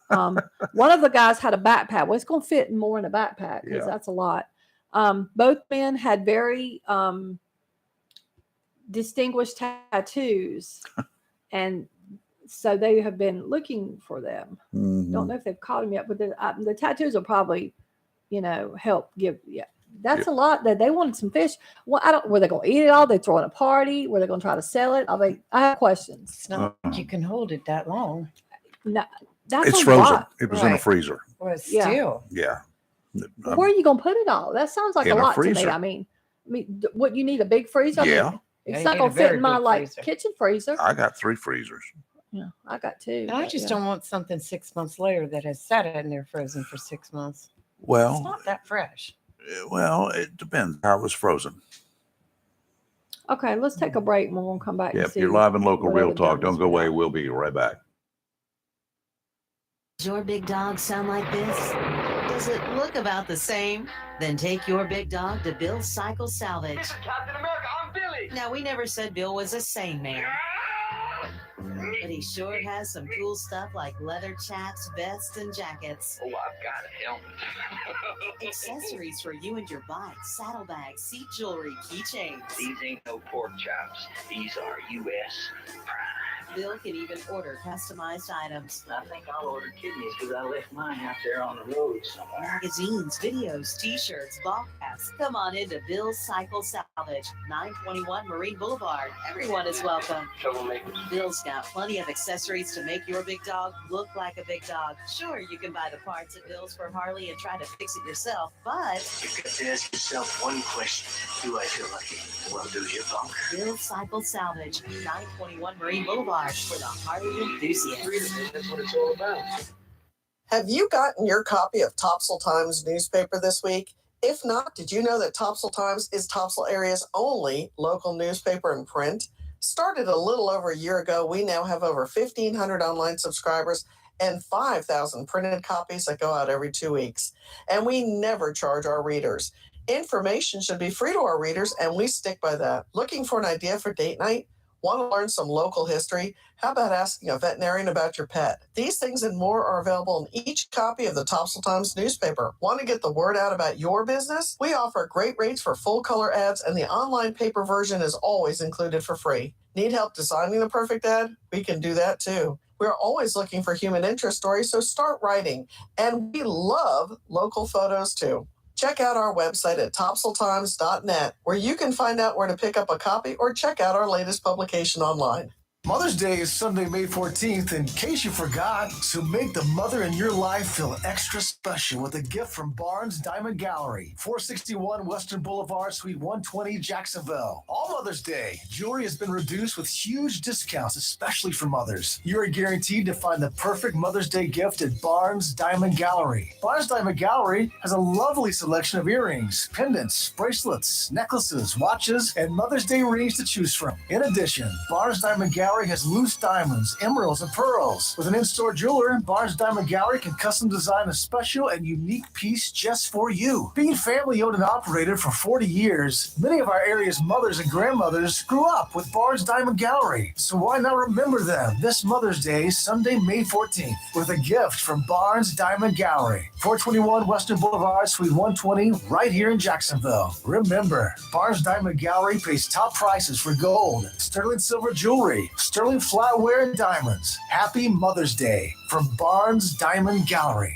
One of the guys had a backpack. Well, it's going to fit more in a backpack because Yeah. that's a lot. Both men had very distinguished tattoos, and so they have been looking for them. Mhm. Don't know if they've caught them yet, but the tattoos will probably, help give. Yeah, that's a lot. That they wanted some fish. Well, I don't. Were they going to eat it all? They throw in a party? Were they going to try to sell it? I have questions. it's not like you can hold it that long. No, that's It's a frozen. lot. It was in a Right. freezer. Well, Yeah. still. Yeah. Where are you going to put it all? That sounds like In a a lot to me. freezer. I mean, what you need a big freezer? I mean, Yeah. Yeah, it's you not need going a to fit very in my big freezer. kitchen freezer. I got 3 freezers. Yeah, I got 2. And I but just yeah. don't want something 6 months later that has sat in there frozen for 6 months. It's Well, not that fresh. it depends how it was frozen. Okay, let's take a break and we're going to come back. Yeah, and if see you're live and local, what real other talk. guns Don't go we away. got. We'll be right back. Does your big dog sound like this? Does it look about the same? Then take your big dog to Bill's Cycle Salvage. Captain America, I'm Billy. Now, we never said Bill was a sane man, but he sure has some cool stuff like leather chaps, vests, and jackets. Oh, I've got a helmet. Accessories for you and your bike, saddlebags, seat jewelry, keychains. These ain't no pork chops. These are U.S. Bill can even order customized items. I think I'll order kidneys because I left mine out there on the road somewhere. Magazines, videos, t-shirts, ball caps. Come on into Bill's Cycle Salvage, 921 Marine Boulevard. Everyone is welcome. Troublemakers. Bill's got plenty of accessories to make your big dog look like a big dog. Sure, you can buy the parts at Bill's for Harley and try to fix it yourself, but You've got to ask yourself one question. Do I feel lucky? Well, do you, punk? Bill's Cycle Salvage, 921 Marine Boulevard for the Harley enthusiasts. That's what it's all about. Have you gotten your copy of Topsail Times newspaper this week? If not, did you know that Topsail Times is Topsail area's only local newspaper in print? Started a little over a year ago, we now have over 1,500 online subscribers and 5,000 printed copies that go out every 2 weeks. And we never charge our readers. Information should be free to our readers, and we stick by that. Looking for an idea for date night? Want to learn some local history? How about asking a veterinarian about your pet? These things and more are available in each copy of the Topsail Times newspaper. Want to get the word out about your business? We offer great rates for full color ads, and the online paper version is always included for free. Need help designing the perfect ad? We can do that too. We're always looking for human interest stories, so start writing. And we love local photos too. Check out our website at topsailtimes.net, where you can find out where to pick up a copy or check out our latest publication online. Mother's Day is Sunday, May 14th, in case you forgot. So make the mother in your life feel extra special with a gift from Barnes Diamond Gallery, 461 Western Boulevard, Suite 120, Jacksonville. All Mother's Day, jewelry has been reduced with huge discounts, especially for mothers. You are guaranteed to find the perfect Mother's Day gift at Barnes Diamond Gallery. Barnes Diamond Gallery has a lovely selection of earrings, pendants, bracelets, necklaces, watches, and Mother's Day rings to choose from. In addition, Barnes Diamond Gallery has loose diamonds, emeralds, and pearls. With an in-store jeweler, Barnes Diamond Gallery can custom design a special and unique piece just for you. Being family-owned and operated for 40 years, many of our area's mothers and grandmothers grew up with Barnes Diamond Gallery. So why not remember them this Mother's Day, Sunday, May 14th, with a gift from Barnes Diamond Gallery, 421 Western Boulevard, Suite 120, right here in Jacksonville. Remember, Barnes Diamond Gallery pays top prices for gold, sterling silver jewelry, sterling flatware, and diamonds. Happy Mother's Day from Barnes Diamond Gallery.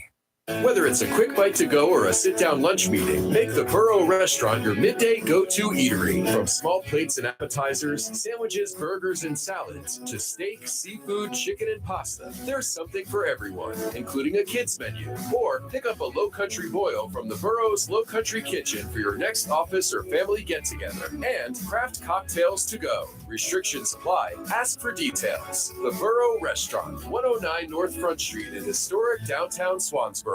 Whether it's a quick bite to go or a sit-down lunch meeting, make the Burrow Restaurant your midday go-to eatery. From small plates and appetizers, sandwiches, burgers, and salads, to steak, seafood, chicken, and pasta, there's something for everyone, including a kids menu. Or pick up a Low Country boil from the Burrow's Low Country Kitchen for your next office or family get-together. And craft cocktails to go. Restrictions apply. Ask for details. The Burrow Restaurant, 109 North Front Street in historic downtown Swansboro.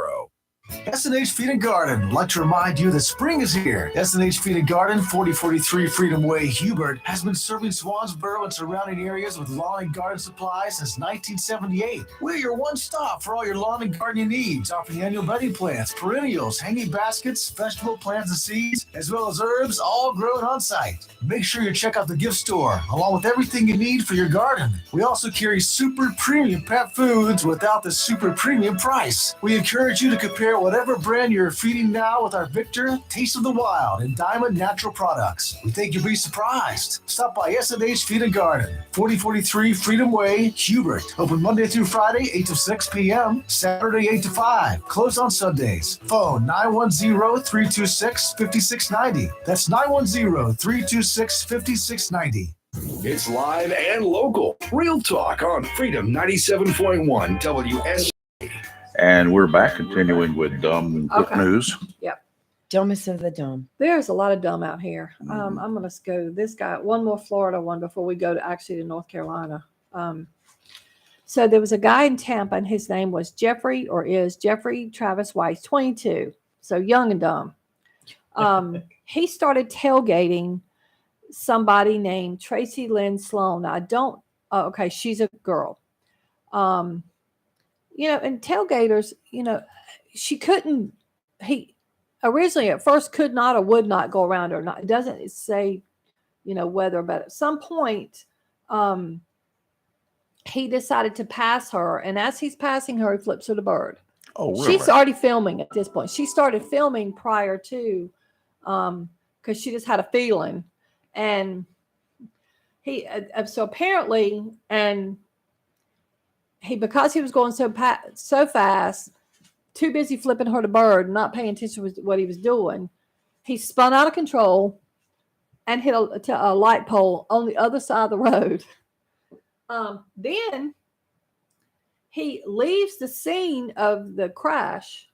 S&H Feed and Garden would like to remind you that spring is here. S&H Feed and Garden, 4043 Freedom Way, Hubert, has been serving Swansboro and surrounding areas with lawn and garden supplies since 1978. We're your one stop for all your lawn and gardening needs, offering annual bedding plants, perennials, hanging baskets, vegetable plants and seeds, as well as herbs, all grown on site. Make sure you check out the gift store, along with everything you need for your garden. We also carry super premium pet foods without the super premium price. We encourage you to compare whatever brand you're feeding now with our Victor, Taste of the Wild, and Diamond Natural products. We think you'll be surprised. Stop by S&H Feed and Garden, 4043 Freedom Way, Hubert. Open Monday through Friday, 8 to 6 p.m., Saturday, 8 to 5. Closed on Sundays. Phone 910-326-5690. That's 910-326-5690. It's live and local. Real Talk on Freedom 97.1 WS. And we're back continuing with dumb quick news. Yep. Dumbest of the dumb. There's a lot of dumb out here. I'm going to go this guy, one more Florida one before we go to North Carolina. So there was a guy in Tampa, and his name was Jeffrey Travis Weiss, 22. So young and dumb. He started tailgating somebody named Tracy Lynn Sloan. Now, okay, she's a girl. And tailgaters, he originally at first could not or would not go around her. It doesn't say, whether, but at some point, he decided to pass her. And as he's passing her, he flips her the bird. Oh, really? She's already filming at this point. She started filming prior to, because she just had a feeling. And so apparently, because he was going so fast, too busy flipping her the bird, not paying attention to what he was doing, he spun out of control and hit a light pole on the other side of the road. Then he leaves the scene of the crash,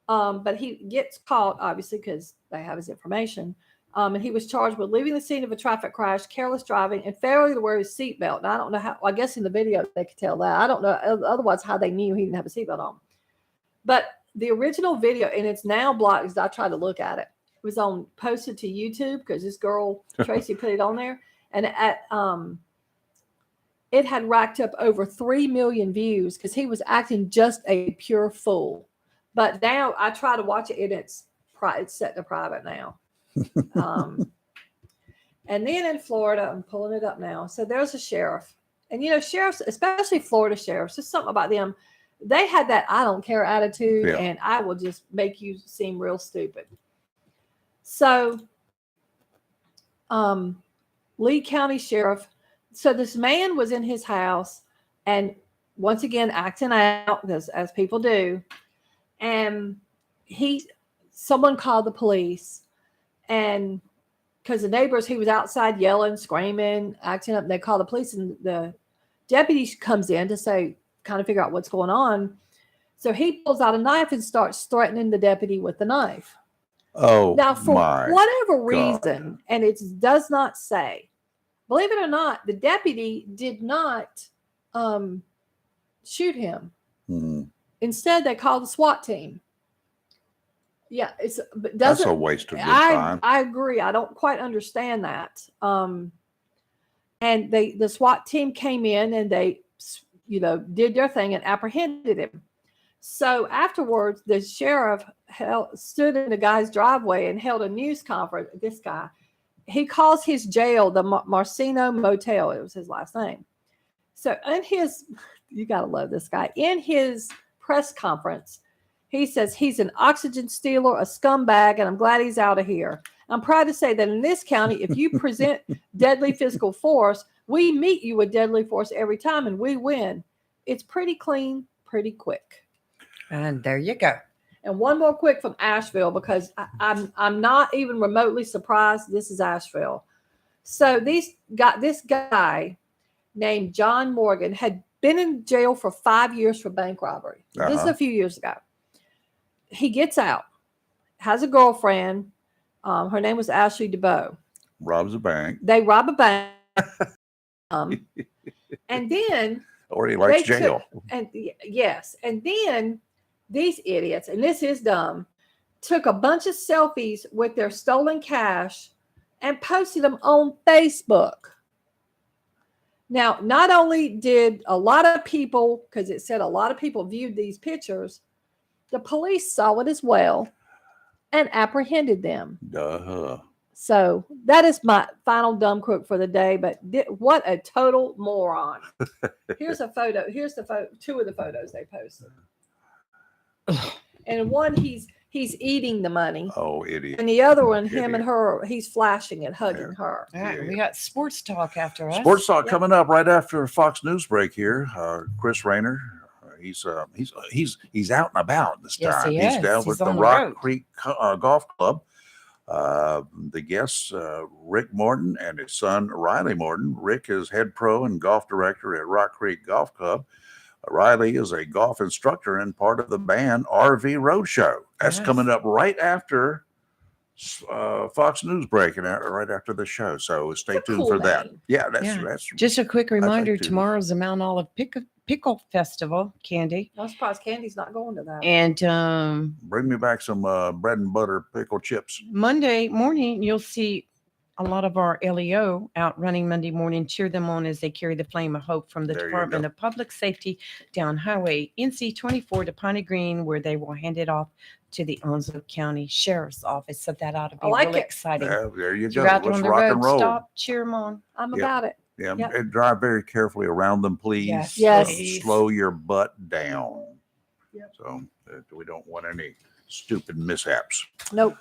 but he gets caught, obviously, because they have his information. And he was charged with leaving the scene of a traffic crash, careless driving, and failing to wear his seatbelt. Now, I don't know how. I guess in the video they could tell that. I don't know otherwise how they knew he didn't have a seatbelt on. But the original video, and it's now blocked because I tried to look at it. It was posted to YouTube because this girl Tracy put it on there, and it had racked up over 3 million views because he was acting just a pure fool. But now I try to watch it, and it's set to private now. And then in Florida, I'm pulling it up now. So there's a sheriff, and sheriffs, especially Florida sheriffs, just something about them. They had that I don't care attitude, and I will just make you seem real stupid. So, Lee County Sheriff. So this man was in his house, and once again acting out as people do, and someone called the police. And because the neighbors, he was outside yelling, screaming, acting up. They call the police, and the deputy comes in to say, kind of figure out what's going on. So he pulls out a knife and starts threatening the deputy with the knife. Oh, Now, for my whatever God. reason, and it does not say, believe it or not, the deputy did not shoot him. Hmm. Instead, they called the SWAT team. Yeah, but That's doesn't a waste of good time. I agree. I don't quite understand that. And the SWAT team came in and they, did their thing and apprehended him. So afterwards, the sheriff stood in the guy's driveway and held a news conference. This guy, he calls his jail the Marcino Motel. It was his last name. So you got to love this guy. In his press conference, he says he's an oxygen stealer, a scumbag, and I'm glad he's out of here. I'm proud to say that in this county, if you present deadly physical force, we meet you with deadly force every time and we win. It's pretty clean, pretty quick. And there you go. And one more quick from Asheville, because I'm not even remotely surprised this is Asheville. So this guy named John Morgan had been in jail for 5 years for bank robbery. This is a few years ago. He gets out, has a girlfriend. Her name was Ashley DeBow. Robs a bank. They rob a bank. And then. Or he likes jail. Yes. And then these idiots, and this is dumb, took a bunch of selfies with their stolen cash and posted them on Facebook. Now, not only did a lot of people, because it said a lot of people viewed these pictures, the police saw it as well and apprehended them. Duh. So that is my final dumb quote for the day. But what a total moron. Here's a photo. Here's the two of the photos they posted. And one, he's eating the money. Oh, idiot. And the other one, him and her, he's flashing it, hugging her. All right, we got sports talk after us. Sports talk coming up right after Fox News break here. Chris Rayner, he's out and about this Yes, time. he He's is. down He's with the on the Rock road. Creek Golf Club. The guests, Rick Morton and his son, Riley Morton. Rick is head pro and golf director at Rock Creek Golf Club. Riley is a golf instructor and part of the band RV Roadshow. That's coming up right after Fox News break and right after the show. So stay tuned for that. Yeah, that's just a quick reminder. too. Tomorrow's the Mount Olive Pickle Festival, Candy. I'm surprised Candy's not going to that. And bring me back some bread and butter pickle chips. Monday morning, you'll see a lot of our LEO out running Monday morning. Cheer them on as they carry the flame of hope from the There you Department go. of Public Safety down Highway NC 24 to Piney Green, where they will hand it off to the Onslow County Sheriff's Office. So that ought to be I like really it. exciting. Yeah, there you go. You're out Let's on the rock road, and roll. stop, cheer them on. I'm Yep. about it. Yeah, Yep. and drive very carefully around them, please. Yes. Slow your butt down. Yep. So we don't want any stupid mishaps. Nope.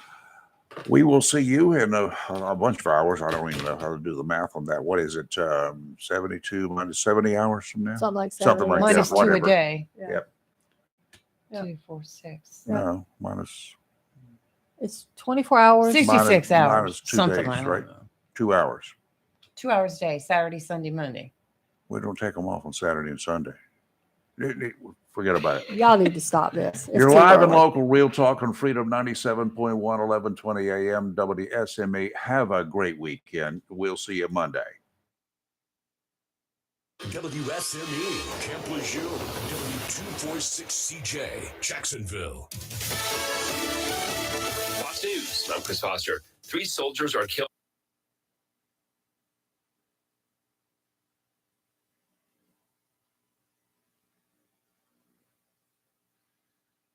We will see you in a bunch of hours. I don't even know how to do the math on that. What is it? 72 minus 70 hours from now? Something like Something like Minus that. 2 a Whatever. day. Yeah. Yep. 2, 4, 6. No, minus. It's 24 hours. 66 hours. Minus 2 something days, like that. right? 2 hours. 2 hours a day, Saturday, Sunday, Monday. We don't take them off on Saturday and Sunday. Forget about it. Y'all need to stop this. It's You're too live and early. local, Real Talk on Freedom 97.1, 1120 a.m. WSME. Have a great weekend. We'll see you Monday. WSME, Camp Lejeune, W246CJ, Jacksonville. Fox News. I'm Chris Foster. 3 soldiers are killed.